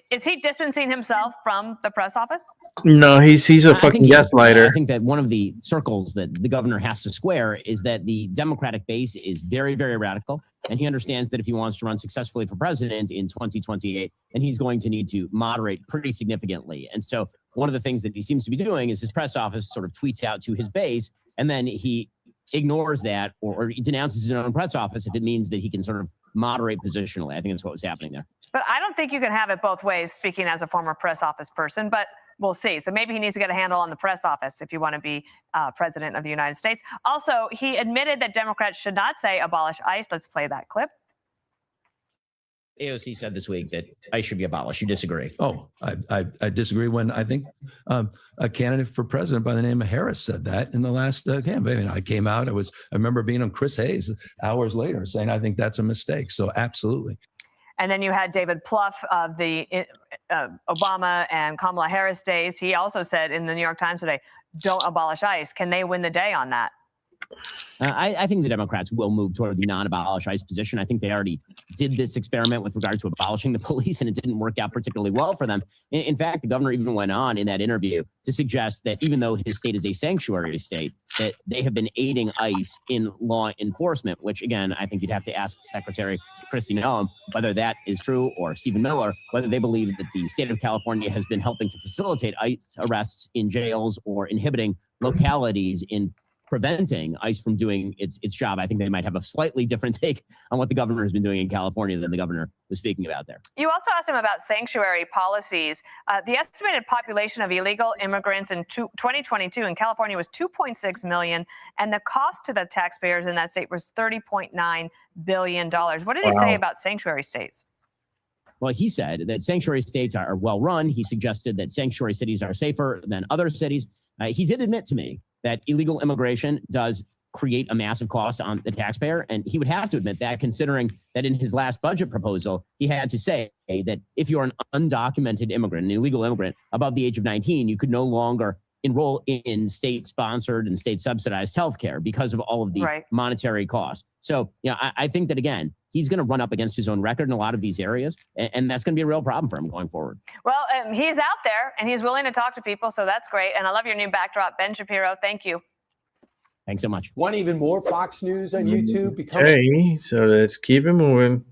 Speaker 23: is he distancing himself from the press office?
Speaker 2: No, he's a fucking gaslighter.
Speaker 16: I think that one of the circles that the governor has to square is that the Democratic base is very, very radical. And he understands that if he wants to run successfully for president in 2028, then he's going to need to moderate pretty significantly. And so one of the things that he seems to be doing is his press office sort of tweets out to his base, and then he ignores that or he denounces his own press office if it means that he can sort of moderate positionally. I think that's what was happening there.
Speaker 23: But I don't think you can have it both ways, speaking as a former press office person, but we'll see. So maybe he needs to get a handle on the press office if you want to be president of the United States. Also, he admitted that Democrats should not say abolish ICE. Let's play that clip.
Speaker 16: AOC said this week that ICE should be abolished. You disagree?
Speaker 17: Oh, I disagree when I think a candidate for president by the name of Harris said that in the last campaign. And I came out, I remember being on Chris Hayes hours later saying, I think that's a mistake. So absolutely.
Speaker 23: And then you had David Plouffe of the Obama and Kamala Harris days. He also said in the New York Times today, don't abolish ICE. Can they win the day on that?
Speaker 16: I think the Democrats will move toward the non-abolish ICE position. I think they already did this experiment with regard to abolishing the police, and it didn't work out particularly well for them. In fact, the governor even went on in that interview to suggest that even though his state is a sanctuary state, that they have been aiding ICE in law enforcement, which, again, I think you'd have to ask Secretary Kristi Noem whether that is true, or Stephen Miller, whether they believe that the state of California has been helping to facilitate ICE arrests in jails or inhibiting localities in preventing ICE from doing its job. I think they might have a slightly different take on what the governor has been doing in California than the governor was speaking about there.
Speaker 23: You also asked him about sanctuary policies. The estimated population of illegal immigrants in 2022 in California was 2.6 million, and the cost to the taxpayers in that state was $30.9 billion. What did he say about sanctuary states?
Speaker 16: Well, he said that sanctuary states are well run. He suggested that sanctuary cities are safer than other cities. He did admit to me that illegal immigration does create a massive cost on the taxpayer. And he would have to admit that, considering that in his last budget proposal, he had to say that if you're an undocumented immigrant, an illegal immigrant above the age of 19, you could no longer enroll in state-sponsored and state-subsidized healthcare because of all of the monetary costs. So, I think that, again, he's going to run up against his own record in a lot of these areas, and that's going to be a real problem for him going forward.
Speaker 23: Well, he's out there, and he's willing to talk to people, so that's great. And I love your new backdrop, Ben Shapiro. Thank you.
Speaker 16: Thanks so much.
Speaker 6: Want even more Fox News on YouTube?
Speaker 2: Okay, so let's keep it moving.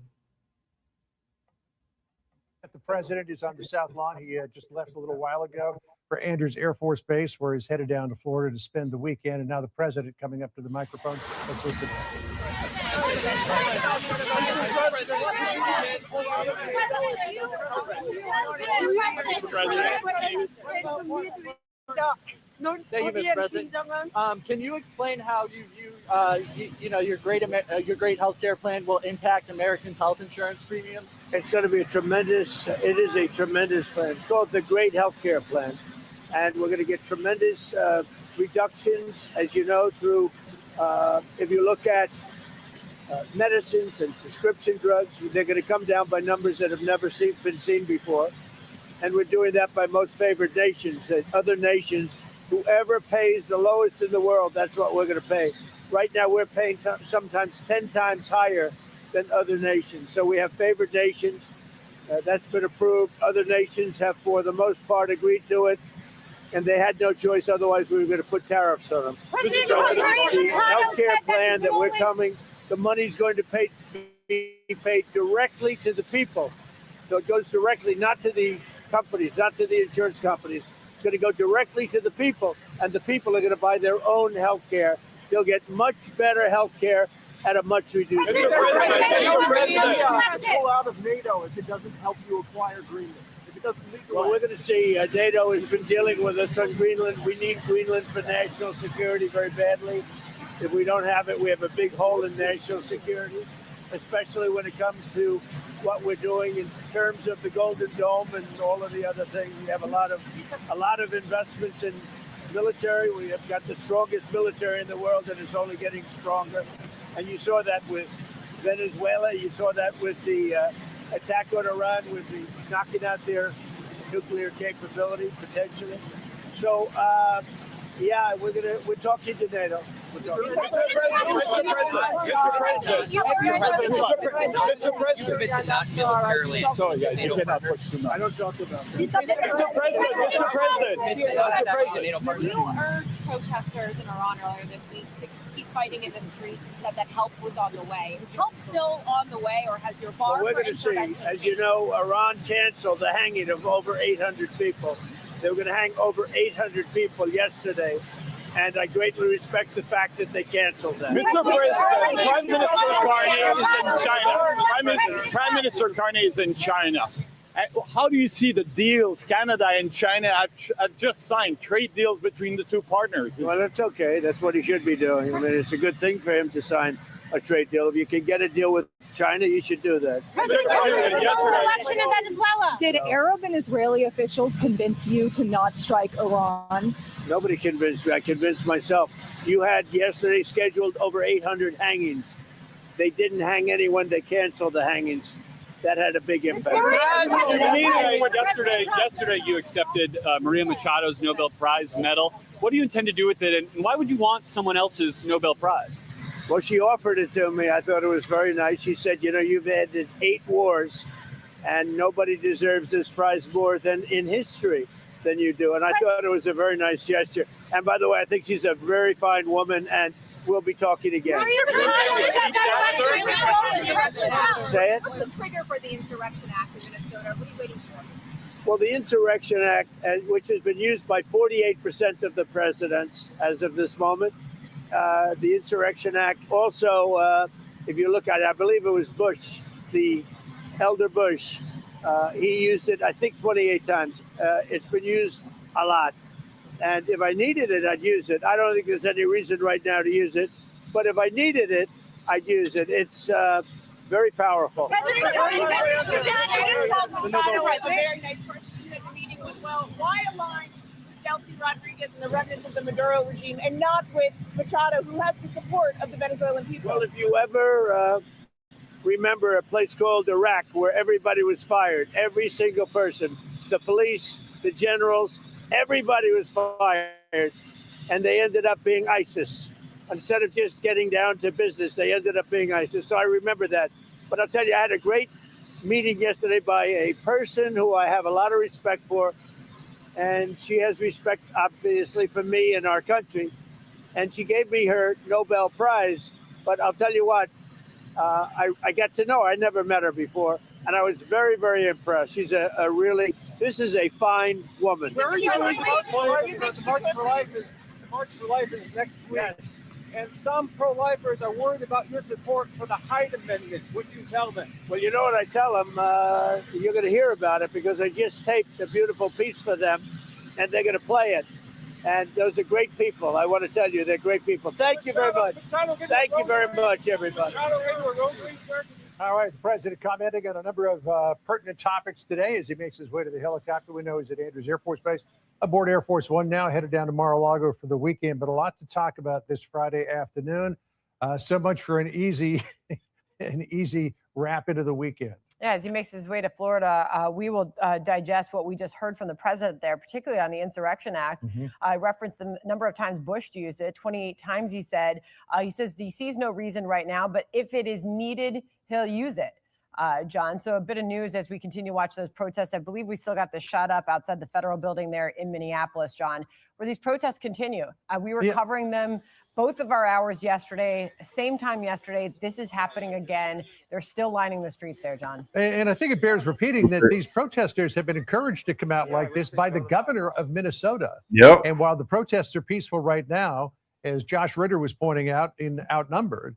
Speaker 10: The president is on the South Lawn. He just left a little while ago for Andrews Air Force Base, where he's headed down to Florida to spend the weekend. And now the president coming up to the microphone. Let's listen.
Speaker 15: Thank you, Mr. President. Can you explain how you view, your great healthcare plan will impact Americans' health insurance premiums?
Speaker 22: It's going to be it is a tremendous plan. It's called the Great Healthcare Plan. And we're going to get tremendous reductions, as you know, through, if you look at medicines and prescription drugs, they're going to come down by numbers that have never been seen before. And we're doing that by most favored nations. And other nations, whoever pays the lowest in the world, that's what we're going to pay. Right now, we're paying sometimes 10 times higher than other nations. So we have favored nations. That's been approved. Other nations have, for the most part, agreed to it. And they had no choice. Otherwise, we were going to put tariffs on them. So the healthcare plan that we're coming, the money's going to be paid directly to the people. So it goes directly, not to the companies, not to the insurance companies. It's going to go directly to the people, and the people are going to buy their own health care. They'll get much better health care at a much reduced price.
Speaker 15: Pull out of NATO if it doesn't help you acquire Greenland. If it doesn't legalize.
Speaker 22: Well, we're going to see. NATO has been dealing with us on Greenland. We need Greenland for national security very badly. If we don't have it, we have a big hole in national security, especially when it comes to what we're doing in terms of the Golden Dome and all of the other things. We have a lot of investments in military. We have got the strongest military in the world, and it's only getting stronger. And you saw that with Venezuela. You saw that with the attack on Iran, with the knocking out their nuclear capability potentially. So, yeah, we're talking to NATO.
Speaker 1: Mr. President.
Speaker 22: Sorry, guys, you cannot push too much. I don't talk about that.
Speaker 1: Mr. President.
Speaker 3: You urged protesters in Iran earlier this week to keep fighting in the streets and said that help was on the way. Is help still on the way, or has your bar
Speaker 22: Well, we're
Speaker 3: for
Speaker 22: going to see.
Speaker 3: intervention
Speaker 22: As you know, Iran canceled the hanging of over 800 people. They were going to hang over 800 people yesterday, and I greatly respect the fact that they canceled that.
Speaker 1: Mr. President, Prime Minister Carney is in China. Prime Minister Carney is in China. How do you see the deals Canada and China have just signed, trade deals between the two partners?
Speaker 22: Well, that's okay. That's what he should be doing. I mean, it's a good thing for him to sign a trade deal. If you can get a deal with China, you should do that.
Speaker 3: election in Venezuela?
Speaker 5: Did Arab and Israeli officials convince you to not strike Iran?
Speaker 22: Nobody convinced me. I convinced myself. You had yesterday scheduled over 800 hangings. They didn't hang anyone. They canceled the hangings. That had a big impact.
Speaker 1: Yesterday you accepted Maria Machado's Nobel Prize medal. What do you intend to do with it, and why would you want someone else's Nobel Prize?
Speaker 22: Well, she offered it to me. I thought it was very nice. She said, you know, you've ended 8 wars, and nobody deserves this prize more than in history than you do. And I thought it was a very nice gesture. And by the way, I think she's a very fine woman, and we'll be talking again. Say it.
Speaker 3: What's the trigger for the Insurrection Act in Minnesota? What are you waiting for?
Speaker 22: Well, the Insurrection Act, which has been used by 48% of the presidents as of this moment, the Insurrection Act also, if you look at it, I believe it was Bush, the elder Bush, he used it, I think, 28 times. It's been used a lot. And if I needed it, I'd use it. I don't think there's any reason right now to use it. But if I needed it, I'd use it. It's very powerful.
Speaker 3: President Johnny, a very nice person at the meeting was, well, why align with Delcy Rodriguez and the remnants of the Maduro regime and not with Machado, who has the support of the Venezuelan people?
Speaker 22: Well, if you ever remember a place called Iraq where everybody was fired, every single person, the police, the generals, everybody was fired, and they ended up being ISIS. Instead of just getting down to business, they ended up being ISIS. So I remember that. But I'll tell you, I had a great meeting yesterday by a person who I have a lot of respect for, and she has respect, obviously, for me and our country. And she gave me her Nobel Prize. But I'll tell you what, I got to know her. I never met her before, and I was very, very impressed. She's a really, this is a fine woman.
Speaker 1: Where are you going to the March for Life is next week. And some pro-lifers are worried about your support for the Hyde Amendment. What do you tell them?
Speaker 22: Well, you know what I tell them? You're going to hear about it because I just taped a beautiful piece for them, and they're going to play it. And those are great people. I want to tell you, they're great people. Thank you very much. Thank you very much, everybody.
Speaker 10: All right, the president commenting on a number of pertinent topics today as he makes his way to the helicopter. We know he's at Andrews Air Force Base, aboard Air Force One now, headed down to Mar-a-Lago for the weekend. But a lot to talk about this Friday afternoon. So much for an easy wrap into the weekend.
Speaker 24: Yeah, as he makes his way to Florida, we will digest what we just heard from the president there, particularly on the Insurrection Act. I referenced the number of times Bush used it, 28 times he said. He says he sees no reason right now, but if it is needed, he'll use it, John. So a bit of news as we continue to watch those protests. I believe we still got the shot up outside the federal building there in Minneapolis, John, where these protests continue. We were covering them both of our hours yesterday, same time yesterday. This is happening again. They're still lining the streets there, John.
Speaker 10: And I think it bears repeating that these protesters have been encouraged to come out like this by the governor of Minnesota.
Speaker 2: Yep.
Speaker 10: And while the protests are peaceful right now, as Josh Ritter was pointing out, in outnumbered,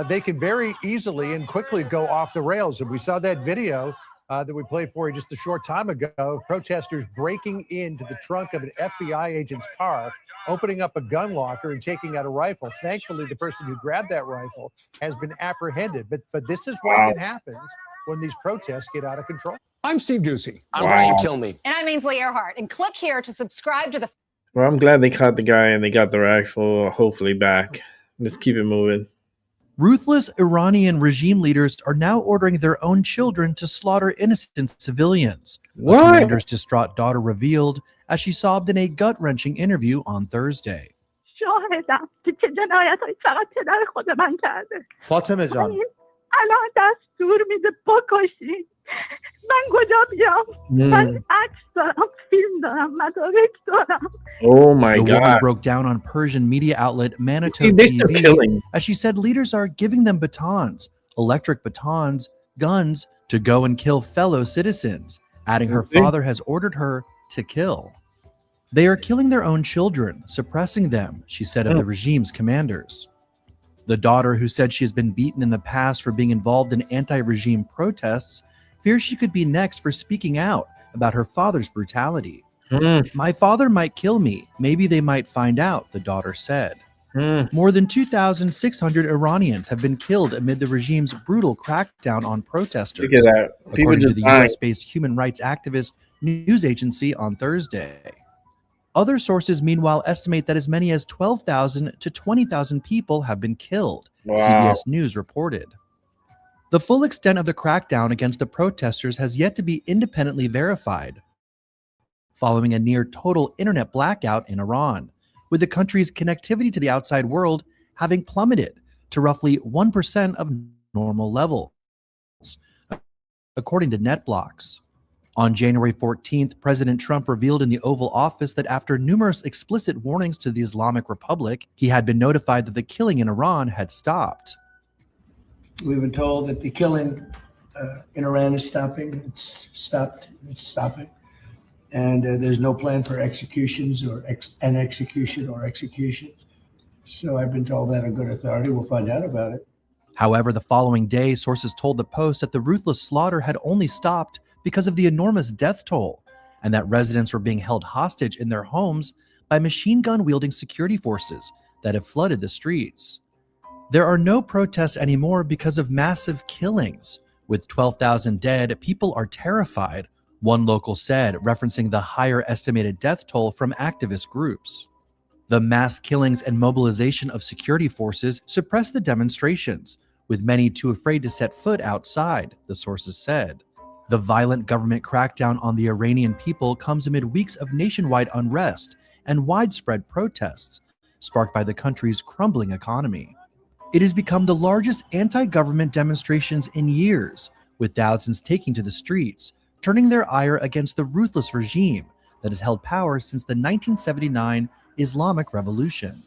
Speaker 10: they can very easily and quickly go off the rails. And we saw that video that we played for you just a short time ago of protesters breaking into the trunk of an FBI agent's car, opening up a gun locker and taking out a rifle. Thankfully, the person who grabbed that rifle has been apprehended. But this is what can happen when these protests get out of control.
Speaker 6: I'm Steve Ducey.
Speaker 25: I'm Brian
Speaker 2: Wow.
Speaker 25: Kilmeade.
Speaker 26: And I'm Ainsley Earhart. And click here to subscribe to the
Speaker 2: Well, I'm glad they caught the guy and they got the rifle hopefully back. Let's keep it moving.
Speaker 7: Ruthless Iranian regime leaders are now ordering their own children to slaughter innocent civilians.
Speaker 2: What?
Speaker 7: A commander's distraught daughter revealed as she sobbed in a gut-wrenching interview on Thursday.
Speaker 13: شاهدم که چه جنایت‌هایی فقط پدر خود من کرده.
Speaker 18: فاطمه جان
Speaker 13: الان دستور میده بکشید. من کجا بیام؟ من عکس دارم، فیلم دارم، مدارک دارم.
Speaker 2: Oh my
Speaker 7: the woman
Speaker 2: God.
Speaker 7: broke down on Persian media outlet
Speaker 2: See,
Speaker 7: Manitoba
Speaker 2: they still
Speaker 7: TV
Speaker 2: killing.
Speaker 7: as she said leaders are giving them batons, electric batons, guns to go and kill fellow citizens, adding her
Speaker 2: Okay.
Speaker 7: father has ordered her to kill. They are killing their own children, suppressing them, she said of the regime's commanders. The daughter, who said she has been beaten in the past for being involved in anti-regime protests, fears she could be next for speaking out about her father's brutality. My father might kill me. Maybe they might find out, the daughter said. More than 2,600 Iranians have been killed amid the regime's brutal crackdown on protesters,
Speaker 2: Look at that. People
Speaker 7: according to
Speaker 2: just
Speaker 7: the
Speaker 2: dying.
Speaker 7: US-based human rights activist news agency on Thursday. Other sources, meanwhile, estimate that as many as 12,000 to 20,000 people have been killed,
Speaker 2: Wow.
Speaker 7: CBS News reported. The full extent of the crackdown against the protesters has yet to be independently verified, following a near total internet blackout in Iran, with the country's connectivity to the outside world having plummeted to roughly 1% of normal levels, according to NetBlocks. On January 14th, President Trump revealed in the Oval Office that after numerous explicit warnings to the Islamic Republic, he had been notified that the killing in Iran had stopped.
Speaker 20: We've been told that the killing in Iran is stopping. It's stopped. It's stopping. And there's no plan for executions or an execution or executions. So I've been told that on good authority. We'll find out about it.
Speaker 7: However, the following day, sources told the Post that the ruthless slaughter had only stopped because of the enormous death toll, and that residents were being held hostage in their homes by machine gun-wielding security forces that have flooded the streets. There are no protests anymore because of massive killings. With 12,000 dead, people are terrified, one local said, referencing the higher estimated death toll from activist groups. The mass killings and mobilization of security forces suppressed the demonstrations, with many too afraid to set foot outside, the sources said. The violent government crackdown on the Iranian people comes amid weeks of nationwide unrest and widespread protests, sparked by the country's crumbling economy. It has become the largest anti-government demonstrations in years, with thousands taking to the streets, turning their ire against the ruthless regime that has held power since the 1979 Islamic Revolution.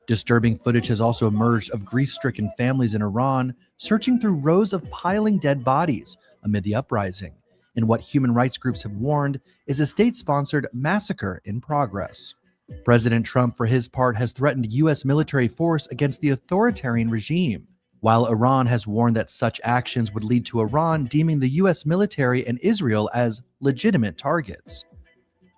Speaker 7: Disturbing footage has also emerged of grief-stricken families in Iran searching through rows of piling dead bodies amid the uprising, in what human rights groups have warned is a state-sponsored massacre in progress. President Trump, for his part, has threatened U.S. military force against the authoritarian regime, while Iran has warned that such actions would lead to Iran deeming the U.S. military and Israel as legitimate targets.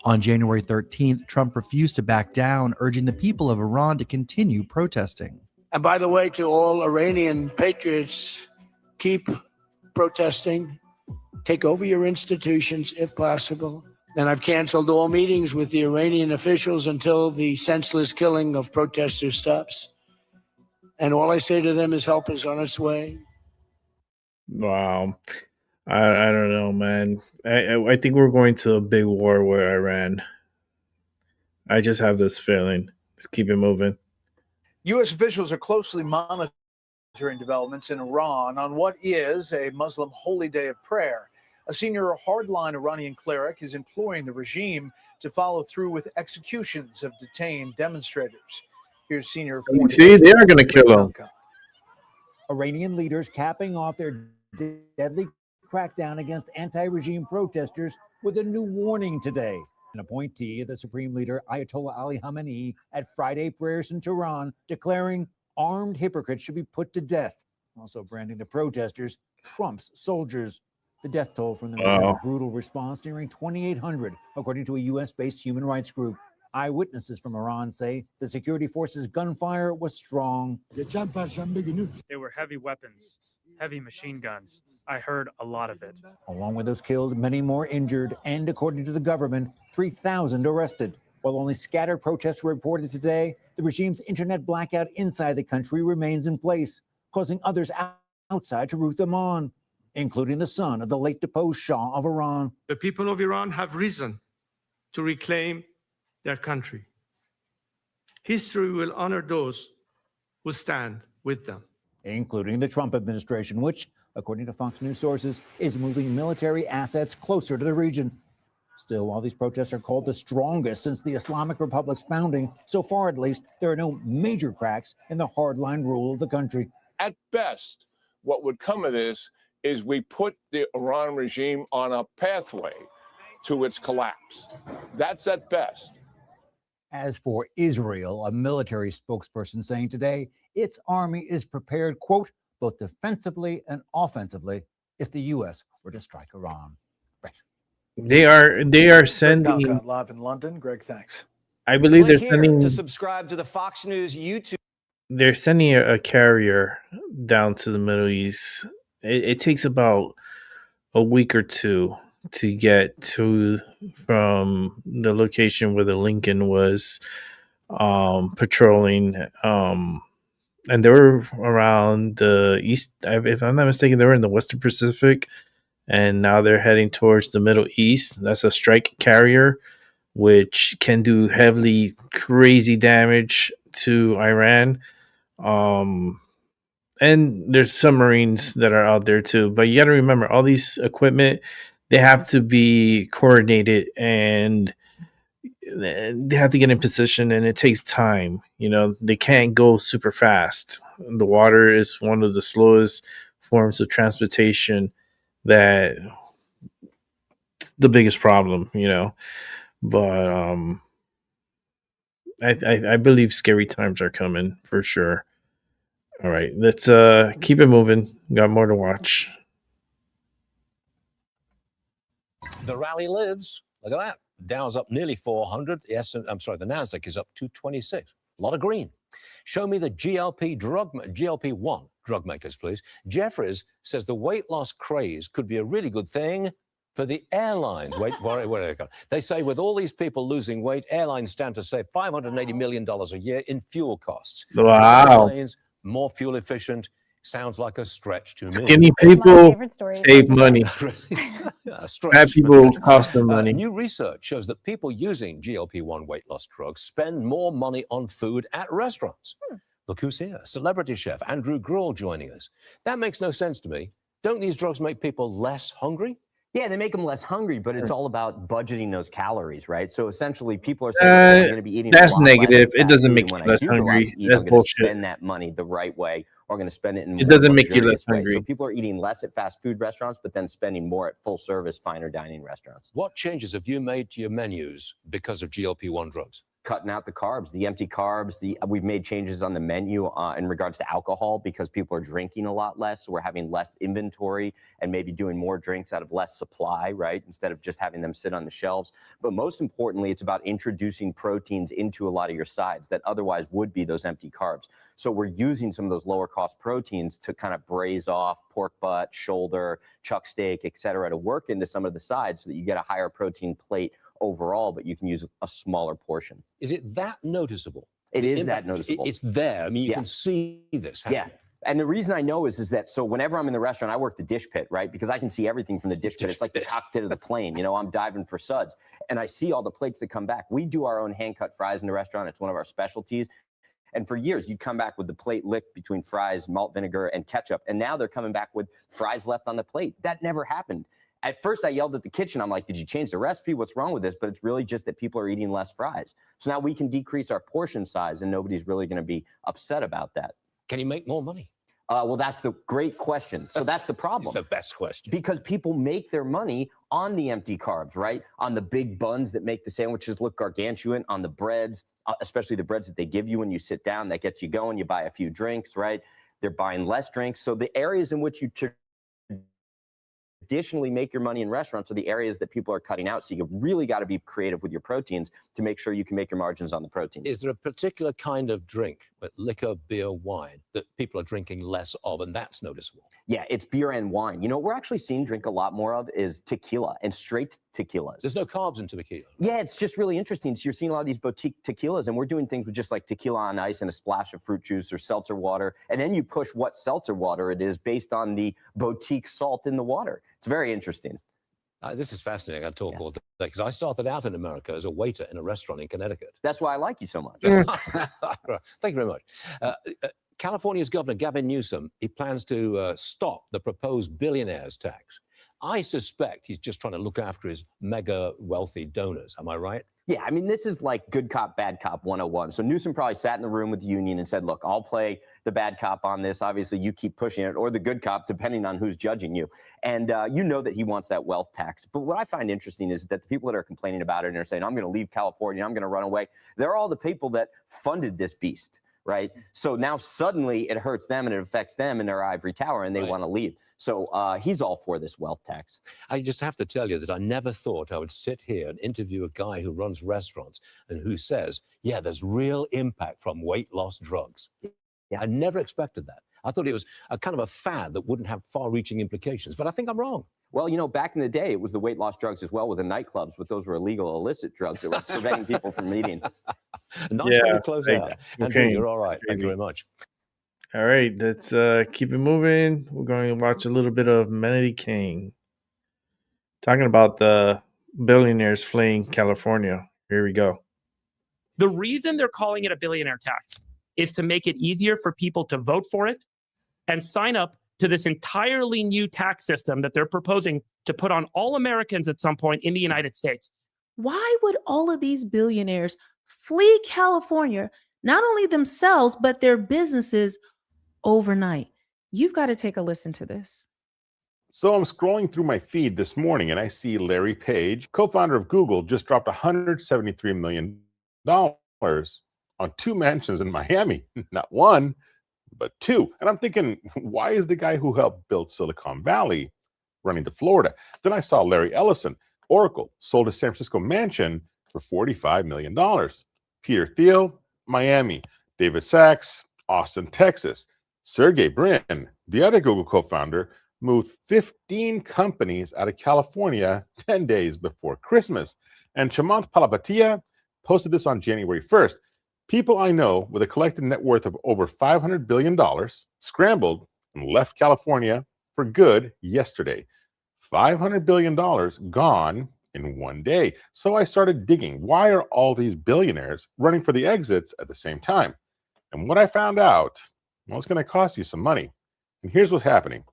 Speaker 7: On January 13th, Trump refused to back down, urging the people of Iran to continue protesting.
Speaker 22: And by the way, to all Iranian patriots, keep protesting, take over your institutions if possible. And I've canceled all meetings with the Iranian officials until the senseless killing of protesters stops. And all I say to them is help is on its way.
Speaker 2: Wow. I don't know, man. I think we're going to a big war with Iran. I just have this feeling. Let's keep it moving.
Speaker 10: U.S. officials are closely monitoring developments in Iran on what is a Muslim holy day of prayer. A senior hardline Iranian cleric is imploring the regime to follow through with executions of detained demonstrators. Here's senior.
Speaker 2: See, they are going to kill them.
Speaker 25: Iranian leaders capping off their deadly crackdown against anti-regime protesters with a new warning today. An appointee of the Supreme Leader Ayatollah Ali Khamenei at Friday prayers in Tehran declaring armed hypocrites should be put to death, also branding the protesters Trump's soldiers. The death toll from the regime's brutal response nearing 2,800, according to a U.S.-based human rights group. Eyewitnesses from Iran say the security forces' gunfire was strong.
Speaker 26: They were heavy weapons, heavy machine guns. I heard a lot of it.
Speaker 25: Along with those killed, many more injured, and according to the government, 3,000 arrested. While only scattered protests were reported today, the regime's internet blackout inside the country remains in place, causing others outside to root them on, including the son of the late deposed Shah of Iran.
Speaker 4: The people of Iran have risen to reclaim their country. History will honor those who stand with them,
Speaker 25: including the Trump administration, which, according to Fox News sources, is moving military assets closer to the region. Still, while these protests are called the strongest since the Islamic Republic's founding, so far at least, there are no major cracks in the hardline rule of the country.
Speaker 9: At best, what would come of this is we put the Iran regime on a pathway to its collapse. That's at best.
Speaker 25: As for Israel, a military spokesperson saying today its army is prepared, quote, both defensively and offensively if the U.S. were to strike Iran. Right.
Speaker 2: They are sending.
Speaker 10: Hangout live in London. Greg, thanks.
Speaker 2: I believe they're
Speaker 11: Click here
Speaker 2: sending.
Speaker 11: to subscribe to the Fox News YouTube.
Speaker 2: They're sending a carrier down to the Middle East. It takes about a week or two to get to from the location where the Lincoln was patrolling. And they were around the east. If I'm not mistaken, they were in the Western Pacific, and now they're heading towards the Middle East. That's a strike carrier, which can do heavily crazy damage to Iran. And there's submarines that are out there too. But you got to remember, all these equipment, they have to be coordinated and they have to get in position, and it takes time. You know, they can't go super fast. The water is one of the slowest forms of transportation. That the biggest problem, you know. But I believe scary times are coming for sure. All right, let's keep it moving. Got more to watch.
Speaker 8: The rally lives. Look at that. Dow's up nearly 400. Yes, I'm sorry, the Nasdaq is up 226. A lot of green. Show me the GLP-1 drug makers, please. Jeffries says the weight loss craze could be a really good thing for the airlines. Wait, where are they going? They say with all these people losing weight, airlines stand to save $580 million a year in fuel costs.
Speaker 2: Wow.
Speaker 8: Airplanes, more fuel efficient. Sounds like a stretch to me.
Speaker 2: Skinny people save money. Fat people cost them money.
Speaker 8: New research shows that people using GLP-1 weight loss drugs spend more money on food at restaurants. Look who's here. Celebrity chef Andrew Gruel joining us. That makes no sense to me. Don't these drugs make people less hungry?
Speaker 12: Yeah, they make them less hungry, but it's all about budgeting those calories, right? So essentially, people are saying I'm going to be eating.
Speaker 2: That's
Speaker 12: a lot
Speaker 2: negative.
Speaker 12: less
Speaker 2: It doesn't
Speaker 12: fast
Speaker 2: make
Speaker 12: food,
Speaker 2: you
Speaker 12: and when I
Speaker 2: less
Speaker 12: do go out
Speaker 2: hungry.
Speaker 12: to eat,
Speaker 2: That's
Speaker 12: I'm going to
Speaker 2: bullshit.
Speaker 12: spend that money the right way, or I'm going to spend it in.
Speaker 2: It
Speaker 12: more
Speaker 2: doesn't make you less
Speaker 12: luxurious ways.
Speaker 2: hungry.
Speaker 12: So people are eating less at fast food restaurants, but then spending more at full service, finer dining restaurants.
Speaker 8: What changes have you made to your menus because of GLP-1 drugs?
Speaker 12: Cutting out the carbs, the empty carbs. We've made changes on the menu in regards to alcohol because people are drinking a lot less. So we're having less inventory and maybe doing more drinks out of less supply, right? Instead of just having them sit on the shelves. But most importantly, it's about introducing proteins into a lot of your sides that otherwise would be those empty carbs. So we're using some of those lower cost proteins to kind of braise off pork butt, shoulder, chuck steak, et cetera, to work into some of the sides so that you get a higher protein plate overall, but you can use a smaller portion.
Speaker 8: Is it that noticeable?
Speaker 12: It is that noticeable.
Speaker 8: It's there. I mean, you can see this.
Speaker 12: Yeah. And the reason I know is that so whenever I'm in the restaurant, I work the dish pit, right? Because I can see everything from the dish pit. It's like the cockpit of the plane. You know, I'm diving for suds and I see all the plates that come back. We do our own hand-cut fries in the restaurant. It's one of our specialties. And for years, you'd come back with the plate licked between fries, malt vinegar, and ketchup. And now they're coming back with fries left on the plate. That never happened. At first, I yelled at the kitchen. I'm like, did you change the recipe? What's wrong with this? But it's really just that people are eating less fries. So now we can decrease our portion size and nobody's really going to be upset about that.
Speaker 8: Can you make more money?
Speaker 12: Well, that's the great question. So that's the problem.
Speaker 8: It's the best question.
Speaker 12: Because people make their money on the empty carbs, right? On the big buns that make the sandwiches look gargantuan, on the breads, especially the breads that they give you when you sit down, that gets you going. You buy a few drinks, right? They're buying less drinks. So the areas in which you traditionally make your money in restaurants are the areas that people are cutting out. So you really got to be creative with your proteins to make sure you can make your margins on the proteins.
Speaker 8: Is there a particular kind of drink, like liquor, beer, wine, that people are drinking less of, and that's noticeable?
Speaker 12: Yeah, it's beer and wine. You know, we're actually seeing drink a lot more of is tequila and straight tequilas.
Speaker 8: There's no carbs in tequila.
Speaker 12: Yeah, it's just really interesting. So you're seeing a lot of these boutique tequilas, and we're doing things with just like tequila on ice and a splash of fruit juice or seltzer water. And then you push what seltzer water it is based on the boutique salt in the water. It's very interesting.
Speaker 8: This is fascinating. I talk all day because I started out in America as a waiter in a restaurant in Connecticut.
Speaker 12: That's why I like you so much.
Speaker 8: Thank you very much. California's Governor Gavin Newsom, he plans to stop the proposed billionaires tax. I suspect he's just trying to look after his mega wealthy donors. Am I right?
Speaker 12: Yeah, I mean, this is like good cop, bad cop 101. So Newsom probably sat in the room with the union and said, look, I'll play the bad cop on this. Obviously, you keep pushing it, or the good cop, depending on who's judging you. And you know that he wants that wealth tax. But what I find interesting is that the people that are complaining about it and are saying, I'm going to leave California, I'm going to run away, they're all the people that funded this beast, right? So now suddenly it hurts them and it affects them in their ivory tower, and they want to leave. So he's all for this wealth tax.
Speaker 8: I just have to tell you that I never thought I would sit here and interview a guy who runs restaurants and who says, yeah, there's real impact from weight loss drugs. Yeah, I never expected that. I thought it was a kind of a fad that wouldn't have far-reaching implications, but I think I'm wrong.
Speaker 12: Well, you know, back in the day, it was the weight loss drugs as well with the nightclubs, but those were illegal, illicit drugs that were preventing people from eating.
Speaker 8: Nice way to close out. Andrew, you're all right. Thank you very much.
Speaker 2: All right, let's keep it moving. We're going to watch a little bit of Melody King talking about the billionaires fleeing California. Here we go.
Speaker 14: The reason they're calling it a billionaire tax is to make it easier for people to vote for it and sign up to this entirely new tax system that they're proposing to put on all Americans at some point in the United States.
Speaker 17: Why would all of these billionaires flee California, not only themselves, but their businesses overnight? You've got to take a listen to this.
Speaker 18: So I'm scrolling through my feed this morning and I see Larry Page, co-founder of Google, just dropped $173 million on 2 mansions in Miami. Not one, but 2. And I'm thinking, why is the guy who helped build Silicon Valley running to Florida? Then I saw Larry Ellison, Oracle, sold a San Francisco mansion for $45 million. Peter Thiel, Miami. David Sachs, Austin, Texas. Sergey Brin, the other Google co-founder, moved 15 companies out of California 10 days before Christmas. And Chamath Palihapitiya posted this on January 1st. People I know with a collective net worth of over $500 billion scrambled and left California for good yesterday. $500 billion gone in one day. So I started digging. Why are all these billionaires running for the exits at the same time? And what I found out, well, it's going to cost you some money. And here's what's happening.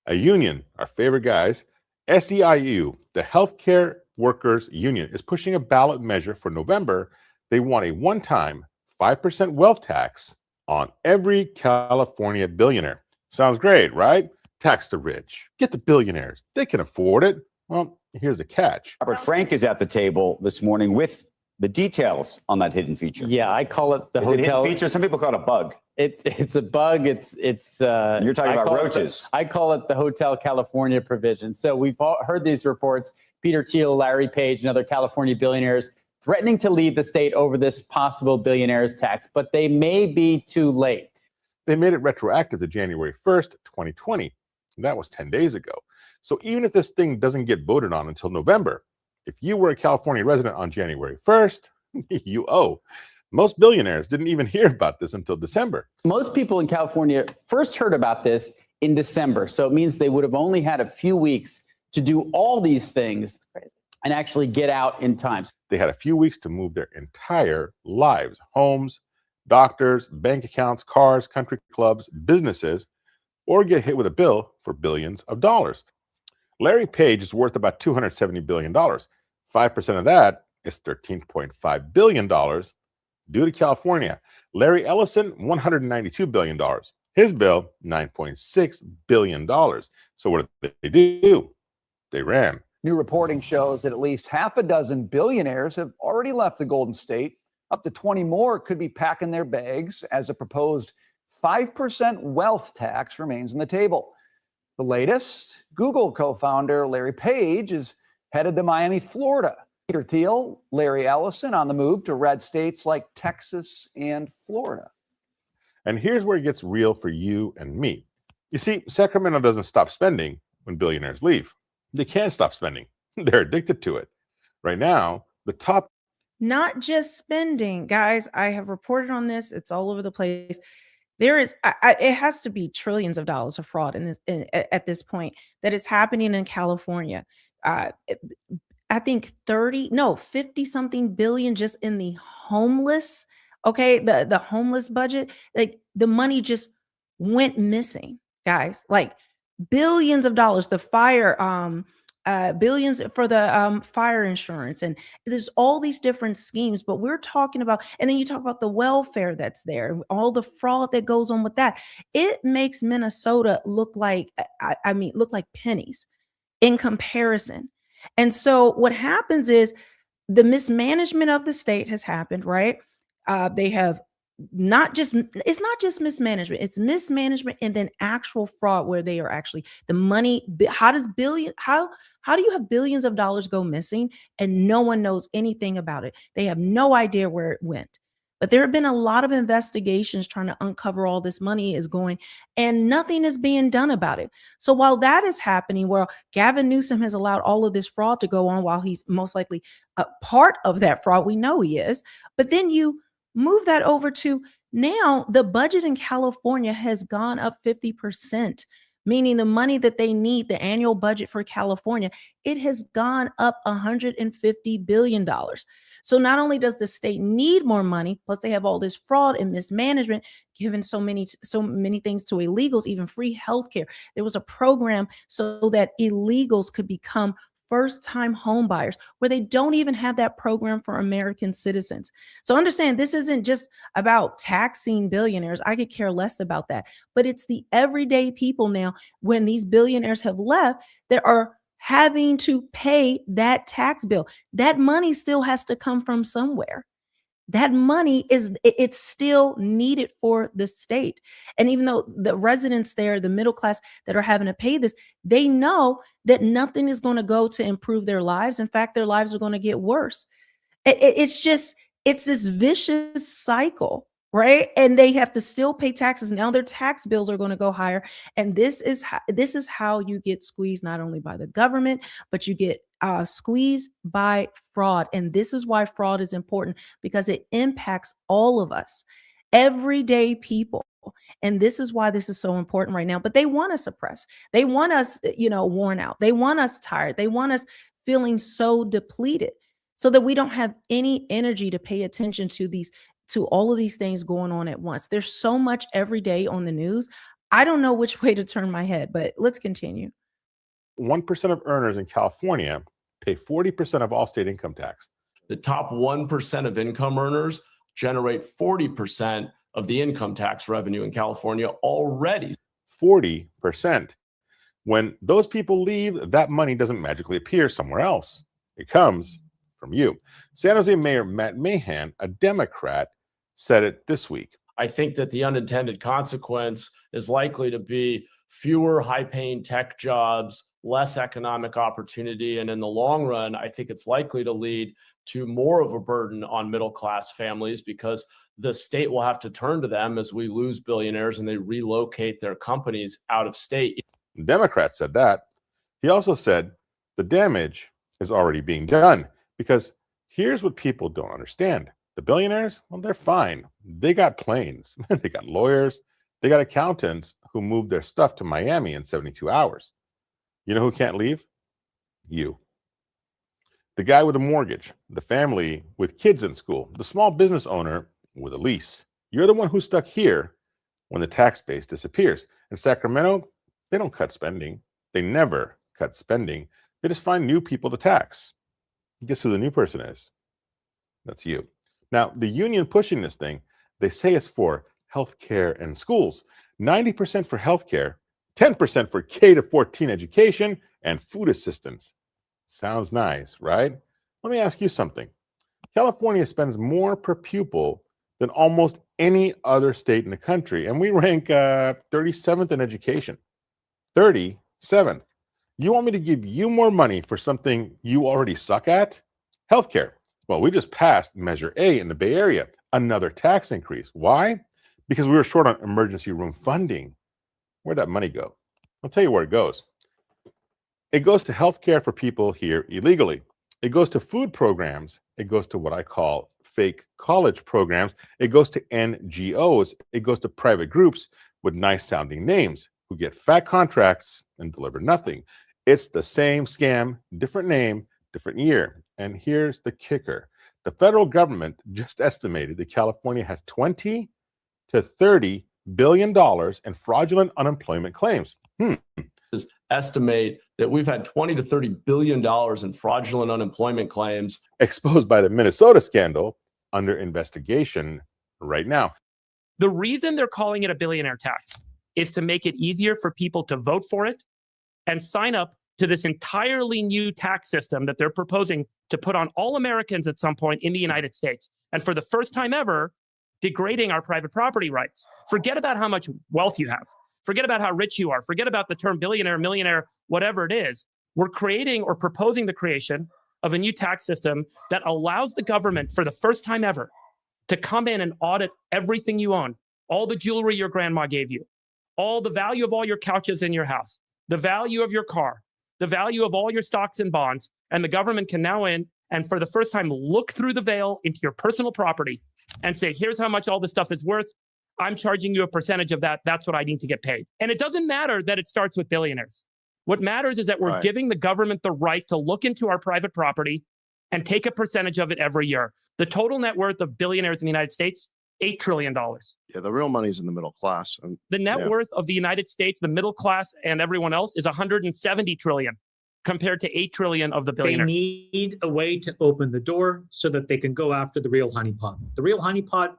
Speaker 18: A union, our favorite guys, SEIU, the Healthcare Workers Union, is pushing a ballot measure for November. They want a one-time 5% wealth tax on every California billionaire. Sounds great, right? Tax the rich. Get the billionaires. They can afford it. Well, here's the catch.
Speaker 19: Robert Frank is at the table this morning with the details on that hidden feature.
Speaker 21: Yeah, I call it the
Speaker 19: Is it
Speaker 21: hotel
Speaker 19: hidden feature? Some people call it a bug.
Speaker 21: It's a bug. It's
Speaker 19: You're talking about roaches.
Speaker 21: I call it the Hotel California provision. So we've all heard these reports. Peter Thiel, Larry Page, and other California billionaires threatening to leave the state over this possible billionaires tax, but they may be too late.
Speaker 18: They made it retroactive to January 1st, 2020. That was 10 days ago. So even if this thing doesn't get voted on until November, if you were a California resident on January 1st, you owe. Most billionaires didn't even hear about this until December.
Speaker 21: Most people in California first heard about this in December. So it means they would have only had a few weeks to do all these things and actually get out in time.
Speaker 18: They had a few weeks to move their entire lives, homes, doctors, bank accounts, cars, country clubs, businesses, or get hit with a bill for billions of dollars. Larry Page is worth about $270 billion. 5% of that is $13.5 billion due to California. Larry Ellison, $192 billion. His bill, $9.6 billion. So what did they do? They ran.
Speaker 10: New reporting shows that at least half a dozen billionaires have already left the Golden State. Up to 20 more could be packing their bags as a proposed 5% wealth tax remains on the table.
Speaker 1: The latest, Google co-founder Larry Page is headed to Miami, Florida. Peter Thiel, Larry Ellison on the move to red states like Texas and Florida.
Speaker 18: And here's where it gets real for you and me. You see, Sacramento doesn't stop spending when billionaires leave. They can't stop spending. They're addicted to it. Right now, the top...
Speaker 17: Not just spending, guys. I have reported on this. It's all over the place. There is, it has to be trillions of dollars of fraud at this point that is happening in California. I think 50 something billion just in the homeless. Okay. The homeless budget, like the money just went missing, guys, like billions of dollars, the fire, billions for the fire insurance. And there's all these different schemes, but we're talking about, and then you talk about the welfare that's there, all the fraud that goes on with that. It makes Minnesota look like, look like pennies in comparison. And so what happens is the mismanagement of the state has happened, right? They have it's not just mismanagement, it's mismanagement and then actual fraud where they are actually the money. How do you have billions of dollars go missing and no one knows anything about it? They have no idea where it went. But there have been a lot of investigations trying to uncover all this money is going, and nothing is being done about it. So while that is happening, where Gavin Newsom has allowed all of this fraud to go on, while he's most likely a part of that fraud, we know he is, but then you move that over to now the budget in California has gone up 50%, meaning the money that they need, the annual budget for California, it has gone up $150 billion. So not only does the state need more money, plus they have all this fraud and mismanagement, giving so many things to illegals, even free healthcare. There was a program so that illegals could become first-time home buyers, where they don't even have that program for American citizens. So understand, this isn't just about taxing billionaires. I could care less about that. But it's the everyday people now, when these billionaires have left, that are having to pay that tax bill. That money still has to come from somewhere. That money it's still needed for the state. And even though the residents there, the middle class that are having to pay this, they know that nothing is going to go to improve their lives. In fact, their lives are going to get worse. It's this vicious cycle, right? And they have to still pay taxes. Now their tax bills are going to go higher. And this is how you get squeezed, not only by the government, but you get squeezed by fraud. And this is why fraud is important, because it impacts all of us, everyday people. And this is why this is so important right now. But they want us suppressed. They want us, worn out. They want us tired. They want us feeling so depleted, so that we don't have any energy to pay attention to all of these things going on at once. There's so much every day on the news. I don't know which way to turn my head, but let's continue.
Speaker 18: 1% of earners in California pay 40% of all state income tax.
Speaker 3: The top 1% of income earners generate 40% of the income tax revenue in California already.
Speaker 18: 40%. When those people leave, that money doesn't magically appear somewhere else. It comes from you. San Jose Mayor Matt Mahan, a Democrat, said it this week.
Speaker 3: I think that the unintended consequence is likely to be fewer high-paying tech jobs, less economic opportunity, and in the long run, I think it's likely to lead to more of a burden on middle-class families, because the state will have to turn to them as we lose billionaires and they relocate their companies out of state.
Speaker 18: The Democrat said that. He also said the damage is already being done, because here's what people don't understand. The billionaires, well, they're fine. They got planes, they got lawyers, they got accountants who moved their stuff to Miami in 72 hours. You know who can't leave? You. The guy with a mortgage, the family with kids in school, the small business owner with a lease. You're the one who's stuck here when the tax base disappears. In Sacramento, they don't cut spending. They never cut spending. They just find new people to tax. Guess who the new person is? That's you. Now, the union pushing this thing, they say it's for healthcare and schools. 90% for healthcare, 10% for K-14 education, and food assistance. Sounds nice, right? Let me ask you something. California spends more per pupil than almost any other state in the country, and we rank 37th in education. 30 Seventh, you want me to give you more money for something you already suck at? Healthcare. Well, we just passed Measure A in the Bay Area, another tax increase. Why? Because we were short on emergency room funding. Where'd that money go? I'll tell you where it goes. It goes to healthcare for people here illegally. It goes to food programs. It goes to what I call fake college programs. It goes to NGOs. It goes to private groups with nice sounding names who get fat contracts and deliver nothing. It's the same scam, different name, different year. And here's the kicker. The federal government just estimated that California has $20 to $30 billion in fraudulent unemployment claims.
Speaker 3: Estimate that we've had $20 to $30 billion in fraudulent unemployment claims
Speaker 18: exposed by the Minnesota scandal, under investigation right now.
Speaker 14: The reason they're calling it a billionaire tax is to make it easier for people to vote for it and sign up to this entirely new tax system that they're proposing to put on all Americans at some point in the United States. And for the first time ever, degrading our private property rights. Forget about how much wealth you have. Forget about how rich you are. Forget about the term billionaire, millionaire, whatever it is. We're creating or proposing the creation of a new tax system that allows the government, for the first time ever, to come in and audit everything you own, all the jewelry your grandma gave you, all the value of all your couches in your house, the value of your car, the value of all your stocks and bonds. And the government can now in and for the first time look through the veil into your personal property and say, here's how much all this stuff is worth. I'm charging you a percentage of that. That's what I need to get paid. And it doesn't matter that it starts with billionaires. What matters is that we're giving the government the right to look into our private property and take a percentage of it every year. The total net worth of billionaires in the United States, $8 trillion.
Speaker 5: Yeah, the real money's in the middle class. And
Speaker 14: the net worth of the United States, the middle class and everyone else is 170 trillion compared to 8 trillion of the billionaires.
Speaker 6: They need a way to open the door so that they can go after the real honeypot. The real honeypot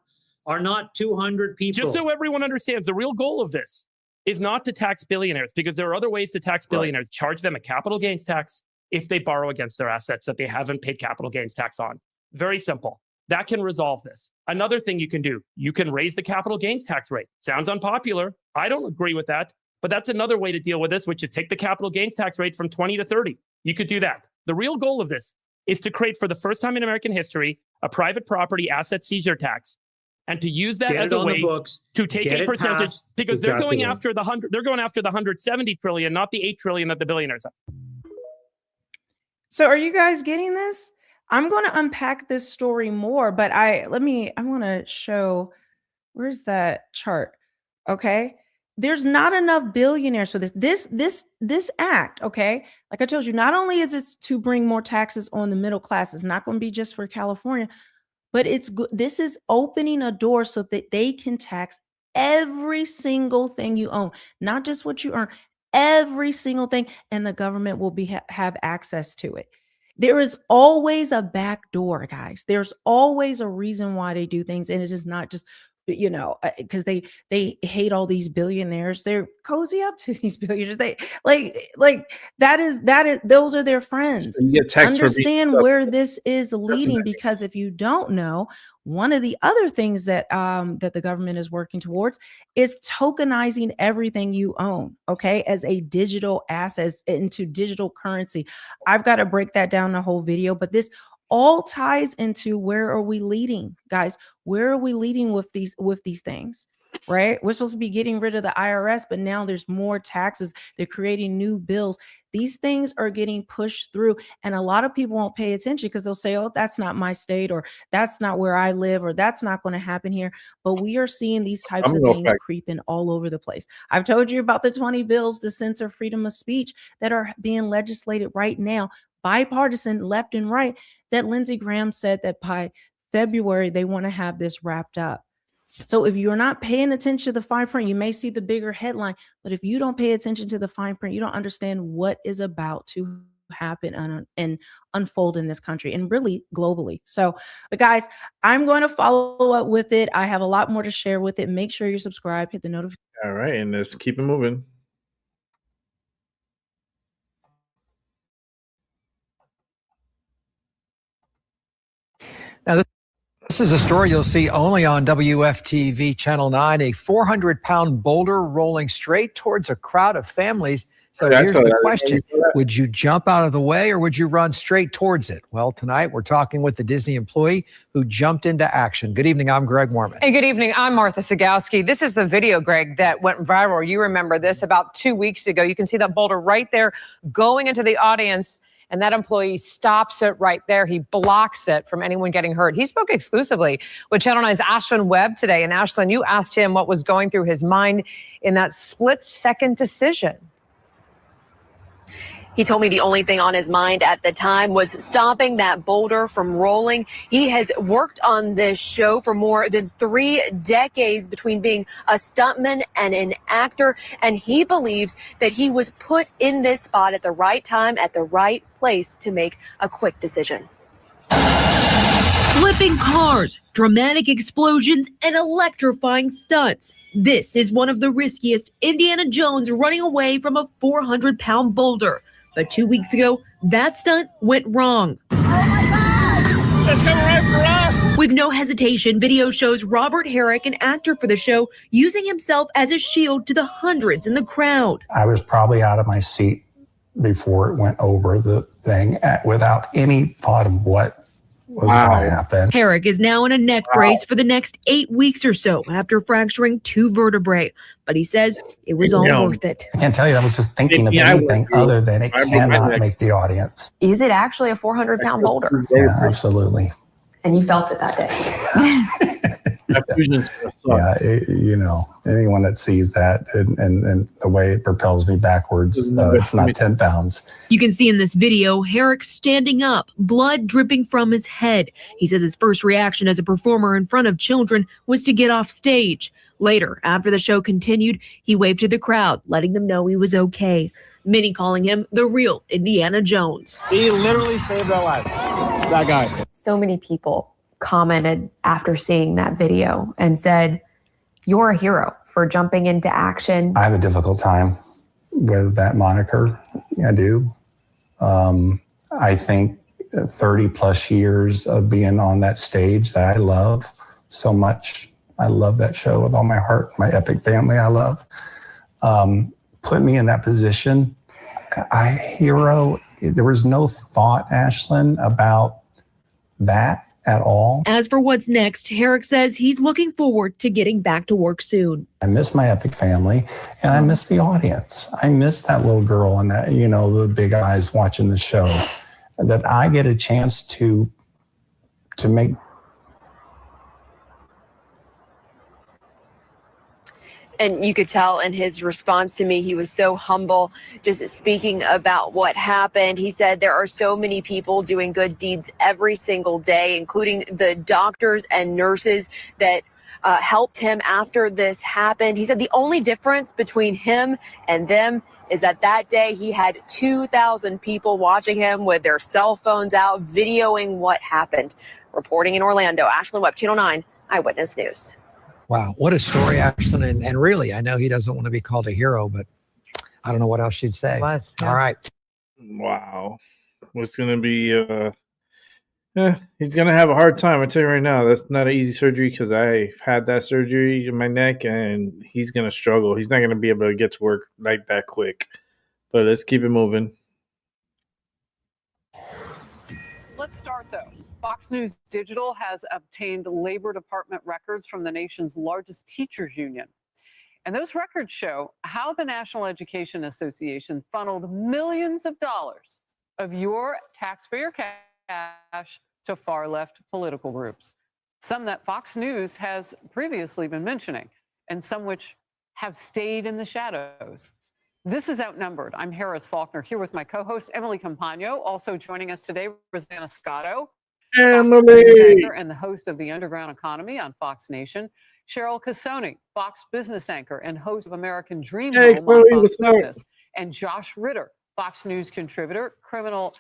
Speaker 6: are not 200 people.
Speaker 14: Just so everyone understands, the real goal of this is not to tax billionaires, because there are other ways to tax billionaires. Right. Charge them a capital gains tax if they borrow against their assets that they haven't paid capital gains tax on. Very simple. That can resolve this. Another thing you can do, you can raise the capital gains tax rate. Sounds unpopular. I don't agree with that, but that's another way to deal with this, which is take the capital gains tax rate from 20 to 30. You could do that. The real goal of this is to create, for the first time in American history, a private property asset seizure tax, and to use that as a way to take a percentage, because they're going after the 170 trillion, not the 8 trillion that the billionaires have.
Speaker 17: So are you guys getting this? I'm going to unpack this story more, but I want to show, where's that chart? Okay. There's not enough billionaires for this act. Okay. Like I told you, not only is it to bring more taxes on the middle class, it's not going to be just for California, but this is opening a door so that they can tax every single thing you own, not just what you earn, every single thing, and the government will have access to it. There is always a back door, guys. There's always a reason why they do things, and it is not just, because they hate all these billionaires. They're cozy up to these billionaires. They like that is those are their friends.
Speaker 2: So
Speaker 17: understand where this is leading, because if you don't know, one of the other things that that the government is working towards is tokenizing everything you own, okay, as a digital asset, into digital currency. I've got to break that down in a whole video, but this all ties into where are we leading, guys? Where are we leading with these things, right? We're supposed to be getting rid of the IRS, but now there's more taxes. They're creating new bills. These things are getting pushed through, and a lot of people won't pay attention because they'll say, oh, that's not my state, or that's not where I live, or that's not going to happen here. But we are seeing these types of things creeping all over the place. I've told you about the 20 bills to censor freedom of speech that are being legislated right now, bipartisan, left and right, that Lindsey Graham said that by February, they want to have this wrapped up. So if you're not paying attention to the fine print, you may see the bigger headline, but if you don't pay attention to the fine print, you don't understand what is about to happen and unfold in this country and really globally. So, but guys, I'm going to follow up with it. I have a lot more to share with it. Make sure you subscribe, hit the notification.
Speaker 2: All right, and let's keep it moving.
Speaker 15: Now, this is a story you'll see only on WFTV Channel 9. A 400-pound boulder rolling straight towards a crowd of families So
Speaker 2: That's
Speaker 15: here's the
Speaker 2: what I-
Speaker 15: question. Would you jump out of the way or would you run straight towards it? Well, tonight we're talking with the Disney employee who jumped into action. Good evening. I'm Greg Mormon.
Speaker 7: Hey, good evening. I'm Martha Sagowski. This is the video, Greg, that went viral. You remember this about 2 weeks ago. You can see that boulder right there going into the audience, and that employee stops it right there. He blocks it from anyone getting hurt. He spoke exclusively with Channel 9's Ashlyn Webb today. And Ashlyn, you asked him what was going through his mind in that split-second decision.
Speaker 13: He told me the only thing on his mind at the time was stopping that boulder from rolling. He has worked on this show for more than 3 decades between being a stuntman and an actor, and he believes that he was put in this spot at the right time, at the right place to make a quick decision.
Speaker 16: Flipping cars, dramatic explosions, and electrifying stunts. This is one of the riskiest Indiana Jones running away from a 400-pound boulder. But 2 weeks ago, that stunt went wrong.
Speaker 20: Oh my God! That's coming right for us!
Speaker 16: With no hesitation, video shows Robert Herrick, an actor for the show, using himself as a shield to the hundreds in the crowd.
Speaker 23: I was probably out of my seat before it went over the thing without any thought of what was going to happen.
Speaker 16: Herrick is now in a neck brace for the next 8 weeks or so after fracturing 2 vertebrae. But he says it was all worth it.
Speaker 23: I can't tell you, I was just thinking of anything other than it cannot make the audience.
Speaker 13: Is it actually a 400-pound boulder?
Speaker 23: Yeah, absolutely.
Speaker 13: And you felt it that day.
Speaker 23: Yeah, you know, anyone that sees that and the way it propels me backwards, it's not 10 pounds.
Speaker 16: You can see in this video, Herrick standing up, blood dripping from his head. He says his first reaction as a performer in front of children was to get off stage. Later, after the show continued, he waved to the crowd, letting them know he was okay. Many calling him the real Indiana Jones.
Speaker 20: He literally saved our lives. That guy.
Speaker 13: So many people commented after seeing that video and said, "You're a hero for jumping into action."
Speaker 23: I have a difficult time with that moniker. I do. I think 30 plus years of being on that stage that I love so much. I love that show with all my heart, my epic family I love. Put me in that position. Hero, there was no thought, Ashlyn, about that at all.
Speaker 16: As for what's next, Herrick says he's looking forward to getting back to work soon.
Speaker 23: I miss my epic family and I miss the audience. I miss that little girl and that, you know, the big eyes watching the show, that I get a chance to make.
Speaker 13: And you could tell in his response to me, he was so humble, just speaking about what happened. He said there are so many people doing good deeds every single day, including the doctors and nurses that helped him after this happened. He said the only difference between him and them is that day he had 2,000 people watching him with their cell phones out, videoing what happened. Reporting in Orlando, Ashlyn Webb, Channel 9 Eyewitness News.
Speaker 15: Wow, what a story, Ashlyn. And really, I know he doesn't want to be called a hero, but I don't know what else she'd say. All right.
Speaker 2: Wow. What's going to be, he's going to have a hard time. I tell you right now, that's not an easy surgery because I had that surgery in my neck and he's going to struggle. He's not going to be able to get to work like that quick. But let's keep it moving.
Speaker 24: Let's start, though. Fox News Digital has obtained Labor Department records from the nation's largest teachers union. And those records show how the National Education Association funneled millions of dollars of your taxpayer cash to far-left political groups. Some that Fox News has previously been mentioning, and some which have stayed in the shadows. This is Outnumbered. I'm Harris Faulkner here with my co-host, Emily Campagno. Also joining us today, Rosanna Scotto,
Speaker 2: Emily,
Speaker 24: and the host of The Underground Economy on Fox Nation. Cheryl Casoni, Fox business anchor and host of American Dream Home on Fox Business. And Josh Ritter, Fox News contributor, criminal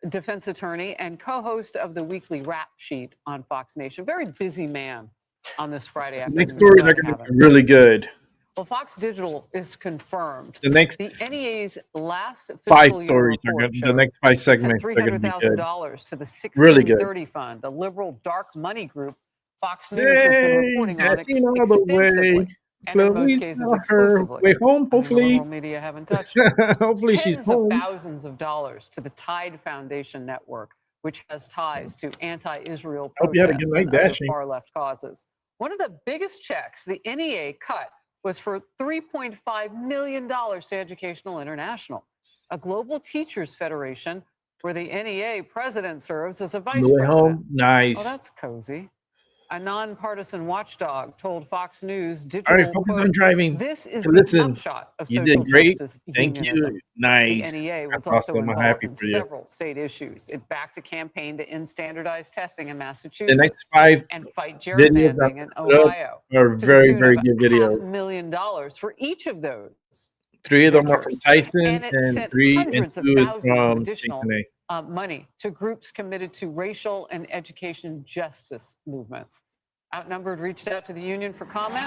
Speaker 24: defense attorney, and co-host of the weekly Rap Sheet on Fox Nation. Very busy man on this Friday afternoon.
Speaker 2: Next stories are going to be really good.
Speaker 24: Well, Fox Digital is confirmed.
Speaker 2: The next
Speaker 24: NEA's last
Speaker 2: 5 stories are good. The next 5 segments are going to be good.
Speaker 24: $300,000 to the
Speaker 2: Really good.
Speaker 24: 1630 Fund, a liberal dark money group Fox News has been reporting on
Speaker 2: all the way.
Speaker 24: extensively.
Speaker 14: And in most
Speaker 2: Chloe's
Speaker 14: cases,
Speaker 2: on her
Speaker 14: exclusively.
Speaker 2: way home,
Speaker 14: I mean, the
Speaker 2: hopefully.
Speaker 14: liberal media haven't touched it.
Speaker 2: Hopefully she's
Speaker 14: Tens of
Speaker 2: home.
Speaker 14: thousands of dollars to the Tide Foundation network, which has ties to anti-Israel
Speaker 2: Hope you had a good
Speaker 14: protests
Speaker 2: night
Speaker 14: and other
Speaker 2: dashing.
Speaker 14: far-left causes. One of the biggest checks the NEA cut was for $3.5 million to Educational International, a global teachers federation where the NEA president serves as a
Speaker 2: On
Speaker 14: vice
Speaker 2: the way
Speaker 14: president.
Speaker 2: home, nice.
Speaker 14: Oh, that's cozy. A nonpartisan watchdog told Fox News
Speaker 2: All
Speaker 14: Digital,
Speaker 2: right, focus
Speaker 14: quote,
Speaker 2: on driving.
Speaker 14: "This is
Speaker 2: Hey,
Speaker 14: the
Speaker 2: listen,
Speaker 14: upshot of
Speaker 2: you
Speaker 14: social
Speaker 2: did great.
Speaker 14: justice
Speaker 2: Thank
Speaker 14: unionism."
Speaker 2: you. Nice.
Speaker 14: The NEA was
Speaker 2: That's
Speaker 14: also
Speaker 2: awesome. I'm
Speaker 14: involved
Speaker 2: happy
Speaker 14: in
Speaker 2: for you.
Speaker 14: several state issues. It backed a campaign to end standardized testing in
Speaker 2: The
Speaker 14: Massachusetts
Speaker 2: next 5
Speaker 14: and fight
Speaker 2: videos that
Speaker 14: gerrymandering in
Speaker 2: I put up
Speaker 14: Ohio
Speaker 2: are
Speaker 14: to the
Speaker 2: very,
Speaker 14: tune
Speaker 2: very
Speaker 14: of
Speaker 2: good videos.
Speaker 14: $500,000 for each of those.
Speaker 2: 3 of them are from
Speaker 14: ventures.
Speaker 2: Tyson,
Speaker 14: And it
Speaker 2: and
Speaker 14: sent
Speaker 2: 2
Speaker 14: hundreds of
Speaker 2: is
Speaker 14: thousands of
Speaker 2: from
Speaker 14: additional
Speaker 2: Jason A.
Speaker 14: money to groups committed to racial and education justice movements. Outnumbered reached out to the union for comment.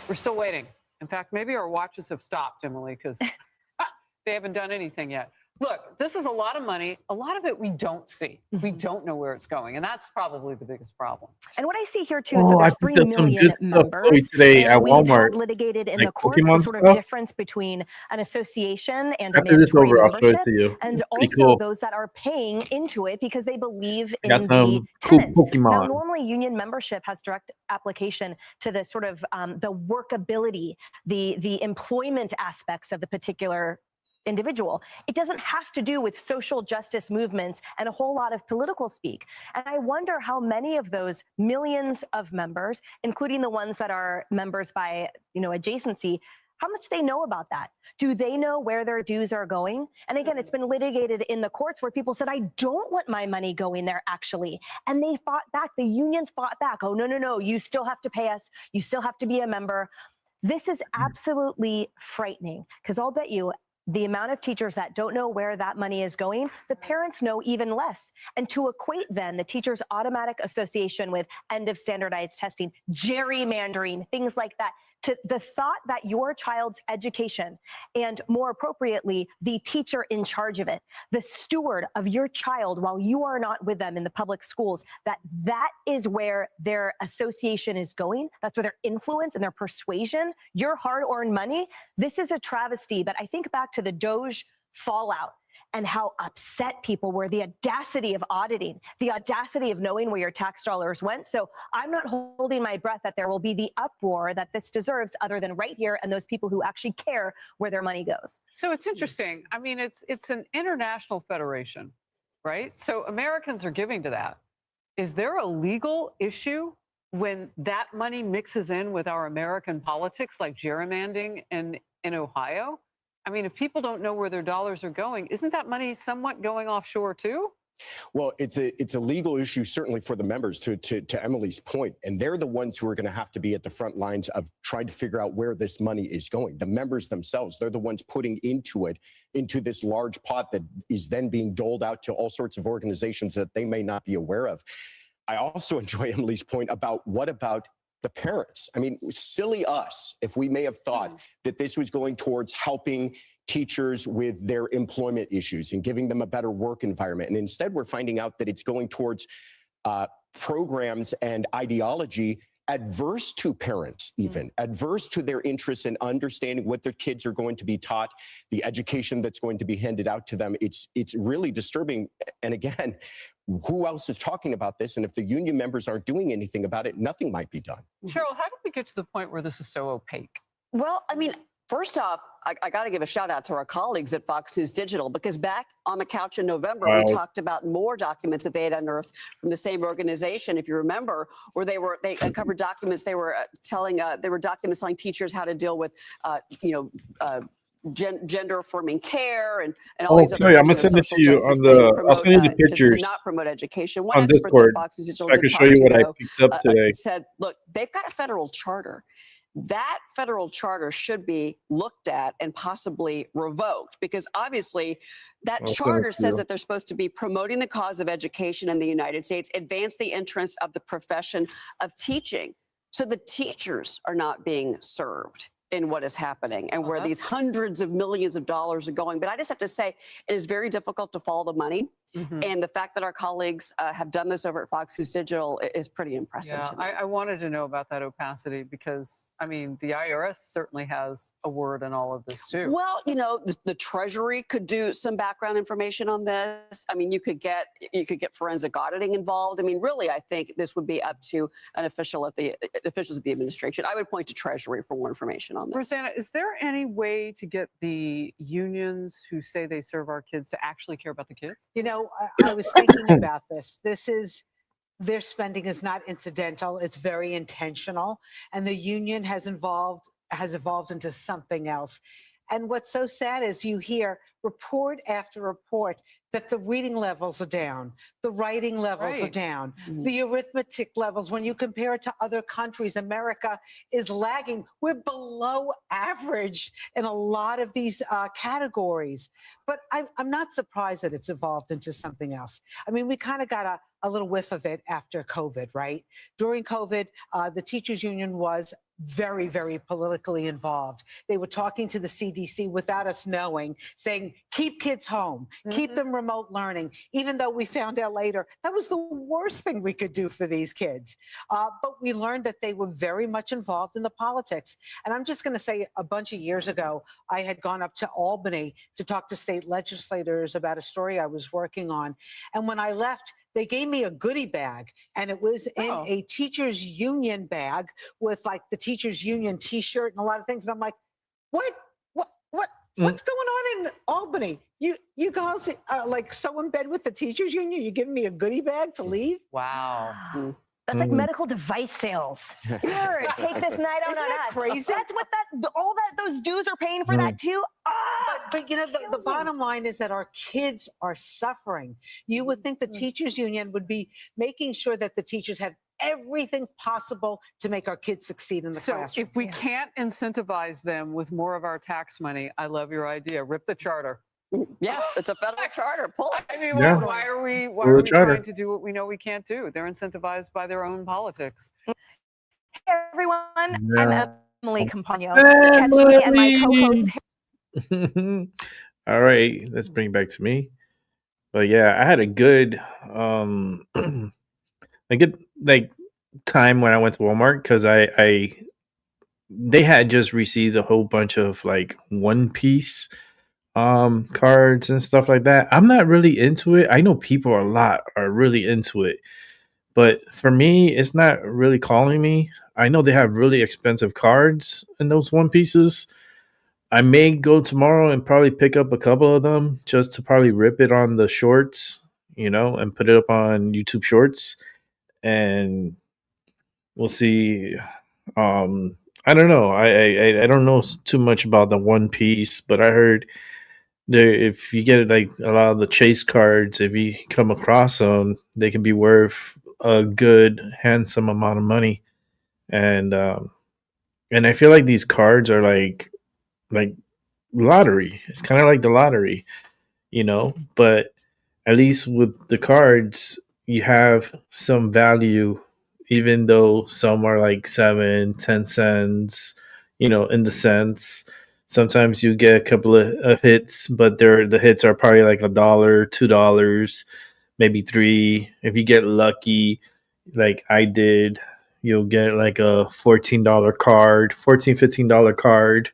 Speaker 14: We're still waiting. In fact, maybe our watches have stopped, Emily, because they haven't done anything yet. Look, this is a lot of money. A lot of it we don't see. We don't know where it's going. And that's probably the biggest problem.
Speaker 4: And what I see here too is that
Speaker 2: Oh, I
Speaker 4: there's 3
Speaker 2: picked up some
Speaker 4: million
Speaker 2: good stuff, Chloe,
Speaker 4: members,
Speaker 2: today at
Speaker 4: and we've
Speaker 2: Walmart.
Speaker 4: had litigated in
Speaker 2: Like
Speaker 4: the courts the
Speaker 2: Pokemon
Speaker 4: sort of
Speaker 2: stuff.
Speaker 4: difference between an association and a
Speaker 2: After this
Speaker 4: mandatory
Speaker 2: over, I'll show it
Speaker 4: membership,
Speaker 2: to you.
Speaker 4: and
Speaker 2: Pretty
Speaker 4: also
Speaker 2: cool.
Speaker 4: those that are paying into it because they believe
Speaker 2: I got
Speaker 4: in the
Speaker 2: some cool
Speaker 4: tenants. Now,
Speaker 2: Pokemon.
Speaker 4: normally union membership has direct application to the sort of the workability, the employment aspects of the particular individual. It doesn't have to do with social justice movements and a whole lot of political speak. And I wonder how many of those millions of members, including the ones that are members by, adjacency, how much they know about that. Do they know where their dues are going? And again, it's been litigated in the courts where people said, I don't want my money going there, actually. And they fought back. The unions fought back. Oh, no. You still have to pay us. You still have to be a member. This is absolutely frightening, because I'll bet you the amount of teachers that don't know where that money is going, the parents know even less. And to equate then the teachers' automatic association with end of standardized testing, gerrymandering, things like that, to the thought that your child's education, and more appropriately, the teacher in charge of it, the steward of your child while you are not with them in the public schools, that is where their association is going. That's where their influence and their persuasion, your hard-earned money. This is a travesty. But I think back to the Doge fallout and how upset people were, the audacity of auditing, the audacity of knowing where your tax dollars went. So I'm not holding my breath that there will be the uproar that this deserves, other than right here and those people who actually care where their money goes.
Speaker 14: So it's interesting. I mean, it's an international federation, right? So Americans are giving to that. Is there a legal issue when that money mixes in with our American politics, like gerrymandering in Ohio? I mean, if people don't know where their dollars are going, isn't that money somewhat going offshore too?
Speaker 9: Well, it's a legal issue, certainly for the members, to Emily's point. And they're the ones who are going to have to be at the front lines of trying to figure out where this money is going. The members themselves, they're the ones putting into this large pot that is then being doled out to all sorts of organizations that they may not be aware of. I also enjoy Emily's point about what about the parents? I mean, silly us if we may have thought that this was going towards helping teachers with their employment issues and giving them a better work environment. And instead, we're finding out that it's going towards programs and ideology adverse to parents, even adverse to their interests in understanding what their kids are going to be taught, the education that's going to be handed out to them. It's really disturbing. And again, who else is talking about this? And if the union members aren't doing anything about it, nothing might be done.
Speaker 14: Cheryl, how did we get to the point where this is so opaque?
Speaker 11: Well, I mean, first off, I got to give a shout out to our colleagues at Fox News Digital, because back on the couch in November, we talked about more documents that they had unearthed from the same organization, if you remember, where they uncovered documents. They were documents telling teachers how to deal with, gender affirming care and all these other
Speaker 2: I'm gonna send it to you on the. I'll send you the pictures
Speaker 11: to not promote education. One
Speaker 2: on
Speaker 11: expert
Speaker 2: Discord.
Speaker 11: that Fox News Digital
Speaker 2: So I
Speaker 11: did
Speaker 2: can show
Speaker 11: talk
Speaker 2: you
Speaker 11: to,
Speaker 2: what I
Speaker 11: though,
Speaker 2: picked up today.
Speaker 11: said, look, they've got a federal charter. That federal charter should be looked at and possibly revoked, because obviously that charter says that they're supposed to be promoting the cause of education in the United States, advance the interests of the profession of teaching. So the teachers are not being served in what is happening and where these hundreds of millions of dollars are going. But I just have to say, it is very difficult to follow the money. And the fact that our colleagues have done this over at Fox News Digital is pretty impressive
Speaker 24: Yeah,
Speaker 11: to me.
Speaker 24: I wanted to know about that opacity because, I mean, the IRS certainly has a word in all of this too.
Speaker 11: Well, you know, the Treasury could do some background information on this. I mean, you could get forensic auditing involved. I mean, really, I think this would be up to an officials at the administration. I would point to Treasury for more information on this.
Speaker 24: Rosanna, is there any way to get the unions who say they serve our kids to actually care about the kids?
Speaker 8: You know, I was thinking about this. Their spending is not incidental. It's very intentional. And the union has evolved into something else. And what's so sad is you hear report after report that the reading levels are down, the writing levels are down, the arithmetic levels. When you compare it to other countries, America is lagging. We're below average in a lot of these categories. But I'm not surprised that it's evolved into something else. I mean, we kind of got a little whiff of it after COVID, right? During COVID, the teachers union was very, very politically involved. They were talking to the CDC without us knowing, saying, keep kids home, keep them remote learning, even though we found out later that was the worst thing we could do for these kids. But we learned that they were very much involved in the politics. And I'm just going to say, a bunch of years ago, I had gone up to Albany to talk to state legislators about a story I was working on. And when I left, they gave me a goodie bag, and it was in a teachers union bag with like the teachers union T-shirt and a lot of things. And I'm like, what's going on in Albany? You guys are like so in bed with the teachers union. You're giving me a goodie bag to leave?
Speaker 24: Wow.
Speaker 4: That's like medical device sales. Here, take this night out
Speaker 8: Isn't
Speaker 4: on
Speaker 8: that
Speaker 4: us.
Speaker 8: crazy?
Speaker 4: That's what those dues are paying for that too.
Speaker 8: But you know, the bottom line is that our kids are suffering. You would think the teachers union would be making sure that the teachers have everything possible to make our kids succeed in the classroom.
Speaker 24: If we can't incentivize them with more of our tax money, I love your idea. Rip the charter.
Speaker 11: Yeah, it's a federal charter. Pull it.
Speaker 24: I mean,
Speaker 2: Yeah.
Speaker 24: why are we
Speaker 2: Pull the charter.
Speaker 24: trying to do what we know we can't do? They're incentivized by their own politics.
Speaker 4: Hey everyone,
Speaker 2: Yeah.
Speaker 4: I'm Emily Campagno. Catch me and my co-host.
Speaker 2: All right, let's bring it back to me. But yeah, I had a good like time when I went to Walmart because they had just received a whole bunch of like One Piece cards and stuff like that. I'm not really into it. I know people are really into it, but for me, it's not really calling me. I know they have really expensive cards in those One Pieces. I may go tomorrow and probably pick up a couple of them just to probably rip it on the shorts, and put it up on YouTube Shorts, and we'll see. I don't know. I don't know too much about the One Piece, but I heard if you get like a lot of the chase cards, if you come across them, they can be worth a good, handsome amount of money, and I feel like these cards are like lottery. It's kind of like the lottery, but at least with the cards, you have some value, even though some are like 7-10 cents, in the cents. Sometimes you get a couple of hits, but the hits are probably like $1, $2, maybe $3. If you get lucky, like I did, you'll get like a $14 card, $15 card.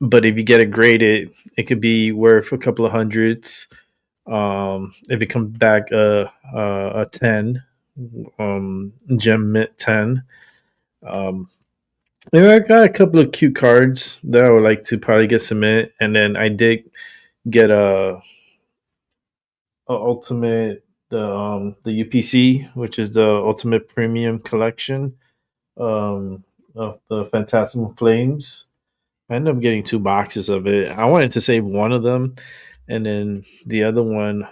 Speaker 2: But if you get it graded, it could be worth a couple of hundreds. If it comes back a 10, gem mint 10. And I got a couple of cute cards that I would like to probably get submit, and then I did get a ultimate the UPC, which is the Ultimate Premium Collection of the Phantasmal Flames. I ended up getting 2 boxes of it. I wanted to save one of them, and then the other one,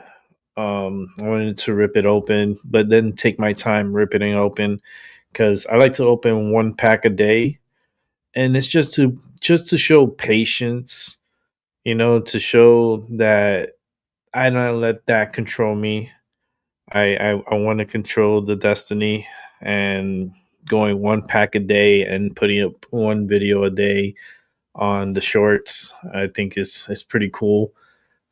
Speaker 2: I wanted to rip it open, but then take my time ripping it open because I like to open 1 pack a day, and it's just to show patience, to show that I don't let that control me. I want to control the destiny, and going 1 pack a day and putting up 1 video a day on the shorts, I think is pretty cool.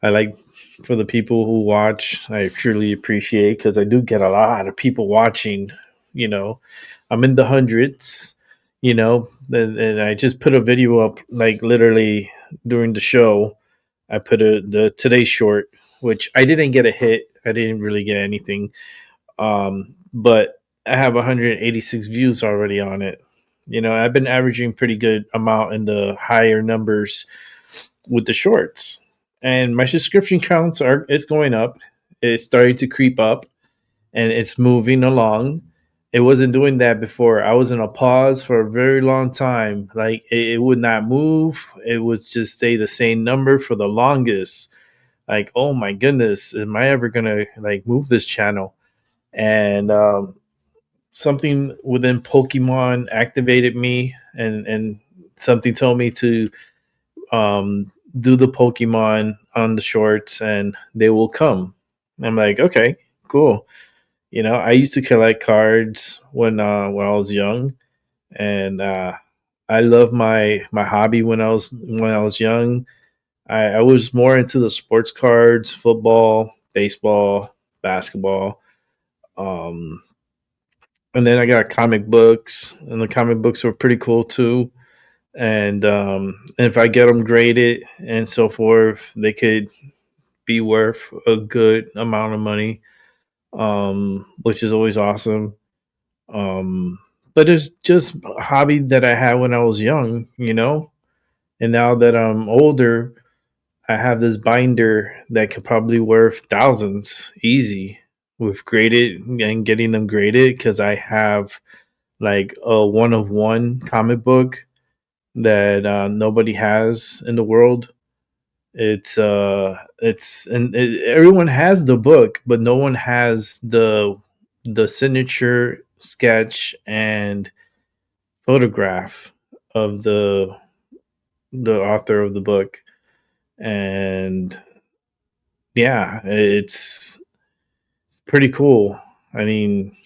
Speaker 2: I like for the people who watch. I truly appreciate, because I do get a lot of people watching. I'm in the hundreds. And I just put a video up, like literally during the show. I put the Today Short, which I didn't get a hit. I didn't really get anything. But I have 186 views already on it. I've been averaging pretty good amount in the higher numbers with the shorts, and my subscription counts it's going up. It's starting to creep up, and it's moving along. It wasn't doing that before. I was in a pause for a very long time. Like it would not move. It would just stay the same number for the longest. Like, oh my goodness, am I ever gonna like move this channel? And something within Pokemon activated me, and something told me to do the Pokemon on the shorts, and they will come. I'm like, okay, cool. I used to collect cards when I was young, and I love my hobby when I was young. I was more into the sports cards, football, baseball, basketball. Um, and then I got comic books, and the comic books were pretty cool too. And if I get them graded and so forth, they could be worth a good amount of money, which is always awesome. But it's just a hobby that I had when I was young, and now that I'm older, I have this binder that could probably worth thousands easy with graded and getting them graded, because I have like a one of one comic book that nobody has in the world. Everyone has the book, but no one has the signature sketch and photograph of the author of the book. And yeah, it's pretty cool. I mean,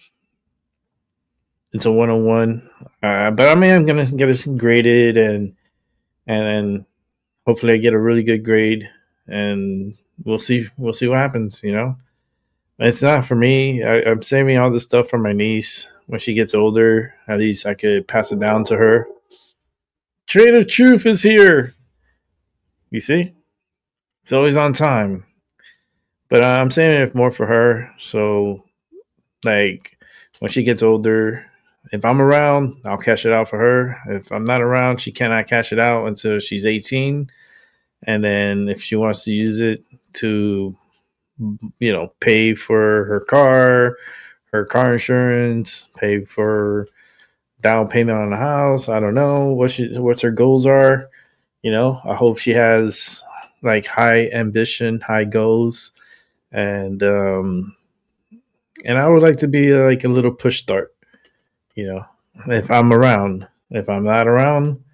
Speaker 2: it's a 101, but I mean, I'm gonna get it graded, and hopefully I get a really good grade, and we'll see what happens. It's not for me. I'm saving all this stuff for my niece when she gets older. At least I could pass it down to her. Trader Truth is here. You see, it's always on time. But I'm saving it more for her. So, like, when she gets older, if I'm around, I'll cash it out for her. If I'm not around, she cannot cash it out until she's 18. And then if she wants to use it to, pay for her car insurance, pay for down payment on the house. I don't know what's her goals are. I hope she has like high ambition, high goals, and I would like to be like a little push start. If I'm around. If I'm not around,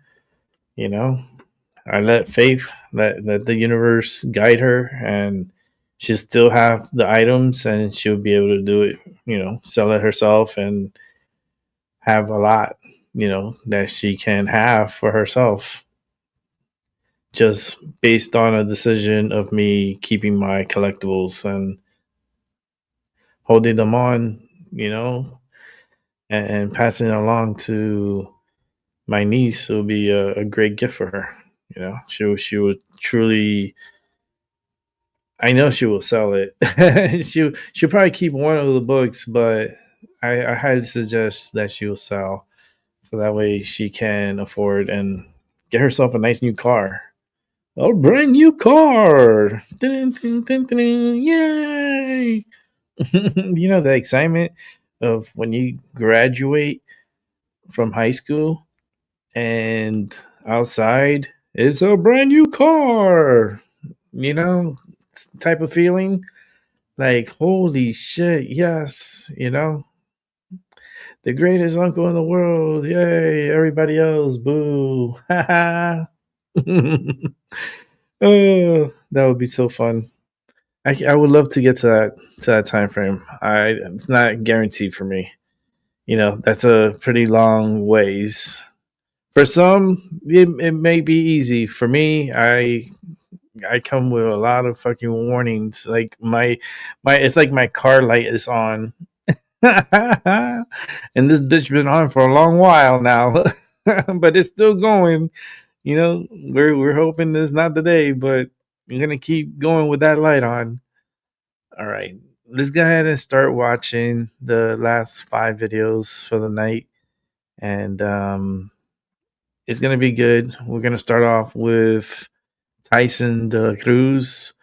Speaker 2: I let faith, let the universe guide her, and she'll still have the items, and she'll be able to do it. Sell it herself and have a lot. That she can have for herself, just based on a decision of me keeping my collectibles and holding them on, and passing it along to my niece. Will be a great gift for her. She would truly. I know she will sell it. She'll probably keep one of the books, but I highly suggest that she will sell, so that way she can afford and get herself a nice new car. A brand new car! Dun, dun, dun, dun, dun. Yay! The excitement of when you graduate from high school and outside is a brand new car. Type of feeling. Like, holy shit, yes, the greatest uncle in the world. Yay, everybody else, boo. Ha Oh, that would be so fun. I would love to get to that time frame. It's not guaranteed for me. That's a pretty long ways. For some, it may be easy. For me, I come with a lot of fucking warnings. Like it's like my car light is on. And this bitch been on for a long while now. But it's still going. You know, we're hoping this is not the day, but we're gonna keep going with that light on. All right. Let's go ahead and start watching the last 5 videos for the night. And it's gonna be good. We're gonna start off with Tyson de Cruz.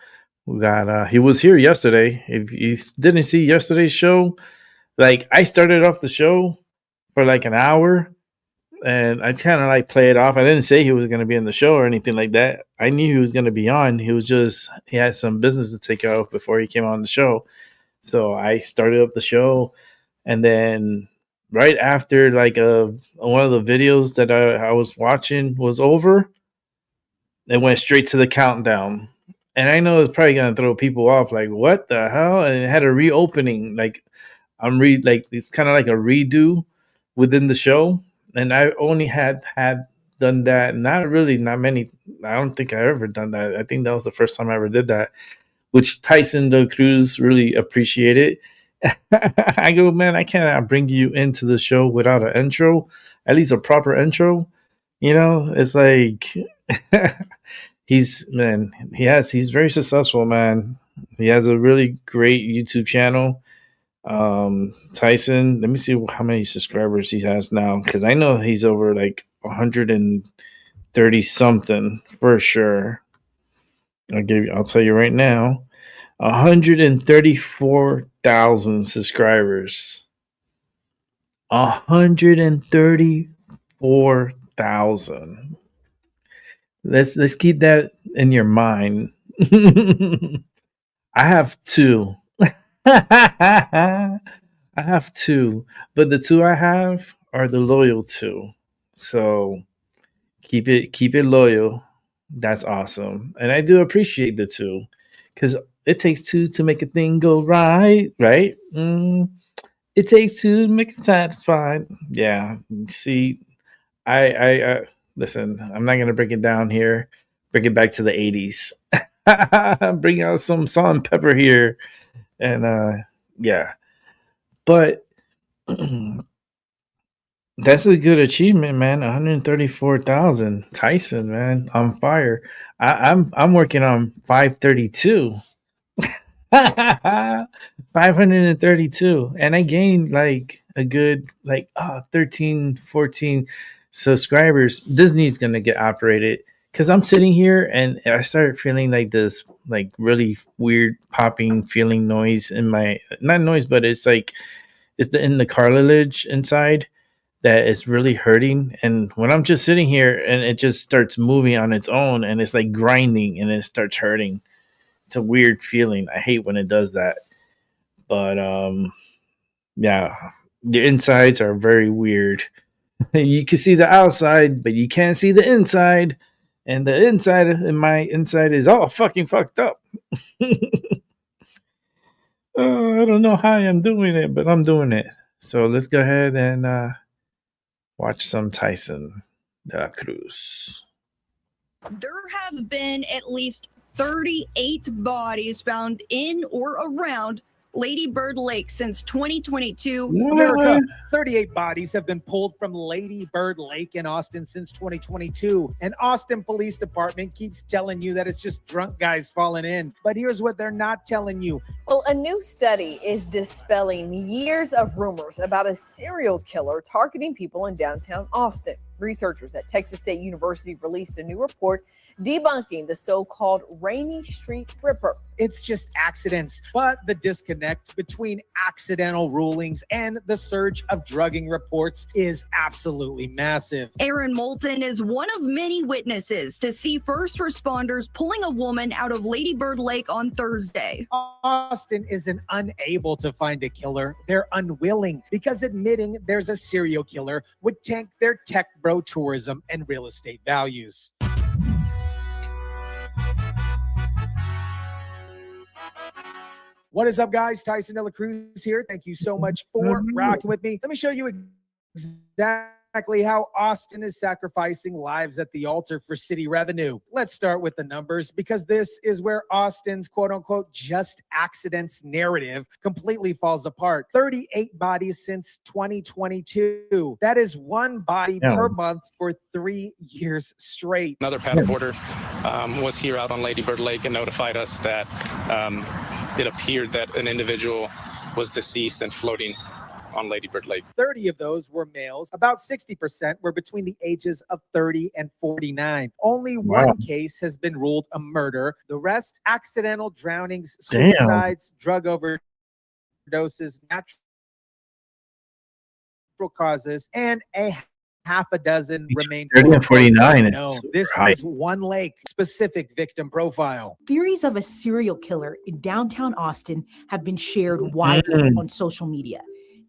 Speaker 2: We got he was here yesterday. If you didn't see yesterday's show, like I started off the show for like an hour and I kind of like play it off. I didn't say he was going to be in the show or anything like that. I knew he was going to be on. He had some business to take care of before he came on the show. So I started up the show, and then right after like one of the videos that I was watching was over, it went straight to the countdown. And I know it's probably going to throw people off, like, what the hell? And it had a reopening. Like, it's kind of like a redo within the show. And I only had done that. Not many. I don't think I ever done that. I think that was the first time I ever did that, which Tyson de Cruz really appreciated. I go, man, I cannot bring you into the show without an intro, at least a proper intro. You know, it's like he's very successful, man. He has a really great YouTube channel. Tyson, let me see how many subscribers he has now, because I know he's over like 130 something for sure. I'll tell you right now, 134,000 subscribers. 134,000. Let's keep that in your mind. I have 2. I have 2, but the 2 I have are the loyal 2. So keep it loyal. That's awesome, and I do appreciate the 2, because it takes 2 to make a thing go right. It takes 2 to make it satisfied. Yeah. See, I listen. I'm not gonna break it down here. Bring it back to the 80s. Bring out some salt and pepper here. And yeah, but that's a good achievement, man. 134,000. Tyson, man, on fire. I'm working on 532. 532, and I gained like a good 13, 14 subscribers. Disney's gonna get operated, because I'm sitting here and I started feeling like this like really weird popping feeling noise in my, not noise, but it's like it's in the cartilage inside that is really hurting. And when I'm just sitting here and it just starts moving on its own and it's like grinding and it starts hurting. It's a weird feeling. I hate when it does that. But yeah, the insides are very weird. You can see the outside, but you can't see the inside. And the inside in my inside is all fucking fucked up. I don't know how I'm doing it, but I'm doing it. So let's go ahead and watch some Tyson de Cruz.
Speaker 12: There have been at least 38 bodies found in or around Lady Bird Lake since 2022.
Speaker 19: America, 38 bodies have been pulled from Lady Bird Lake in Austin since 2022. And Austin Police Department keeps telling you that it's just drunk guys falling in. But here's what they're not telling you.
Speaker 21: Well, a new study is dispelling years of rumors about a serial killer targeting people in downtown Austin. Researchers at Texas State University released a new report debunking the so-called Rainy Street Ripper.
Speaker 19: It's just accidents, but the disconnect between accidental rulings and the surge of drugging reports is absolutely massive.
Speaker 12: Aaron Moulton is one of many witnesses to see first responders pulling a woman out of Lady Bird Lake on Thursday.
Speaker 19: Austin isn't unable to find a killer. They're unwilling, because admitting there's a serial killer would tank their tech bro tourism and real estate values. What is up, guys? Tyson de Cruz here. Thank you so much for rocking with me. Let me show you exactly exactly how Austin is sacrificing lives at the altar for city revenue. Let's start with the numbers, because this is where Austin's quote unquote just accidents narrative completely falls apart. 38 bodies since 2022. That is one body per month for 3 years straight.
Speaker 1: Another paddle boarder was here out on Lady Bird Lake and notified us that it appeared that an individual was deceased and floating on Lady Bird Lake.
Speaker 19: 30 of those were males. About 60% were between the ages of 30 and 49. Only one case has been ruled a murder. The rest, accidental drownings, suicides, drug overdoses, natural causes, and a half a dozen remain
Speaker 2: 30 and 49 is
Speaker 19: This
Speaker 2: high.
Speaker 19: is one lake specific victim profile.
Speaker 3: Theories of a serial killer in downtown Austin have been shared widely on social media.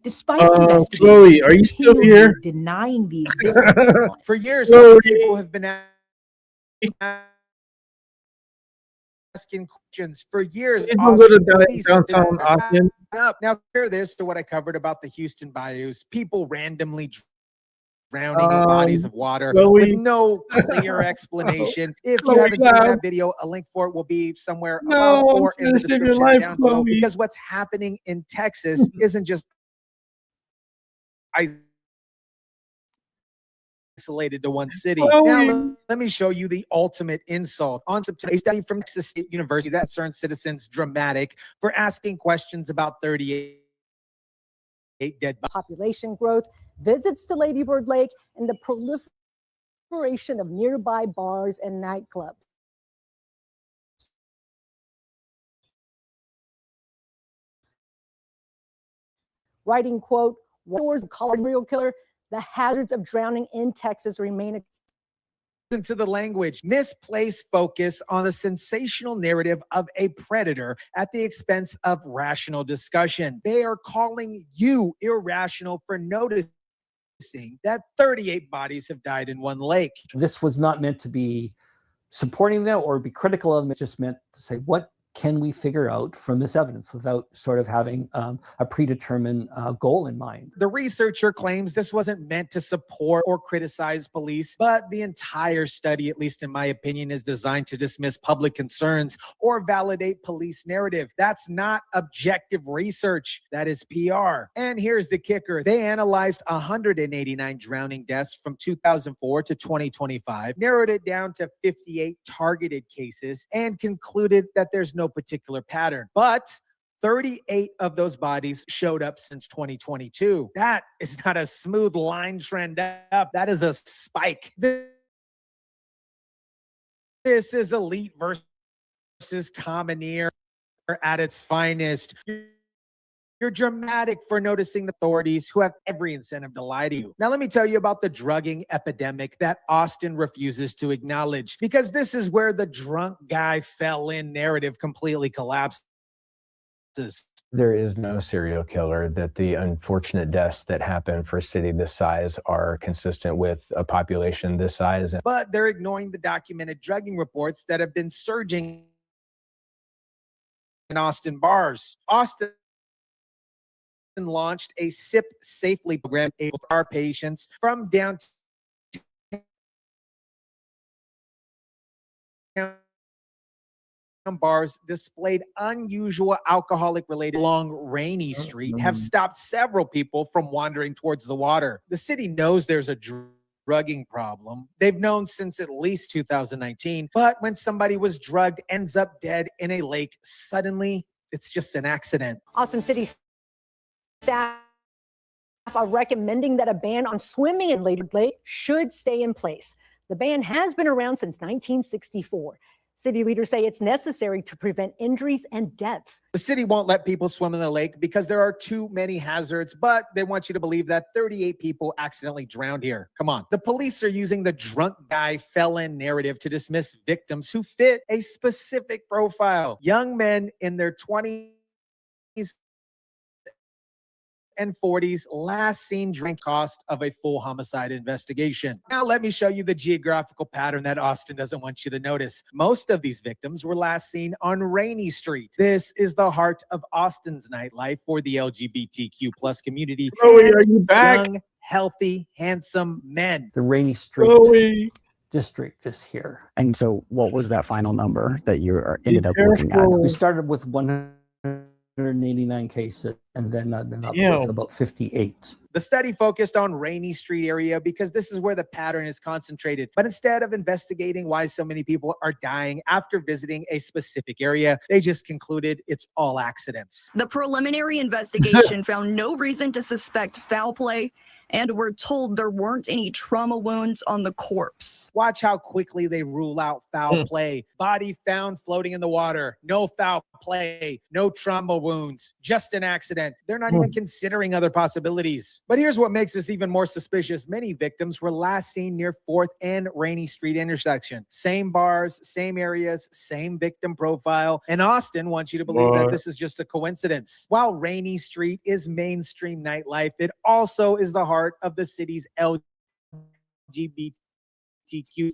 Speaker 3: Despite investigators
Speaker 2: Chloe, are you still
Speaker 3: continually
Speaker 2: here?
Speaker 3: denying the existence of one.
Speaker 19: For years,
Speaker 2: Chloe.
Speaker 19: people have been asking questions. For years,
Speaker 2: Please don't go to
Speaker 19: police have been
Speaker 2: downtown Austin.
Speaker 19: up. Now, compare this to what I covered about the Houston bayous. People randomly drowning in bodies of water
Speaker 2: Chloe.
Speaker 19: with no clear explanation. If you
Speaker 2: Chloe,
Speaker 19: haven't seen
Speaker 2: love.
Speaker 19: that video, a link for it will be somewhere
Speaker 2: No,
Speaker 19: above or
Speaker 2: I'm
Speaker 19: in the
Speaker 2: trying to save your
Speaker 19: description
Speaker 2: life,
Speaker 19: down below.
Speaker 2: Chloe.
Speaker 19: Because what's happening in Texas isn't just isolated to one city. Now, let me show you the ultimate insult. On September, a study from Texas State University that concerns citizens dramatic for asking questions about 38 dead bodies.
Speaker 10: Population growth, visits to Lady Bird Lake, and the proliferation of nearby bars and nightclubs. Writing, quote, "Wars of calling real killer, the hazards of drowning in Texas remain."
Speaker 19: Listen to the language. Misplaced focus on the sensational narrative of a predator at the expense of rational discussion. They are calling you irrational for noticing that 38 bodies have died in one lake.
Speaker 22: This was not meant to be supporting them or be critical of them. It's just meant to say, what can we figure out from this evidence without sort of having a predetermined goal in mind?
Speaker 19: The researcher claims this wasn't meant to support or criticize police, but the entire study, at least in my opinion, is designed to dismiss public concerns or validate police narrative. That's not objective research. That is PR. And here's the kicker. They analyzed 189 drowning deaths from 2004 to 2025, narrowed it down to 58 targeted cases, and concluded that there's no particular pattern. But 38 of those bodies showed up since 2022. That is not a smooth line trend up. That is a spike. This is elite versus commoner at its finest. You're dramatic for noticing the authorities who have every incentive to lie to you. Now, let me tell you about the drugging epidemic that Austin refuses to acknowledge, because this is where the drunk guy fell in narrative completely collapses.
Speaker 25: There is no serial killer. That the unfortunate deaths that happen for a city this size are consistent with a population this size.
Speaker 19: But they're ignoring the documented drugging reports that have been surging in Austin bars. Austin launched a Sip Safely program to able our patients from downtown bars displayed unusual alcoholic related along Rainy Street have stopped several people from wandering towards the water. The city knows there's a drugging problem. They've known since at least 2019, but when somebody was drugged ends up dead in a lake, suddenly it's just an accident.
Speaker 10: Austin City staff are recommending that a ban on swimming in Lady Bird Lake should stay in place. The ban has been around since 1964. City leaders say it's necessary to prevent injuries and deaths.
Speaker 19: The city won't let people swim in the lake because there are too many hazards, but they want you to believe that 38 people accidentally drowned here. Come on. The police are using the drunk guy fell in narrative to dismiss victims who fit a specific profile. Young men in their 20s and 40s, last seen during cost of a full homicide investigation. Now let me show you the geographical pattern that Austin doesn't want you to notice. Most of these victims were last seen on Rainy Street. This is the heart of Austin's nightlife for the LGBTQ plus community.
Speaker 2: Chloe, are you back?
Speaker 19: Young, healthy, handsome men.
Speaker 22: The Rainy Street district just here.
Speaker 5: And so what was that final number that you ended up looking at?
Speaker 22: We started with 189 cases and then ended up with about 58.
Speaker 19: The study focused on Rainy Street area because this is where the pattern is concentrated. But instead of investigating why so many people are dying after visiting a specific area, they just concluded it's all accidents.
Speaker 12: The preliminary investigation found no reason to suspect foul play, and we're told there weren't any trauma wounds on the corpse.
Speaker 19: Watch how quickly they rule out foul play. Body found floating in the water. No foul play. No trauma wounds. Just an accident. They're not even considering other possibilities. But here's what makes us even more suspicious. Many victims were last seen near 4th and Rainy Street intersection. Same bars, same areas, same victim profile. And Austin wants you to believe that this is just a coincidence. While Rainy Street is mainstream nightlife, it also is the heart of the city's LGBTQ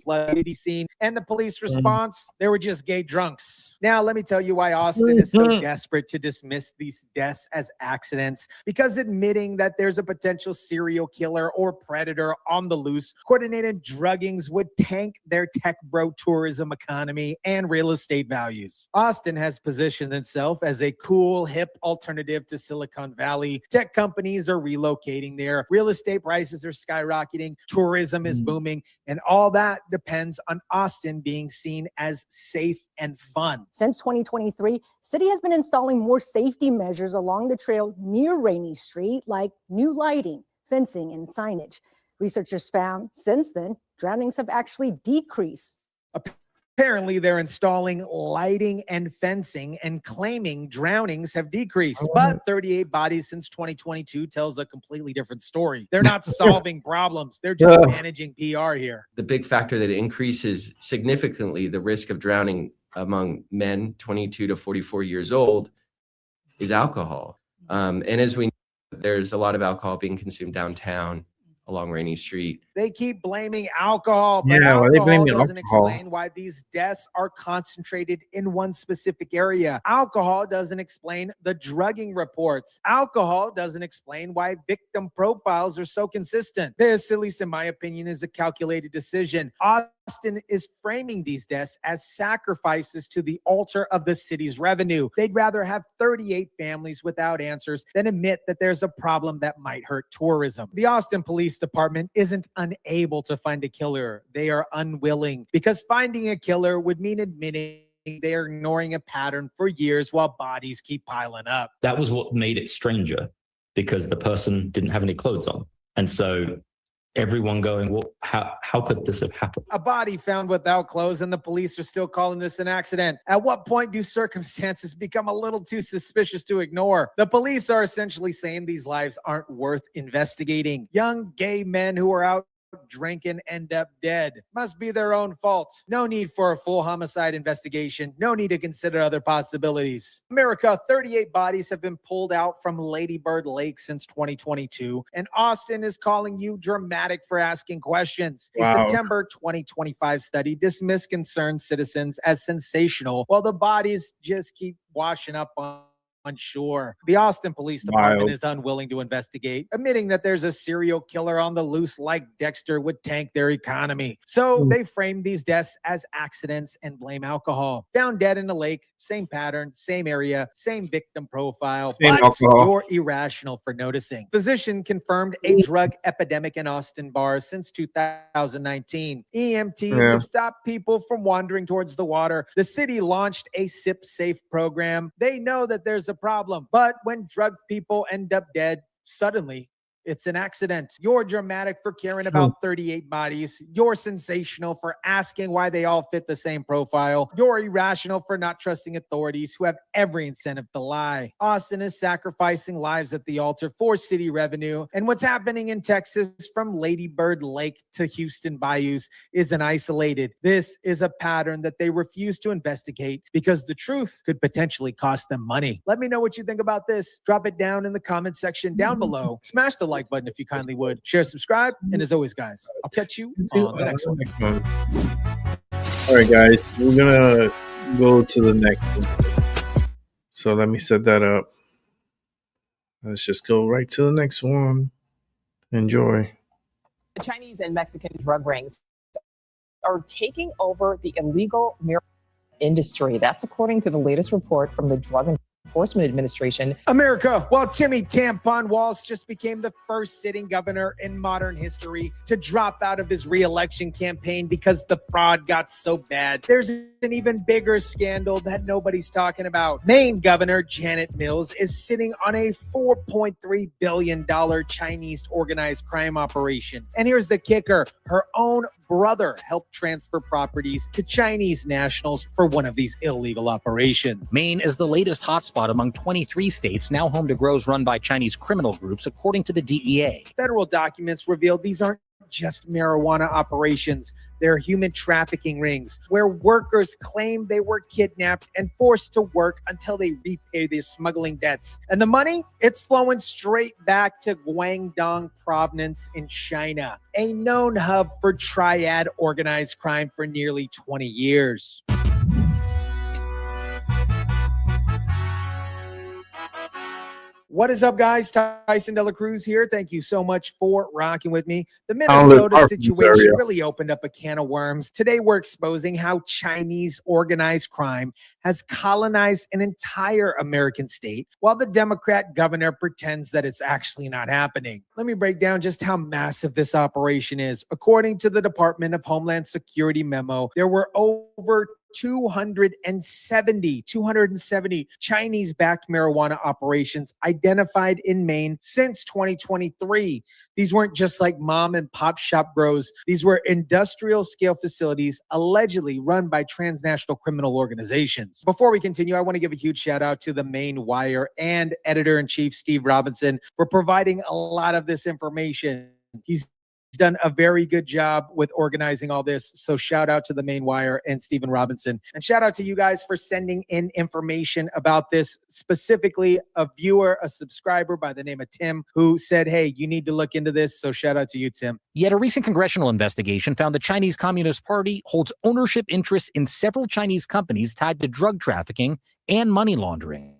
Speaker 19: community scene. And the police response, they were just gay drunks. Now, let me tell you why Austin is so desperate to dismiss these deaths as accidents. Because admitting that there's a potential serial killer or predator on the loose, coordinated druggings would tank their tech bro tourism economy and real estate values. Austin has positioned itself as a cool, hip alternative to Silicon Valley. Tech companies are relocating there. Real estate prices are skyrocketing. Tourism is booming. And all that depends on Austin being seen as safe and fun.
Speaker 10: Since 2023, city has been installing more safety measures along the trail near Rainy Street, like new lighting, fencing, and signage. Researchers found since then, drownings have actually decreased.
Speaker 19: Apparently, they're installing lighting and fencing and claiming drownings have decreased. But 38 bodies since 2022 tells a completely different story. They're not solving problems. They're just managing PR here.
Speaker 6: The big factor that increases significantly the risk of drowning among men 22 to 44 years old is alcohol. And as we know, there's a lot of alcohol being consumed downtown along Rainy Street.
Speaker 19: They keep blaming alcohol, but
Speaker 2: Yeah, why they
Speaker 19: alcohol
Speaker 2: blaming
Speaker 19: doesn't
Speaker 2: alcohol?
Speaker 19: explain why these deaths are concentrated in one specific area. Alcohol doesn't explain the drugging reports. Alcohol doesn't explain why victim profiles are so consistent. This, at least in my opinion, is a calculated decision. Austin is framing these deaths as sacrifices to the altar of the city's revenue. They'd rather have 38 families without answers than admit that there's a problem that might hurt tourism. The Austin Police Department isn't unable to find a killer. They are unwilling, because finding a killer would mean admitting they are ignoring a pattern for years while bodies keep piling up.
Speaker 7: That was what made it stranger, because the person didn't have any clothes on. And so everyone going, well, how could this have happened?
Speaker 19: A body found without clothes, and the police are still calling this an accident. At what point do circumstances become a little too suspicious to ignore? The police are essentially saying these lives aren't worth investigating. Young gay men who are out drinking end up dead. Must be their own fault. No need for a full homicide investigation. No need to consider other possibilities. America, 38 bodies have been pulled out from Lady Bird Lake since 2022, and Austin is calling you dramatic for asking questions.
Speaker 2: Wow.
Speaker 19: A September 2025 study dismissed concerned citizens as sensational, while the bodies just keep washing up on shore. The Austin Police Department
Speaker 2: Wild.
Speaker 19: is unwilling to investigate, admitting that there's a serial killer on the loose like Dexter would tank their economy. So they frame these deaths as accidents and blame alcohol. Found dead in the lake, same pattern, same area, same victim profile,
Speaker 2: Same
Speaker 19: but
Speaker 2: alcohol.
Speaker 19: you're irrational for noticing. Physician confirmed a drug epidemic in Austin bars since 2019. EMTs have stopped people from wandering towards the water. The city launched a Sip Safe program. They know that there's a problem, but when drug people end up dead, suddenly it's an accident. You're dramatic for caring about 38 bodies. You're sensational for asking why they all fit the same profile. You're irrational for not trusting authorities who have every incentive to lie. Austin is sacrificing lives at the altar for city revenue. And what's happening in Texas from Lady Bird Lake to Houston bayous isn't isolated. This is a pattern that they refuse to investigate because the truth could potentially cost them money. Let me know what you think about this. Drop it down in the comment section down below. Smash the like button if you kindly would. Share, subscribe, and as always, guys, I'll catch you on the next one.
Speaker 2: All right, guys, we're gonna go to the next one. So let me set that up. Let's just go right to the next one. Enjoy.
Speaker 16: Chinese and Mexican drug rings are taking over the illegal marijuana industry. That's according to the latest report from the Drug Enforcement Administration.
Speaker 19: America, while Timmy Tampon Walz just became the first sitting governor in modern history to drop out of his re-election campaign because the fraud got so bad, there's an even bigger scandal that nobody's talking about. Maine Governor Janet Mills is sitting on a $4.3 billion Chinese organized crime operation. And here's the kicker. Her own brother helped transfer properties to Chinese nationals for one of these illegal operations.
Speaker 17: Maine is the latest hotspot among 23 states, now home to grows run by Chinese criminal groups, according to the DEA.
Speaker 19: Federal documents revealed these aren't just marijuana operations. They're human trafficking rings where workers claim they were kidnapped and forced to work until they repay their smuggling debts. And the money, it's flowing straight back to Guangdong province in China, a known hub for triad organized crime for nearly 20 years. What is up, guys? Tyson Dela Cruz here. Thank you so much for rocking with me. The Minnesota situation really opened up a can of worms. Today, we're exposing how Chinese organized crime has colonized an entire American state, while the Democrat governor pretends that it's actually not happening. Let me break down just how massive this operation is. According to the Department of Homeland Security memo, there were over 270 Chinese-backed marijuana operations identified in Maine since 2023. These weren't just like mom and pop shop grows. These were industrial scale facilities allegedly run by transnational criminal organizations. Before we continue, I want to give a huge shout out to the Maine Wire and editor-in-chief Steve Robinson for providing a lot of this information. He's done a very good job with organizing all this. So shout out to the Maine Wire and Stephen Robinson. And shout out to you guys for sending in information about this, specifically a viewer, a subscriber by the name of Tim, who said, hey, you need to look into this. So shout out to you, Tim.
Speaker 17: Yet a recent congressional investigation found the Chinese Communist Party holds ownership interests in several Chinese companies tied to drug trafficking and money laundering.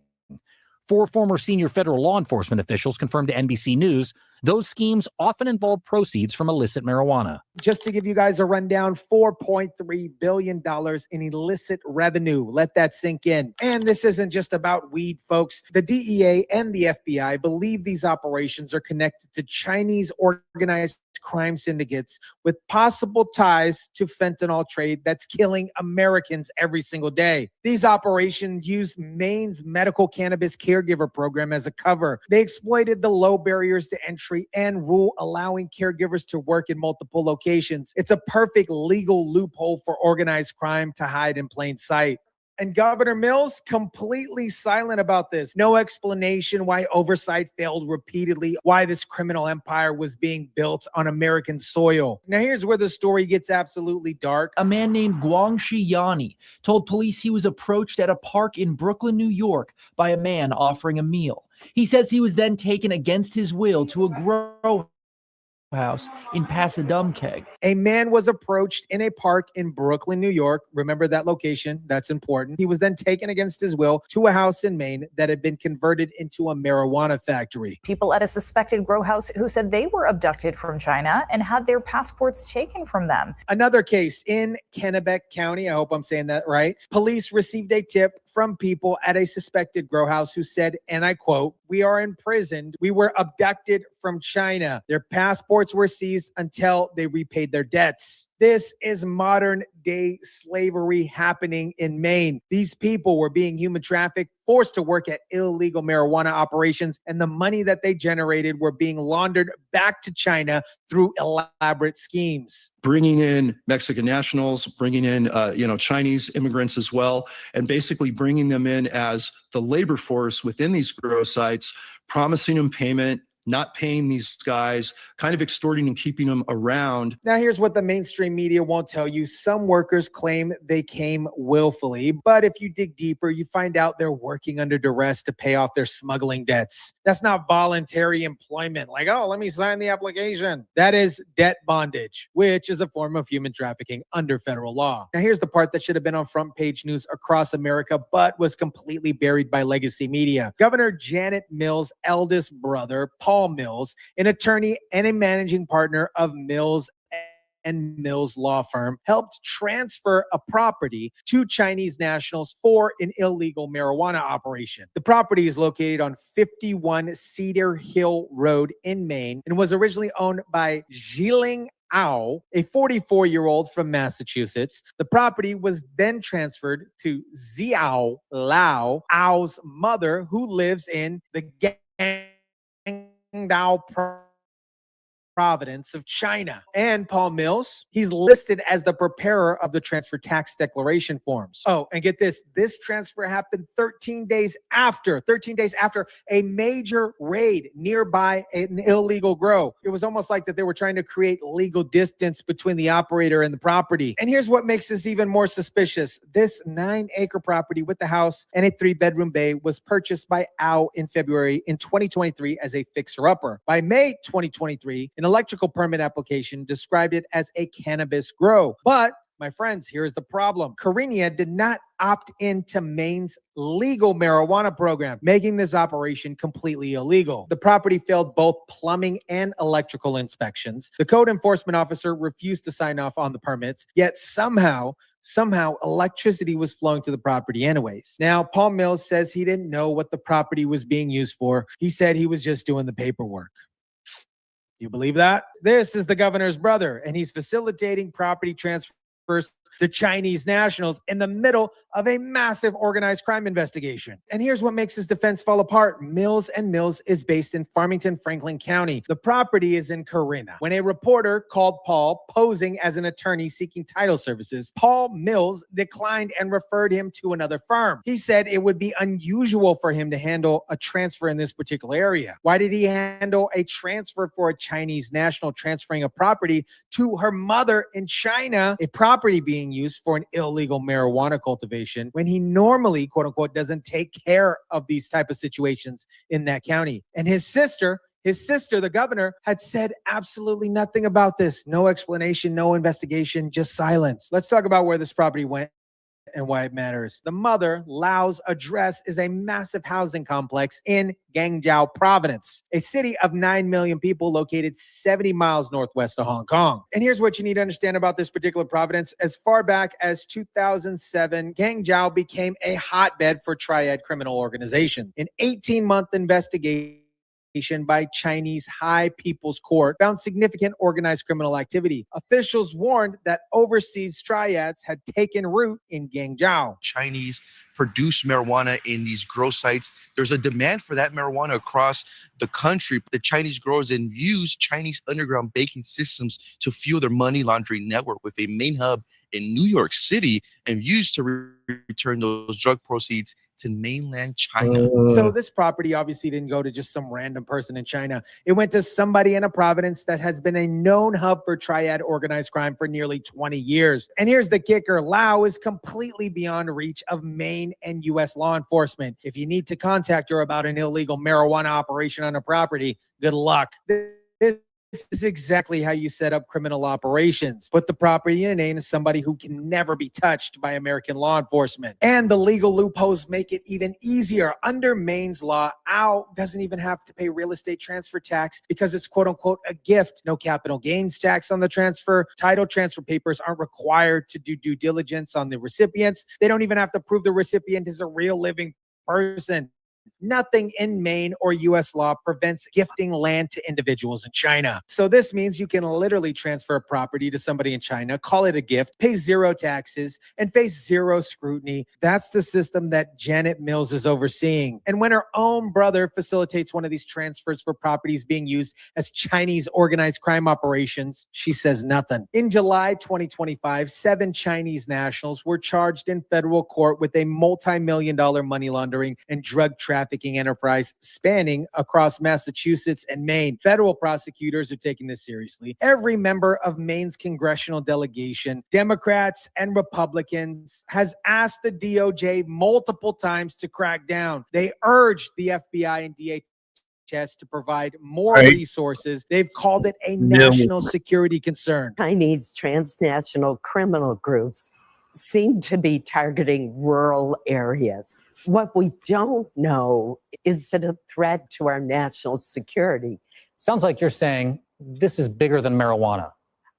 Speaker 17: 4 former senior federal law enforcement officials confirmed to NBC News those schemes often involve proceeds from illicit marijuana.
Speaker 19: Just to give you guys a rundown, $4.3 billion in illicit revenue. Let that sink in. And this isn't just about weed, folks. The DEA and the FBI believe these operations are connected to Chinese organized crime syndicates with possible ties to fentanyl trade that's killing Americans every single day. These operations used Maine's medical cannabis caregiver program as a cover. They exploited the low barriers to entry and rule allowing caregivers to work in multiple locations. It's a perfect legal loophole for organized crime to hide in plain sight. And Governor Mills completely silent about this. No explanation why oversight failed repeatedly, why this criminal empire was being built on American soil. Now here's where the story gets absolutely dark.
Speaker 18: A man named Guangxi Yanni told police he was approached at a park in Brooklyn, New York by a man offering a meal. He says he was then taken against his will to a grow house in Passadumkeag.
Speaker 19: A man was approached in a park in Brooklyn, New York. Remember that location. That's important. He was then taken against his will to a house in Maine that had been converted into a marijuana factory.
Speaker 20: People at a suspected grow house who said they were abducted from China and had their passports taken from them.
Speaker 19: Another case in Kennebec County. I hope I'm saying that right. Police received a tip from people at a suspected grow house who said, and I quote, "We are imprisoned. We were abducted from China. Their passports were seized until they repaid their debts." This is modern day slavery happening in Maine. These people were being human trafficked, forced to work at illegal marijuana operations, and the money that they generated were being laundered back to China through elaborate schemes.
Speaker 23: Bringing in Mexican nationals, bringing in Chinese immigrants as well, and basically bringing them in as the labor force within these grow sites, promising them payment, not paying these guys, kind of extorting and keeping them around.
Speaker 19: Now, here's what the mainstream media won't tell you. Some workers claim they came willfully, but if you dig deeper, you find out they're working under duress to pay off their smuggling debts. That's not voluntary employment, like, oh, let me sign the application. That is debt bondage, which is a form of human trafficking under federal law. Now, here's the part that should have been on front page news across America, but was completely buried by legacy media. Governor Janet Mills' eldest brother, Paul Paul Mills, an attorney and a managing partner of Mills and Mills law firm, helped transfer a property to Chinese nationals for an illegal marijuana operation. The property is located on 51 Cedar Hill Road in Maine and was originally owned by Zhiling Ao, a 44-year-old from Massachusetts. The property was then transferred to Xiao Lao, Ao's mother, who lives in the Guangdong province of China. And Paul Mills, he's listed as the preparer of the transfer tax declaration forms. Oh, and get this transfer happened 13 days after a major raid nearby an illegal grow. It was almost like that they were trying to create legal distance between the operator and the property. And here's what makes this even more suspicious. This 9-acre property with the house and a 3-bedroom bay was purchased by Ao in February in 2023 as a fixer-upper. By May 2023, an electrical permit application described it as a cannabis grow. But my friends, here's the problem. Carenia did not opt into Maine's legal marijuana program, making this operation completely illegal. The property failed both plumbing and electrical inspections. The code enforcement officer refused to sign off on the permits, yet somehow electricity was flowing to the property anyways. Now, Paul Mills says he didn't know what the property was being used for. He said he was just doing the paperwork. You believe that? This is the governor's brother, and he's facilitating property transfers to Chinese nationals in the middle of a massive organized crime investigation. And here's what makes his defense fall apart. Mills & Mills is based in Farmington, Franklin County. The property is in Carina. When a reporter called Paul posing as an attorney seeking title services, Paul Mills declined and referred him to another firm. He said it would be unusual for him to handle a transfer in this particular area. Why did he handle a transfer for a Chinese national transferring a property to her mother in China, a property being used for an illegal marijuana cultivation, when he normally, quote unquote, doesn't take care of these type of situations in that county? And his sister, the governor, had said absolutely nothing about this. No explanation, no investigation, just silence. Let's talk about where this property went and why it matters. The mother, Lao's address, is a massive housing complex in Guangdong province, a city of 9 million people located 70 miles northwest of Hong Kong. And here's what you need to understand about this particular province. As far back as 2007, Guangdong became a hotbed for triad criminal organization. An 18-month investigation by Chinese High People's Court found significant organized criminal activity. Officials warned that overseas triads had taken root in Guangdong.
Speaker 8: Chinese produce marijuana in these grow sites. There's a demand for that marijuana across the country. The Chinese growers then use Chinese underground banking systems to fuel their money laundering network, with a main hub in New York City, and used to return those drug proceeds to mainland China.
Speaker 19: So this property obviously didn't go to just some random person in China. It went to somebody in a province that has been a known hub for triad organized crime for nearly 20 years. And here's the kicker. Lao is completely beyond reach of Maine and U.S. law enforcement. If you need to contact her about an illegal marijuana operation on a property, good luck. This is exactly how you set up criminal operations. Put the property in a name of somebody who can never be touched by American law enforcement. And the legal loopholes make it even easier. Under Maine's law, Ao doesn't even have to pay real estate transfer tax because it's quote unquote a gift. No capital gains tax on the transfer. Title transfer papers aren't required to do due diligence on the recipients. They don't even have to prove the recipient is a real living person. Nothing in Maine or U.S. law prevents gifting land to individuals in China. So this means you can literally transfer a property to somebody in China, call it a gift, pay zero taxes, and face zero scrutiny. That's the system that Janet Mills is overseeing. And when her own brother facilitates one of these transfers for properties being used as Chinese organized crime operations, she says nothing. In July 2025, 7 Chinese nationals were charged in federal court with a multi-million-dollar money laundering and drug trafficking enterprise spanning across Massachusetts and Maine. Federal prosecutors are taking this seriously. Every member of Maine's congressional delegation, Democrats and Republicans, has asked the DOJ multiple times to crack down. They urged the FBI and DHS to provide more resources. They've called it a national security concern.
Speaker 9: Chinese transnational criminal groups seem to be targeting rural areas. What we don't know, is it a threat to our national security?
Speaker 17: Sounds like you're saying this is bigger than marijuana.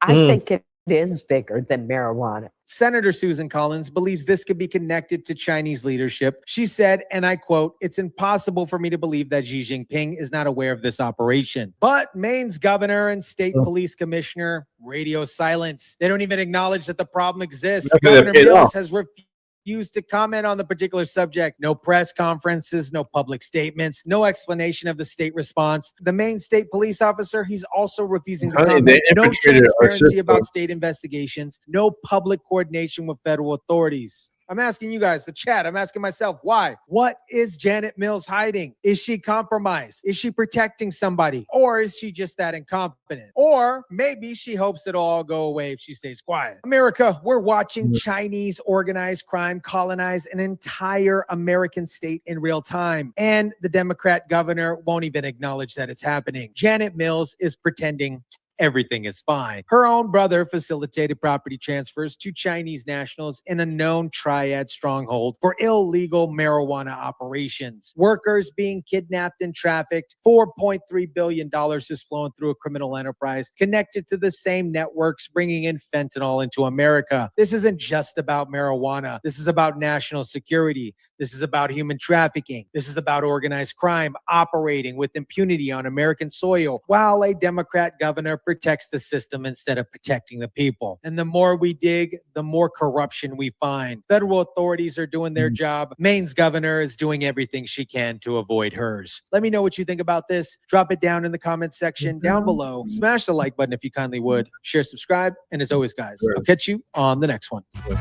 Speaker 9: I think it is bigger than marijuana.
Speaker 19: Senator Susan Collins believes this could be connected to Chinese leadership. She said, and I quote, "It's impossible for me to believe that Xi Jinping is not aware of this operation." But Maine's governor and state police commissioner, radio silence. They don't even acknowledge that the problem exists. Governor Mills has refused to comment on the particular subject. No press conferences, no public statements, no explanation of the state response. The Maine state police officer, he's also refusing to comment. No transparency about state investigations, no public coordination with federal authorities. I'm asking you guys, the chat, I'm asking myself, why? What is Janet Mills hiding? Is she compromised? Is she protecting somebody? Or is she just that incompetent? Or maybe she hopes it'll all go away if she stays quiet. America, we're watching Chinese organized crime colonize an entire American state in real time. And the Democrat governor won't even acknowledge that it's happening. Janet Mills is pretending everything is fine. Her own brother facilitated property transfers to Chinese nationals in a known triad stronghold for illegal marijuana operations. Workers being kidnapped and trafficked. $4.3 billion is flowing through a criminal enterprise connected to the same networks bringing in fentanyl into America. This isn't just about marijuana. This is about national security. This is about human trafficking. This is about organized crime operating with impunity on American soil while a Democrat governor protects the system instead of protecting the people. And the more we dig, the more corruption we find. Federal authorities are doing their job. Maine's governor is doing everything she can to avoid hers. Let me know what you think about this. Drop it down in the comments section down below. Smash the like button if you kindly would. Share, subscribe. And as always, guys, I'll catch you on the next one.
Speaker 2: All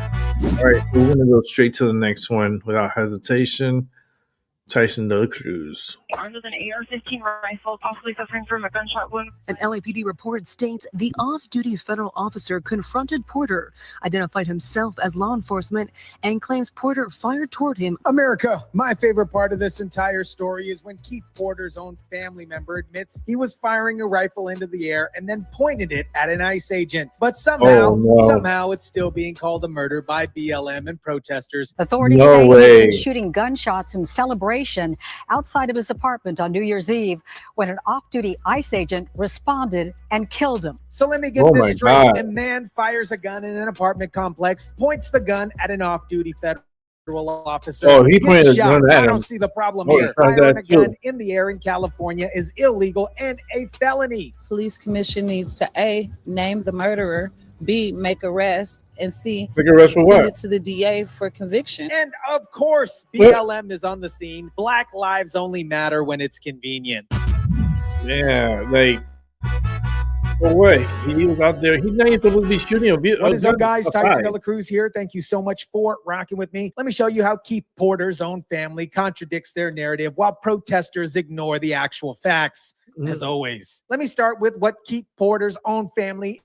Speaker 2: right, we're going to go straight to the next one without hesitation. Tyson De La Cruz.
Speaker 11: Armed with an AR-15 rifle, possibly suffering from a gunshot wound.
Speaker 13: An LAPD report states the off-duty federal officer confronted Porter, identified himself as law enforcement, and claims Porter fired toward him.
Speaker 19: America, my favorite part of this entire story is when Keith Porter's own family member admits he was firing a rifle into the air and then pointed it at an ICE agent. But somehow it's still being called a murder by BLM and protesters.
Speaker 14: Authorities say he was shooting gunshots in celebration outside of his apartment on New Year's Eve when an off-duty ICE agent responded and killed him.
Speaker 19: So let me get this straight. A man fires a gun in an apartment complex, points the gun at an off-duty federal officer.
Speaker 2: Oh, he pointed a gun at him.
Speaker 19: I don't see the problem here. Firing a gun in the air in California is illegal and a felony.
Speaker 15: Police commission needs to A, name the murderer, B, make arrest, and C,
Speaker 2: make arrest for
Speaker 15: send
Speaker 2: what?
Speaker 15: it to the DA for conviction.
Speaker 19: And of course, BLM is on the scene. Black lives only matter when it's convenient.
Speaker 2: Yeah, like, no way. He was out there. He's not even supposed to be shooting him.
Speaker 19: What is up, guys? Tyson De La Cruz here. Thank you so much for rocking with me. Let me show you how Keith Porter's own family contradicts their narrative while protesters ignore the actual facts. As always, let me start with what Keith Porter's own family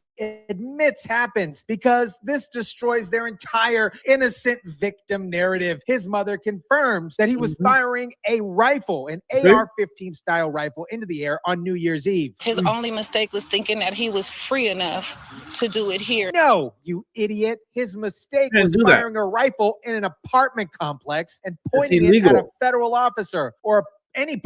Speaker 19: admits happens, because this destroys their entire innocent victim narrative. His mother confirms that he was firing a rifle, an AR-15 style rifle, into the air on New Year's Eve.
Speaker 15: His only mistake was thinking that he was free enough to do it here.
Speaker 19: No, you idiot. His mistake was firing a rifle in an apartment complex and pointing it at a federal officer or any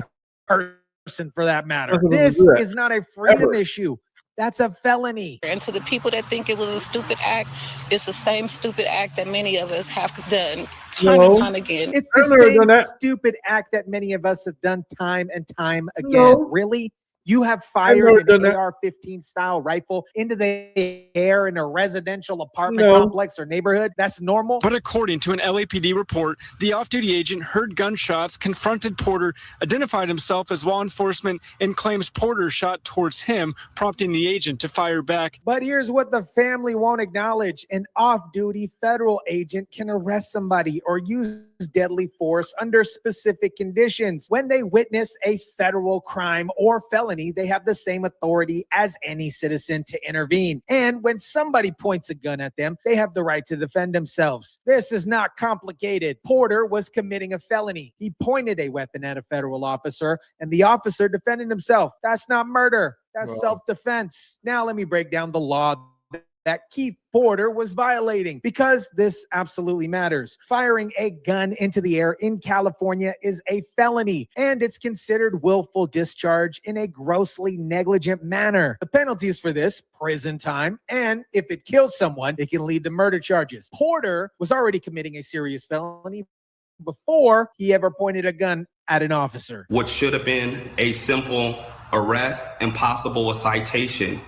Speaker 19: person for that matter. This is not a freedom issue. That's a felony.
Speaker 15: And to the people that think it was a stupid act, it's the same stupid act that many of us have done time and time again.
Speaker 19: It's the same stupid act that many of us have done time and time again. Really? You have fired an AR-15 style rifle into the air in a residential apartment complex or neighborhood? That's normal?
Speaker 24: But according to an LAPD report, the off-duty agent heard gunshots, confronted Porter, identified himself as law enforcement, and claims Porter shot towards him, prompting the agent to fire back.
Speaker 19: But here's what the family won't acknowledge. An off-duty federal agent can arrest somebody or use deadly force under specific conditions. When they witness a federal crime or felony, they have the same authority as any citizen to intervene. And when somebody points a gun at them, they have the right to defend themselves. This is not complicated. Porter was committing a felony. He pointed a weapon at a federal officer, and the officer defended himself. That's not murder. That's self-defense. Now let me break down the law that Keith Porter was violating, because this absolutely matters. Firing a gun into the air in California is a felony, and it's considered willful discharge in a grossly negligent manner. The penalties for this: prison time, and if it kills someone, it can lead to murder charges. Porter was already committing a serious felony before he ever pointed a gun at an officer.
Speaker 1: What should have been a simple arrest and possible a citation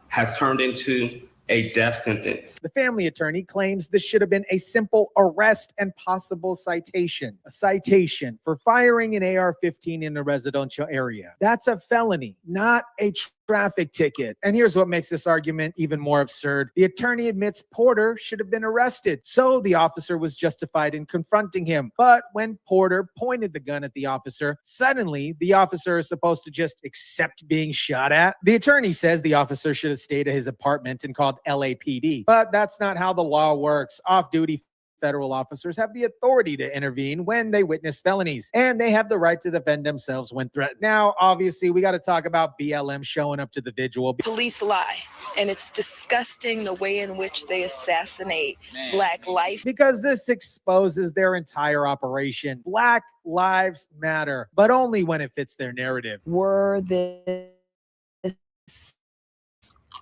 Speaker 1: has turned into a death sentence.
Speaker 19: The family attorney claims this should have been a simple arrest and possible citation. A citation for firing an AR-15 in a residential area. That's a felony, not a traffic ticket. And here's what makes this argument even more absurd. The attorney admits Porter should have been arrested, so the officer was justified in confronting him. But when Porter pointed the gun at the officer, suddenly the officer is supposed to just accept being shot at. The attorney says the officer should have stayed at his apartment and called LAPD. But that's not how the law works. Off-duty federal officers have the authority to intervene when they witness felonies, and they have the right to defend themselves when threatened. Now, obviously, we got to talk about BLM showing up to the vigil.
Speaker 3: Police lie, and it's disgusting the way in which they assassinate Black life.
Speaker 19: Because this exposes their entire operation. Black lives matter, but only when it fits their narrative.
Speaker 3: Were this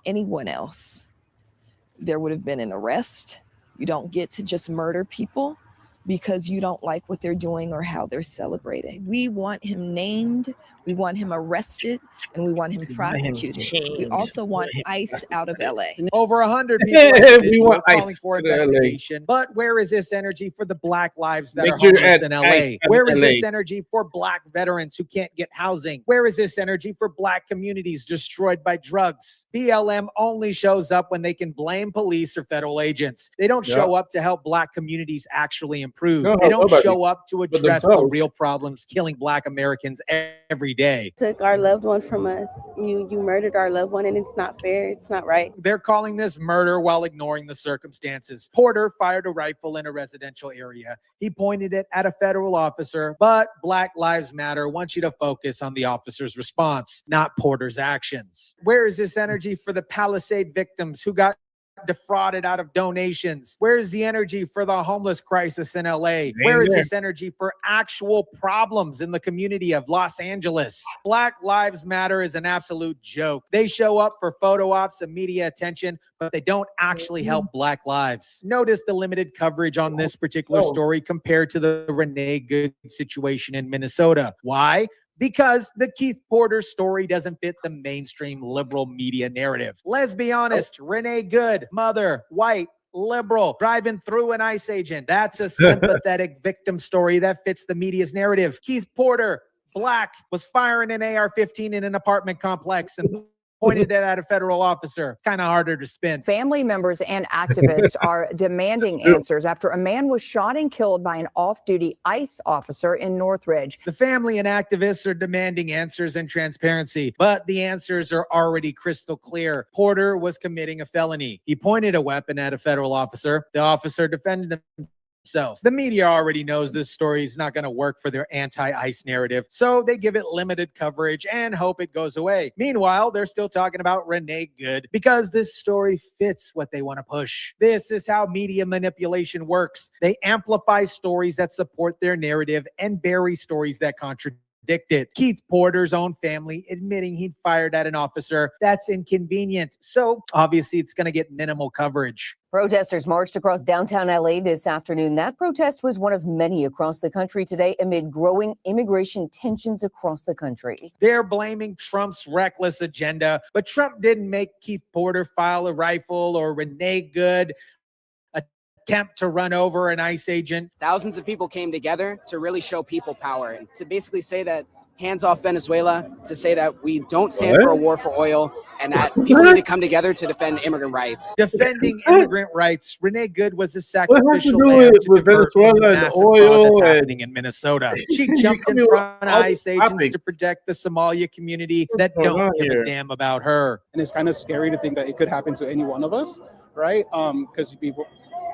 Speaker 3: anyone else, there would have been an arrest. You don't get to just murder people because you don't like what they're doing or how they're celebrating. We want him named, we want him arrested, and we want him prosecuted. We also want ICE out of LA.
Speaker 19: Over 100 people are calling for investigation. But where is this energy for the Black lives that are homeless in LA? Where is this energy for Black veterans who can't get housing? Where is this energy for Black communities destroyed by drugs? BLM only shows up when they can blame police or federal agents. They don't show up to help Black communities actually improve. They don't show up to address the real problems killing Black Americans every day.
Speaker 4: Took our loved one from us. You murdered our loved one, and it's not fair. It's not right.
Speaker 19: They're calling this murder while ignoring the circumstances. Porter fired a rifle in a residential area. He pointed it at a federal officer, but Black Lives Matter wants you to focus on the officer's response, not Porter's actions. Where is this energy for the Palisade victims who got defrauded out of donations? Where is the energy for the homeless crisis in LA? Where is this energy for actual problems in the community of Los Angeles? Black Lives Matter is an absolute joke. They show up for photo ops and media attention, but they don't actually help Black lives. Notice the limited coverage on this particular story compared to the Renee Good situation in Minnesota. Why? Because the Keith Porter story doesn't fit the mainstream liberal media narrative. Let's be honest, Renee Good, mother, white, liberal, driving through an ICE agent. That's a sympathetic victim story that fits the media's narrative. Keith Porter, Black, was firing an AR-15 in an apartment complex and pointed it at a federal officer. Kind of harder to spin.
Speaker 21: Family members and activists are demanding answers after a man was shot and killed by an off-duty ICE officer in Northridge.
Speaker 19: The family and activists are demanding answers and transparency, but the answers are already crystal clear. Porter was committing a felony. He pointed a weapon at a federal officer. The officer defended himself. The media already knows this story is not going to work for their anti-ICE narrative, so they give it limited coverage and hope it goes away. Meanwhile, they're still talking about Renee Good because this story fits what they want to push. This is how media manipulation works. They amplify stories that support their narrative and bury stories that contradict it. Keith Porter's own family admitting he'd fired at an officer. That's inconvenient. So obviously it's going to get minimal coverage.
Speaker 21: Protesters marched across downtown LA this afternoon. That protest was one of many across the country today amid growing immigration tensions across the country.
Speaker 19: They're blaming Trump's reckless agenda, but Trump didn't make Keith Porter file a rifle or Renee Good attempt to run over an ICE agent.
Speaker 25: Thousands of people came together to really show people power and to basically say that hands off Venezuela, to say that we don't stand for a war for oil and that people need to come together to defend immigrant rights.
Speaker 19: Defending immigrant rights. Renee Good was a sacrificial lamb to divert from the massive fraud that's happening in Minnesota. She jumped in front of ICE agents to protect the Somalia community that don't give a damn about her.
Speaker 26: And it's kind of scary to think that it could happen to any one of us, right? Because the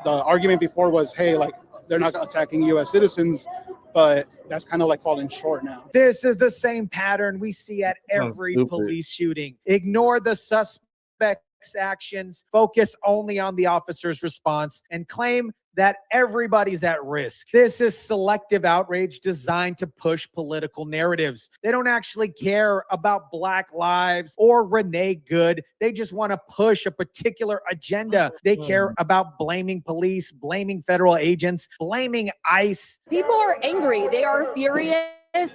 Speaker 26: argument before was, hey, like, they're not attacking U.S. citizens, but that's kind of like falling short now.
Speaker 19: This is the same pattern we see at every police shooting. Ignore the suspect actions, focus only on the officer's response, and claim that everybody's at risk. This is selective outrage designed to push political narratives. They don't actually care about Black lives or Renee Good. They just want to push a particular agenda. They care about blaming police, blaming federal agents, blaming ICE.
Speaker 5: People are angry. They are furious.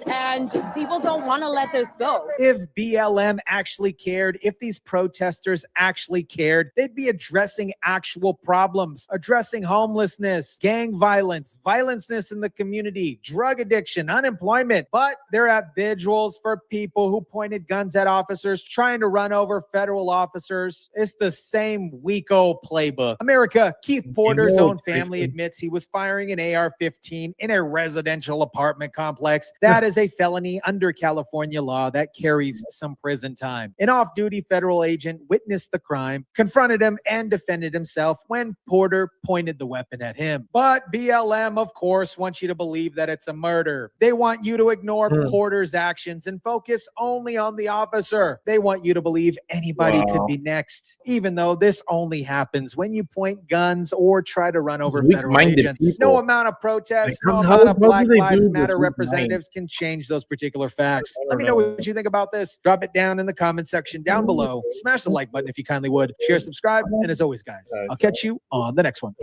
Speaker 5: And people don't want to let this go.
Speaker 19: If BLM actually cared, if these protesters actually cared, they'd be addressing actual problems, addressing homelessness, gang violence, violenceness in the community, drug addiction, unemployment. But they're at vigils for people who pointed guns at officers, trying to run over federal officers. It's the same WECO playbook. America, Keith Porter's own family admits he was firing an AR-15 in a residential apartment complex. That is a felony under California law that carries some prison time. An off-duty federal agent witnessed the crime, confronted him, and defended himself when Porter pointed the weapon at him. But BLM, of course, wants you to believe that it's a murder. They want you to ignore Porter's actions and focus only on the officer. They want you to believe anybody could be next, even though this only happens when you point guns or try to run over federal agents. No amount of protest, no amount of Black Lives Matter representatives can change those particular facts. Let me know what you think about this. Drop it down in the comment section down below. Smash the like button if you kindly would. Share, subscribe, and as always, guys, I'll catch you on the next one.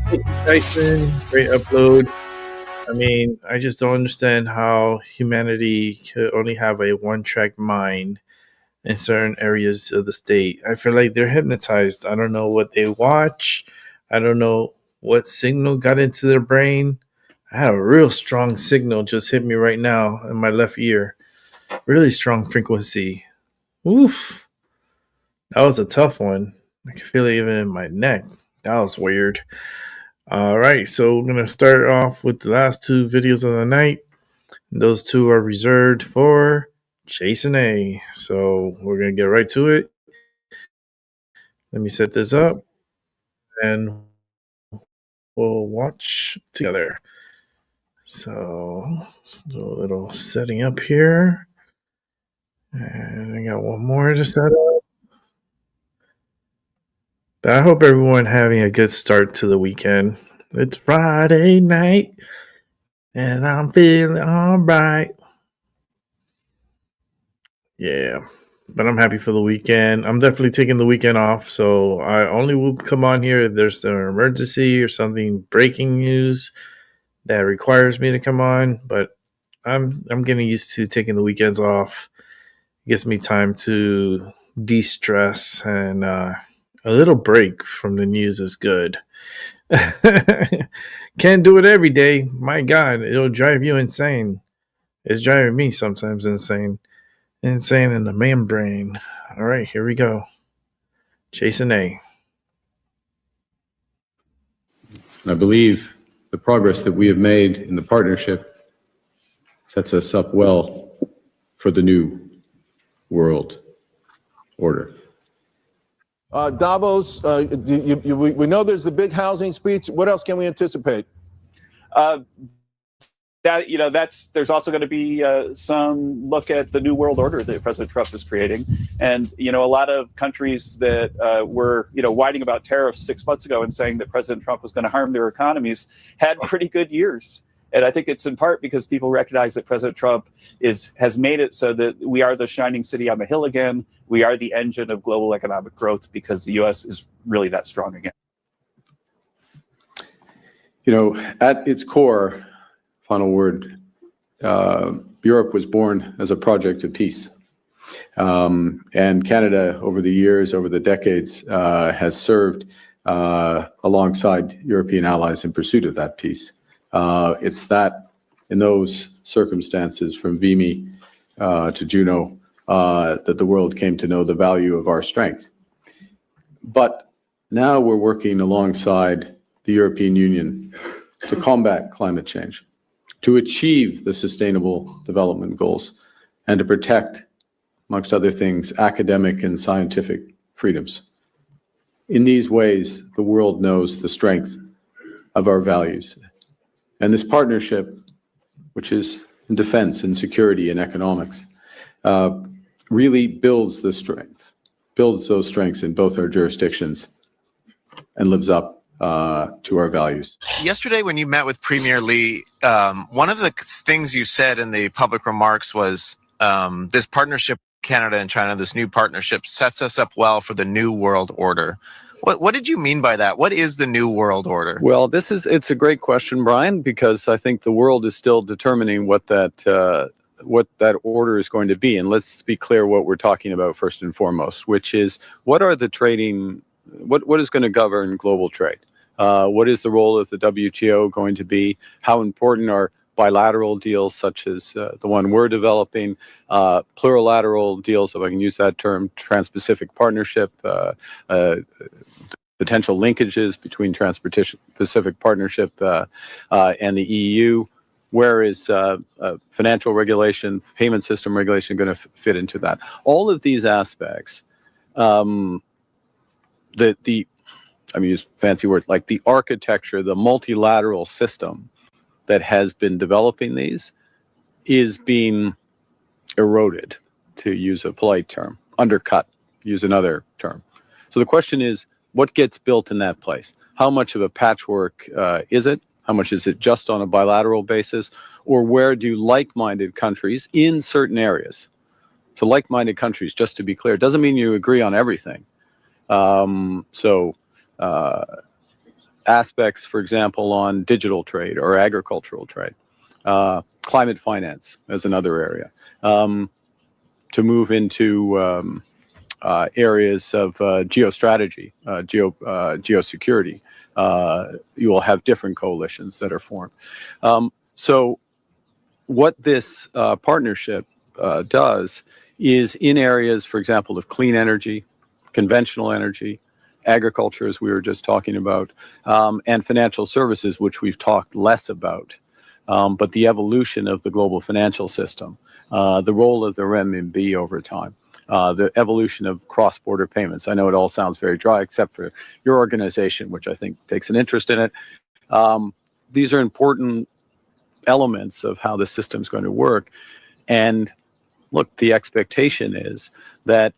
Speaker 2: Hey, Tyson, great upload. I mean, I just don't understand how humanity could only have a one-track mind in certain areas of the state. I feel like they're hypnotized. I don't know what they watch. I don't know what signal got into their brain. I have a real strong signal just hit me right now in my left ear. Really strong frequency. Oof. That was a tough one. I can feel it even in my neck. That was weird. All right, so we're going to start off with the last two videos of the night. Those two are reserved for Jason A. So we're going to get right to it. Let me set this up and we'll watch together. So let's do a little setting up here. And I got one more to set up. But I hope everyone having a good start to the weekend. It's Friday night and I'm feeling all right. Yeah, but I'm happy for the weekend. I'm definitely taking the weekend off, so I only will come on here if there's an emergency or something breaking news that requires me to come on. But I'm getting used to taking the weekends off. It gives me time to de-stress, and a little break from the news is good. Can't do it every day. My God, it'll drive you insane. It's driving me sometimes insane. Insane in the man brain. All right, here we go. Jason A.
Speaker 6: I believe the progress that we have made in the partnership sets us up well for the new world order.
Speaker 7: Davos, we know there's the big housing speech. What else can we anticipate?
Speaker 10: There's also going to be some look at the new world order that President Trump is creating. And, a lot of countries that were, whining about tariffs 6 months ago and saying that President Trump was going to harm their economies had pretty good years. And I think it's in part because people recognize that President Trump has made it so that we are the shining city on the hill again. We are the engine of global economic growth because the U.S. is really that strong again.
Speaker 6: At its core, final word, Europe was born as a project of peace. And Canada, over the years, over the decades, has served alongside European allies in pursuit of that peace. It's that, in those circumstances, from Vimy to Juno, that the world came to know the value of our strength. But now we're working alongside the European Union to combat climate change, to achieve the Sustainable Development Goals, and to protect, amongst other things, academic and scientific freedoms. In these ways, the world knows the strength of our values. And this partnership, which is in defense and security and economics, really builds the strength builds those strengths in both our jurisdictions and lives up to our values.
Speaker 12: Yesterday, when you met with Premier Lee, one of the things you said in the public remarks was this partnership, Canada and China, this new partnership sets us up well for the new world order. What did you mean by that? What is the new world order?
Speaker 6: Well, it's a great question, Brian, because I think the world is still determining what that order is going to be. And let's be clear what we're talking about first and foremost, which is what is going to govern global trade? What is the role of the WTO going to be? How important are bilateral deals such as the one we're developing, plurilateral deals, if I can use that term, Trans-Pacific Partnership, potential linkages between Trans-Pacific Partnership and the EU? Where is financial regulation, payment system regulation going to fit into that? All of these aspects, I mean, use fancy words like the architecture, the multilateral system that has been developing these is being eroded, to use a polite term, undercut, use another term. So the question is, what gets built in that place? How much of a patchwork is it? How much is it just on a bilateral basis? Or where do like-minded countries in certain areas? So like-minded countries, just to be clear, doesn't mean you agree on everything. Aspects, for example, on digital trade or agricultural trade, climate finance as another area, to move into areas of geostrategy, geosecurity. You will have different coalitions that are formed. So what this partnership does is in areas, for example, of clean energy, conventional energy, agriculture, as we were just talking about, and financial services, which we've talked less about, but the evolution of the global financial system, the role of the renminbi over time, the evolution of cross-border payments. I know it all sounds very dry, except for your organization, which I think takes an interest in it. These are important elements of how the system is going to work. And look, the expectation is that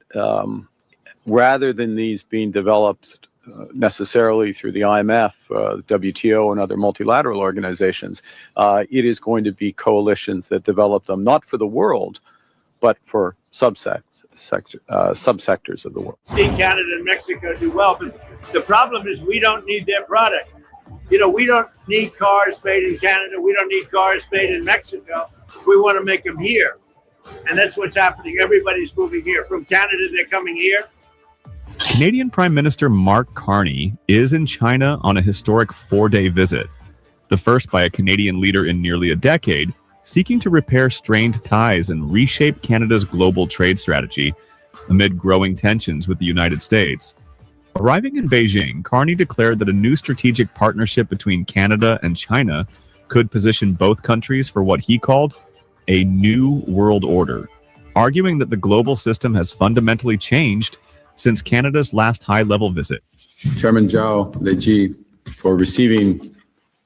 Speaker 6: rather than these being developed necessarily through the IMF, WTO, and other multilateral organizations, it is going to be coalitions that develop them, not for the world, but for subsectors of the world.
Speaker 16: Canada and Mexico do well, but the problem is we don't need their product. We don't need cars made in Canada. We don't need cars made in Mexico. We want to make them here. And that's what's happening. Everybody's moving here. From Canada, they're coming here.
Speaker 18: Canadian Prime Minister Mark Carney is in China on a historic 4-day visit, the first by a Canadian leader in nearly a decade, seeking to repair strained ties and reshape Canada's global trade strategy amid growing tensions with the United States. Arriving in Beijing, Carney declared that a new strategic partnership between Canada and China could position both countries for what he called a new world order, arguing that the global system has fundamentally changed since Canada's last high-level visit.
Speaker 6: Chairman Zhao Leji, for receiving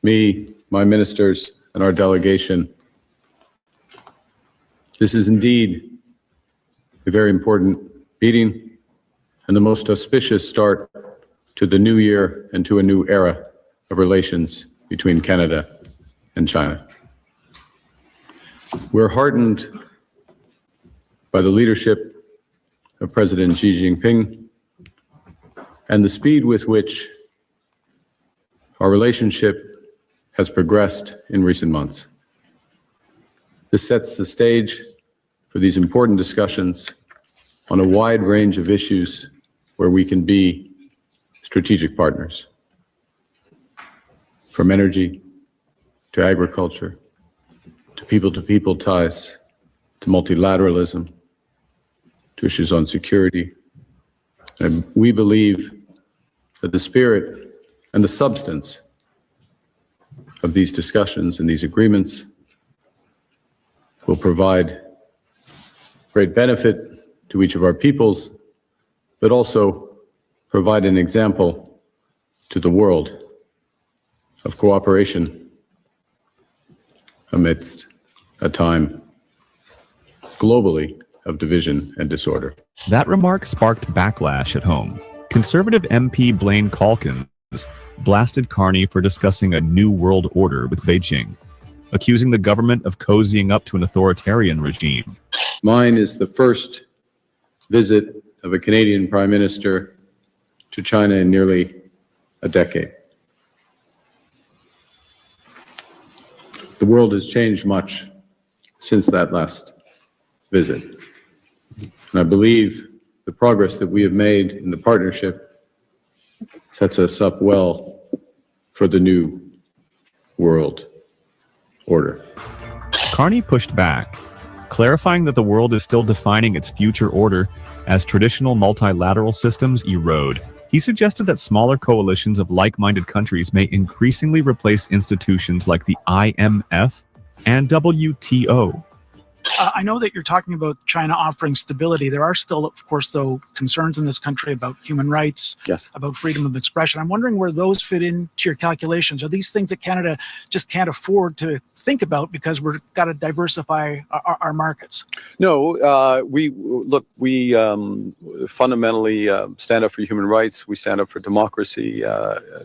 Speaker 6: me, my ministers, and our delegation. This is indeed a very important meeting and the most auspicious start to the new year and to a new era of relations between Canada and China. We're heartened by the leadership of President Xi Jinping and the speed with which our relationship has progressed in recent months. This sets the stage for these important discussions on a wide range of issues where we can be strategic partners, from energy to agriculture, to people ties, to multilateralism, to issues on security. And we believe that the spirit and the substance of these discussions and these agreements will provide great benefit to each of our peoples, but also provide an example to the world of cooperation amidst a time globally of division and disorder.
Speaker 18: That remark sparked backlash at home. Conservative MP Blaine Calkins blasted Carney for discussing a new world order with Beijing, accusing the government of cozying up to an authoritarian regime.
Speaker 6: Mine is the first visit of a Canadian Prime Minister to China in nearly a decade. The world has changed much since that last visit. And I believe the progress that we have made in the partnership sets us up well for the new world order.
Speaker 18: Carney pushed back, clarifying that the world is still defining its future order as traditional multilateral systems erode. He suggested that smaller coalitions of like-minded countries may increasingly replace institutions like the IMF and WTO.
Speaker 8: I know that you're talking about China offering stability. There are still, of course, though, concerns in this country about human rights,
Speaker 6: yes,
Speaker 8: about freedom of expression. I'm wondering where those fit into your calculations. Are these things that Canada just can't afford to think about because we've got to diversify our markets?
Speaker 6: No, we fundamentally stand up for human rights. We stand up for democracy,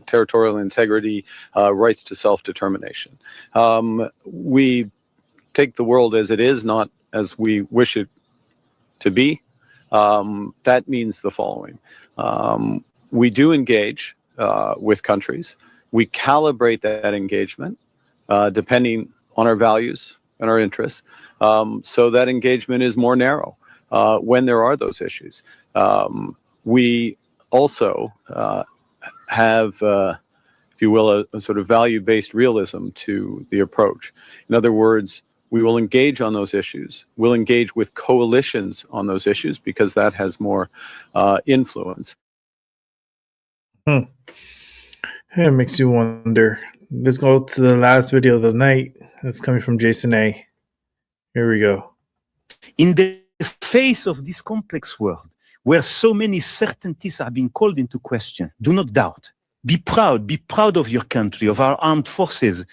Speaker 6: territorial integrity, rights to self-determination. We take the world as it is, not as we wish it to be. That means the following. We do engage with countries. We calibrate that engagement depending on our values and our interests. So that engagement is more narrow when there are those issues. We also have, if you will, a sort of value-based realism to the approach. In other words, we will engage on those issues. We'll engage with coalitions on those issues because that has more influence.
Speaker 2: It makes you wonder. Let's go to the last video of the night. It's coming from Jason A. Here we go.
Speaker 9: In the face of this complex world, where so many certainties are being called into question, do not doubt. Be proud of your country, of our armed forces,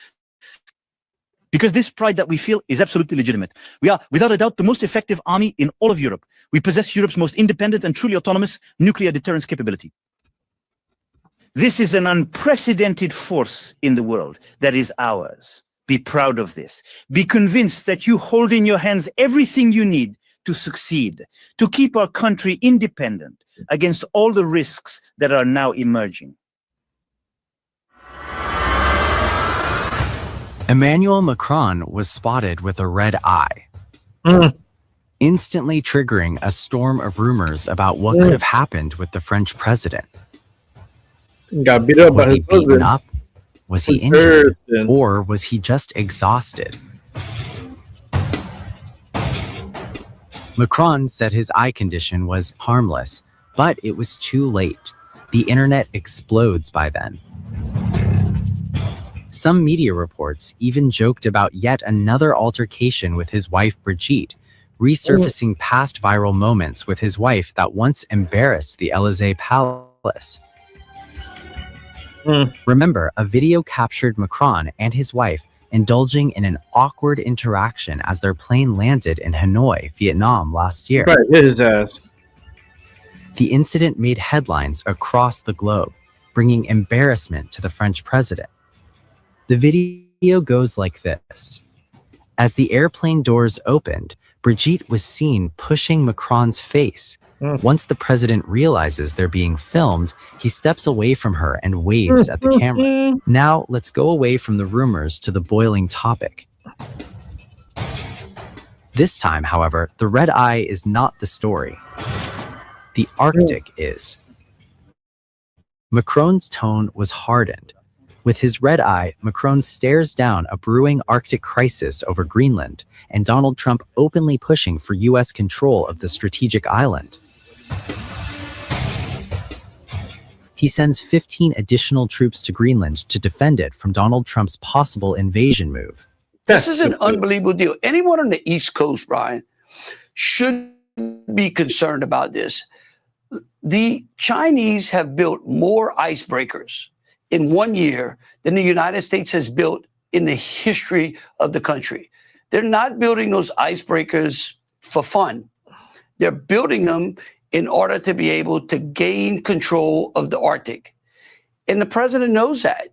Speaker 9: because this pride that we feel is absolutely legitimate. We are, without a doubt, the most effective army in all of Europe. We possess Europe's most independent and truly autonomous nuclear deterrence capability. This is an unprecedented force in the world that is ours. Be proud of this. Be convinced that you hold in your hands everything you need to succeed, to keep our country independent against all the risks that are now emerging.
Speaker 17: Emmanuel Macron was spotted with a red eye, instantly triggering a storm of rumors about what could have happened with the French president.
Speaker 2: Got beat up by
Speaker 17: Was he
Speaker 2: his
Speaker 17: beaten
Speaker 2: husband.
Speaker 17: up? Was he injured? Or was he just exhausted? Macron said his eye condition was harmless, but it was too late. The internet explodes by then. Some media reports even joked about yet another altercation with his wife Brigitte, resurfacing past viral moments with his wife that once embarrassed the Élysée Palace. Remember, a video captured Macron and his wife indulging in an awkward interaction as their plane landed in Hanoi, Vietnam last year.
Speaker 2: Right, his ass.
Speaker 17: The incident made headlines across the globe, bringing embarrassment to the French president. The video goes like this. As the airplane doors opened, Brigitte was seen pushing Macron's face. Once the president realizes they're being filmed, he steps away from her and waves at the cameras. Now, let's go away from the rumors to the boiling topic. This time, however, the red eye is not the story. The Arctic is. Macron's tone was hardened. With his red eye, Macron stares down a brewing Arctic crisis over Greenland and Donald Trump openly pushing for U.S. control of the strategic island. He sends 15 additional troops to Greenland to defend it from Donald Trump's possible invasion move.
Speaker 20: This is an unbelievable deal. Anyone on the East Coast, Brian, should be concerned about this. The Chinese have built more icebreakers in 1 year than the United States has built in the history of the country. They're not building those icebreakers for fun. They're building them in order to be able to gain control of the Arctic. And the president knows that.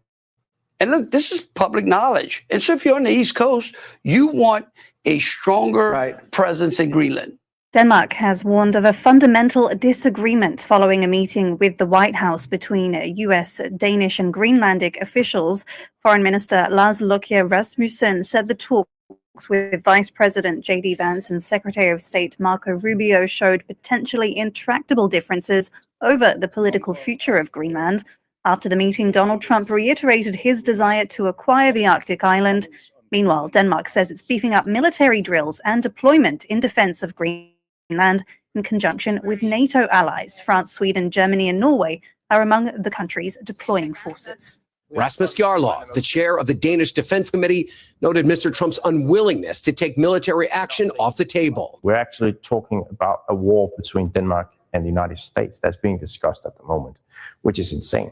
Speaker 20: And look, this is public knowledge. And so if you're on the East Coast, you want a stronger presence in Greenland.
Speaker 11: Denmark has warned of a fundamental disagreement following a meeting with the White House between US, Danish and Greenlandic officials. Foreign Minister Lars Løkke Rasmussen said the talks with Vice President J.D. Vance and Secretary of State Marco Rubio showed potentially intractable differences over the political future of Greenland. After the meeting, Donald Trump reiterated his desire to acquire the Arctic island. Meanwhile, Denmark says it's beefing up military drills and deployment in defense of Greenland in conjunction with NATO allies. France, Sweden, Germany and Norway are among the countries deploying forces.
Speaker 13: Rasmus Jarlov, the chair of the Danish Defense Committee, noted Mr. Trump's unwillingness to take military action off the table.
Speaker 14: We're actually talking about a war between Denmark and the United States that's being discussed at the moment, which is insane.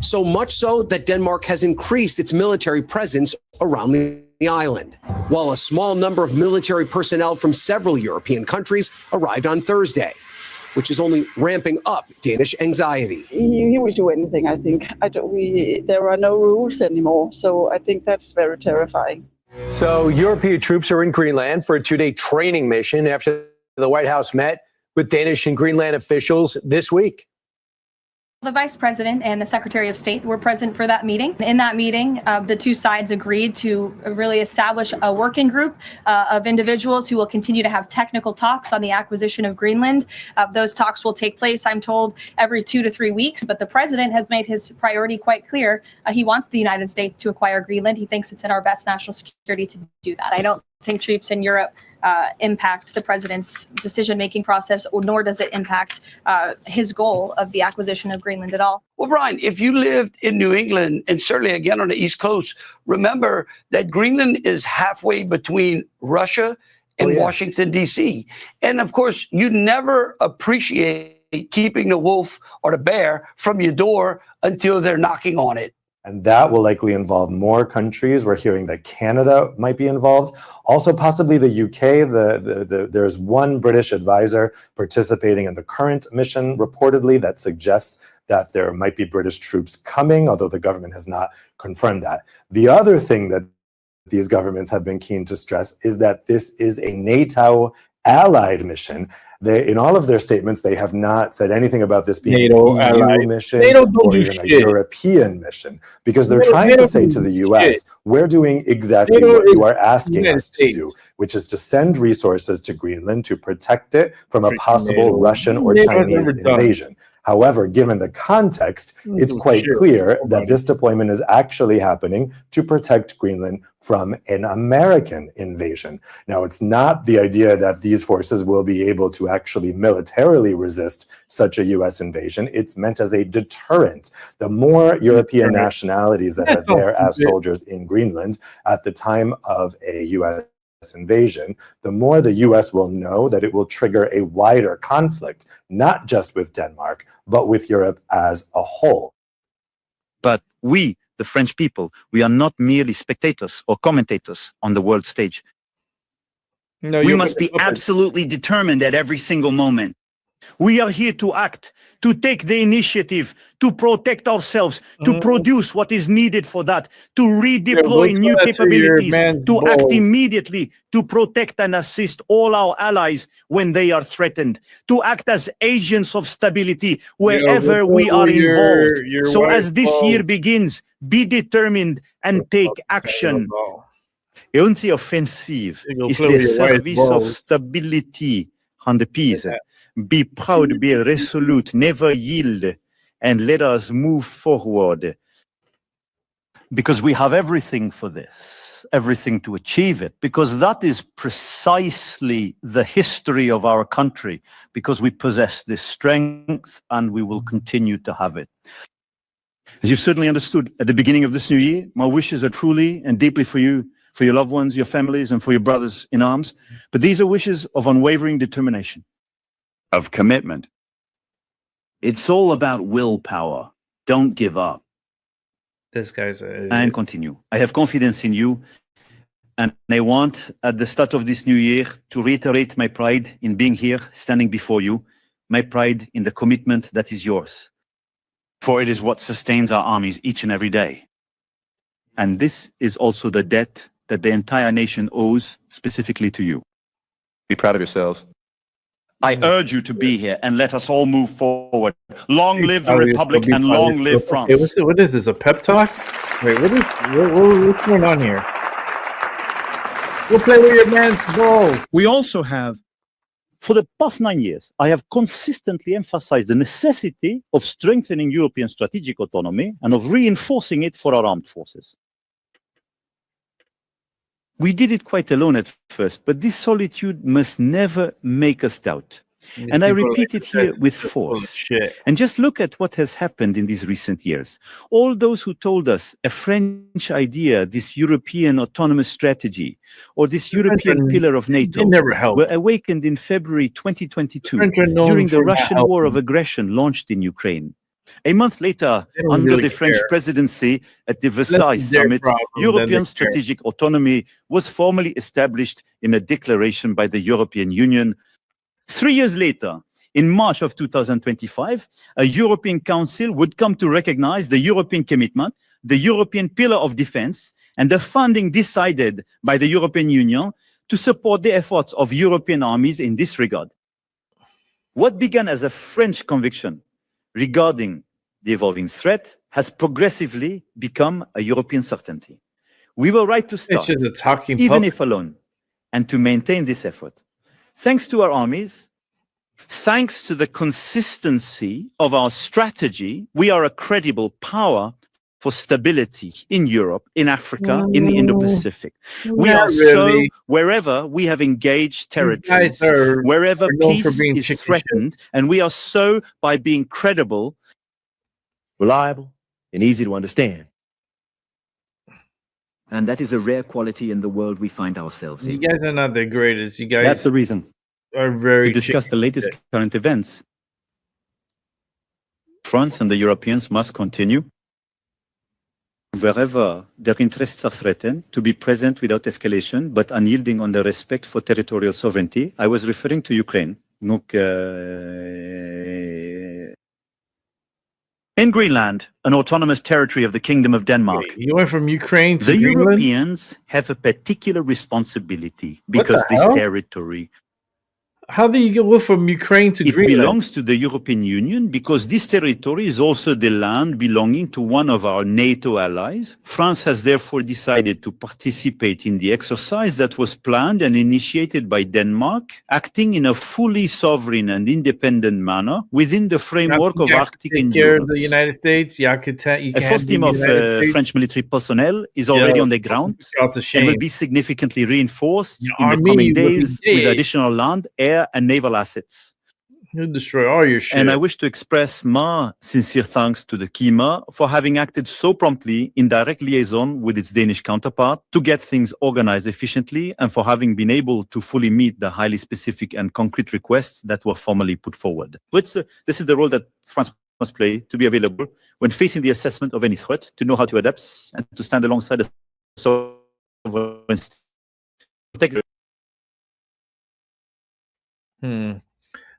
Speaker 13: So much so that Denmark has increased its military presence around the island, while a small number of military personnel from several European countries arrived on Thursday, which is only ramping up Danish anxiety.
Speaker 15: He will do anything, I think. There are no rules anymore, so I think that's very terrifying.
Speaker 22: So European troops are in Greenland for a 2-day training mission after the White House met with Danish and Greenland officials this week.
Speaker 23: The Vice President and the Secretary of State were present for that meeting. In that meeting, the two sides agreed to really establish a working group of individuals who will continue to have technical talks on the acquisition of Greenland. Those talks will take place, I'm told, every 2 to 3 weeks, but the president has made his priority quite clear. He wants the United States to acquire Greenland. He thinks it's in our best national security to do that. I don't think troops in Europe impact the president's decision-making process, nor does it impact his goal of the acquisition of Greenland at all.
Speaker 20: Well, Brian, if you lived in New England, and certainly again on the East Coast, remember that Greenland is halfway between Russia and Washington, D.C. And of course, you never appreciate keeping the wolf or the bear from your door until they're knocking on it.
Speaker 27: And that will likely involve more countries. We're hearing that Canada might be involved. Also, possibly the UK. There's one British advisor participating in the current mission, reportedly, that suggests that there might be British troops coming, although the government has not confirmed that. The other thing that these governments have been keen to stress is that this is a NATO allied mission. In all of their statements, they have not said anything about this being
Speaker 2: NATO
Speaker 27: an EU
Speaker 2: allied.
Speaker 27: mission
Speaker 2: don't
Speaker 27: or
Speaker 2: do
Speaker 27: even
Speaker 2: shit.
Speaker 27: a European mission, because they're
Speaker 2: NATO
Speaker 27: trying to say
Speaker 2: don't
Speaker 27: to the
Speaker 2: do
Speaker 27: US,
Speaker 2: shit.
Speaker 27: we're doing exactly
Speaker 2: NATO
Speaker 27: what you
Speaker 2: is
Speaker 27: are asking
Speaker 2: United
Speaker 27: us to do, which is to send resources to Greenland to protect it from a possible
Speaker 2: NATO.
Speaker 27: Russian or
Speaker 2: NATO has
Speaker 27: Chinese
Speaker 2: never done.
Speaker 27: invasion. However, given the context, it's
Speaker 2: Oh,
Speaker 27: quite
Speaker 2: shit.
Speaker 27: clear that this deployment is actually happening to protect Greenland from an American invasion. Now, it's not the idea that these forces will be able to actually militarily resist such a US invasion. It's meant as a deterrent. The more European nationalities that are there as soldiers in Greenland at the time of a US invasion, the more the US will know that it will trigger a wider conflict, not just with Denmark, but with Europe as a whole.
Speaker 9: But we, the French people, we are not merely spectators or commentators on the world stage.
Speaker 2: No,
Speaker 9: we
Speaker 2: you're
Speaker 9: must be absolutely determined at every single moment. We are here to act, to take the initiative, to protect ourselves, to produce what is needed for that, to redeploy
Speaker 2: go
Speaker 9: new
Speaker 2: tell that to your
Speaker 9: capabilities,
Speaker 2: man's
Speaker 9: to act
Speaker 2: balls.
Speaker 9: immediately, to protect and assist all our allies when they are threatened, to act as agents of stability wherever
Speaker 2: go
Speaker 9: we
Speaker 2: tell
Speaker 9: are
Speaker 2: your
Speaker 9: involved. So
Speaker 2: white
Speaker 9: as this
Speaker 2: balls.
Speaker 9: year begins, be determined and take action. Unti offensive
Speaker 2: go
Speaker 9: is
Speaker 2: play
Speaker 9: the
Speaker 2: with your white
Speaker 9: service of
Speaker 2: balls.
Speaker 9: stability on the peace. Be proud, be resolute, never yield, and let us move forward. Because we have everything for this, everything to achieve it, because that is precisely the history of our country, because we possess this strength and we will continue to have it. As you've certainly understood at the beginning of this new year, my wishes are truly and deeply for you, for your loved ones, your families, and for your brothers in arms. But these are wishes of unwavering determination, of commitment. It's all about willpower. Don't give up.
Speaker 2: This guy's a
Speaker 9: And continue. I have confidence in you, And I want, at the start of this new year, to reiterate my pride in being here, standing before you, my pride in the commitment that is yours. For it is what sustains our armies each and every day. And this is also the debt that the entire nation owes specifically to you.
Speaker 1: Be proud of yourselves.
Speaker 9: I urge you to be here and let us all move forward. Long live the Republic and long live France.
Speaker 2: Okay, what is this, a pep talk? Wait, what's going on here? Go play with your man's ball.
Speaker 9: We also have, for the past 9 years, I have consistently emphasized the necessity of strengthening European strategic autonomy and of reinforcing it for our armed forces. We did it quite alone at first, but this solitude must never make us doubt. And I repeat it here with force. And just look at what has happened in these recent years. All those who told us a French idea, this European autonomous strategy, or this European pillar of NATO, were awakened in February 2022 during the Russian war of aggression launched in Ukraine. A month later, under the French presidency at the Versailles summit, European strategic autonomy was formally established in a declaration by the European Union. 3 years later, in March of 2025, a European Council would come to recognize the European commitment, the European pillar of defense, and the funding decided by the European Union to support the efforts of European armies in this regard. What began as a French conviction regarding the evolving threat has progressively become a European certainty. We were right to start,
Speaker 2: it's just a talking
Speaker 9: even
Speaker 2: puppet.
Speaker 9: if alone, and to maintain this effort. Thanks to our armies, thanks to the consistency of our strategy, we are a credible power for stability in Europe, in Africa, in the Indo-Pacific. We are so wherever we have engaged territories, wherever peace is threatened, and we are so by being credible, reliable, and easy to understand. And that is a rare quality in the world we find ourselves in.
Speaker 2: You guys are not the greatest. You guys
Speaker 9: That's the reason.
Speaker 2: Are very
Speaker 9: to discuss the latest current events. France and the Europeans must continue, wherever their interests are threatened, to be present without escalation, but unyielding on the respect for territorial sovereignty. I was referring to Ukraine. Donc, in Greenland, an autonomous territory of the Kingdom of Denmark.
Speaker 2: You went from Ukraine to
Speaker 9: the
Speaker 2: Greenland?
Speaker 9: Europeans have a particular responsibility because this territory.
Speaker 2: How do you go from Ukraine to Greenland?
Speaker 9: It belongs to the European Union because this territory is also the land belonging to one of our NATO allies. France has therefore decided to participate in the exercise that was planned and initiated by Denmark, acting in a fully sovereign and independent manner within the framework of Arctic endurance.
Speaker 2: The United States,
Speaker 9: A first team of French military personnel is already on the ground and will be significantly reinforced in the coming days with additional land, air, and naval assets.
Speaker 2: You'll destroy all your shit.
Speaker 9: And I wish to express my sincere thanks to the KIMA for having acted so promptly in direct liaison with its Danish counterpart to get things organized efficiently and for having been able to fully meet the highly specific and concrete requests that were formally put forward. But this is the role that France must play, to be available when facing the assessment of any threat, to know how to adapt and to stand alongside the sovereign state.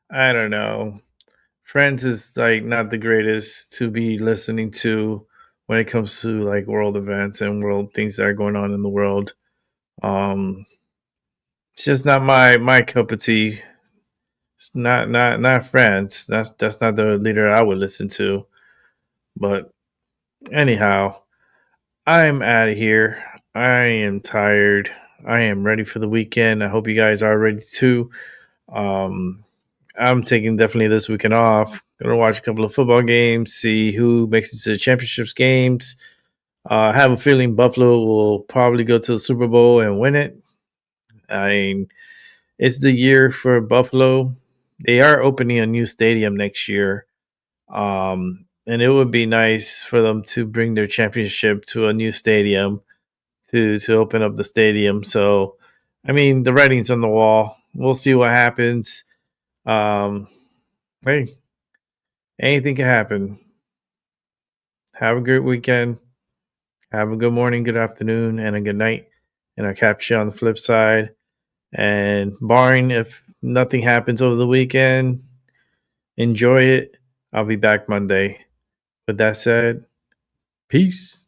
Speaker 2: I don't know. France is like not the greatest to be listening to when it comes to like world events and world things that are going on in the world. It's just not my cup of tea. It's not France. That's not the leader I would listen to. But anyhow, I'm out of here. I am tired. I am ready for the weekend. I hope you guys are ready too. I'm taking definitely this weekend off. Gonna watch a couple of football games, see who makes it to the championships games. I have a feeling Buffalo will probably go to the Super Bowl and win it. I mean, it's the year for Buffalo. They are opening a new stadium next year. And it would be nice for them to bring their championship to a new stadium to open up the stadium. So, I mean, the writing's on the wall. We'll see what happens. Hey, anything can happen. Have a great weekend. Have a good morning, good afternoon, and a good night. and I'll catch you on the flip side. And barring if nothing happens over the weekend, enjoy it. I'll be back Monday. With that said, peace.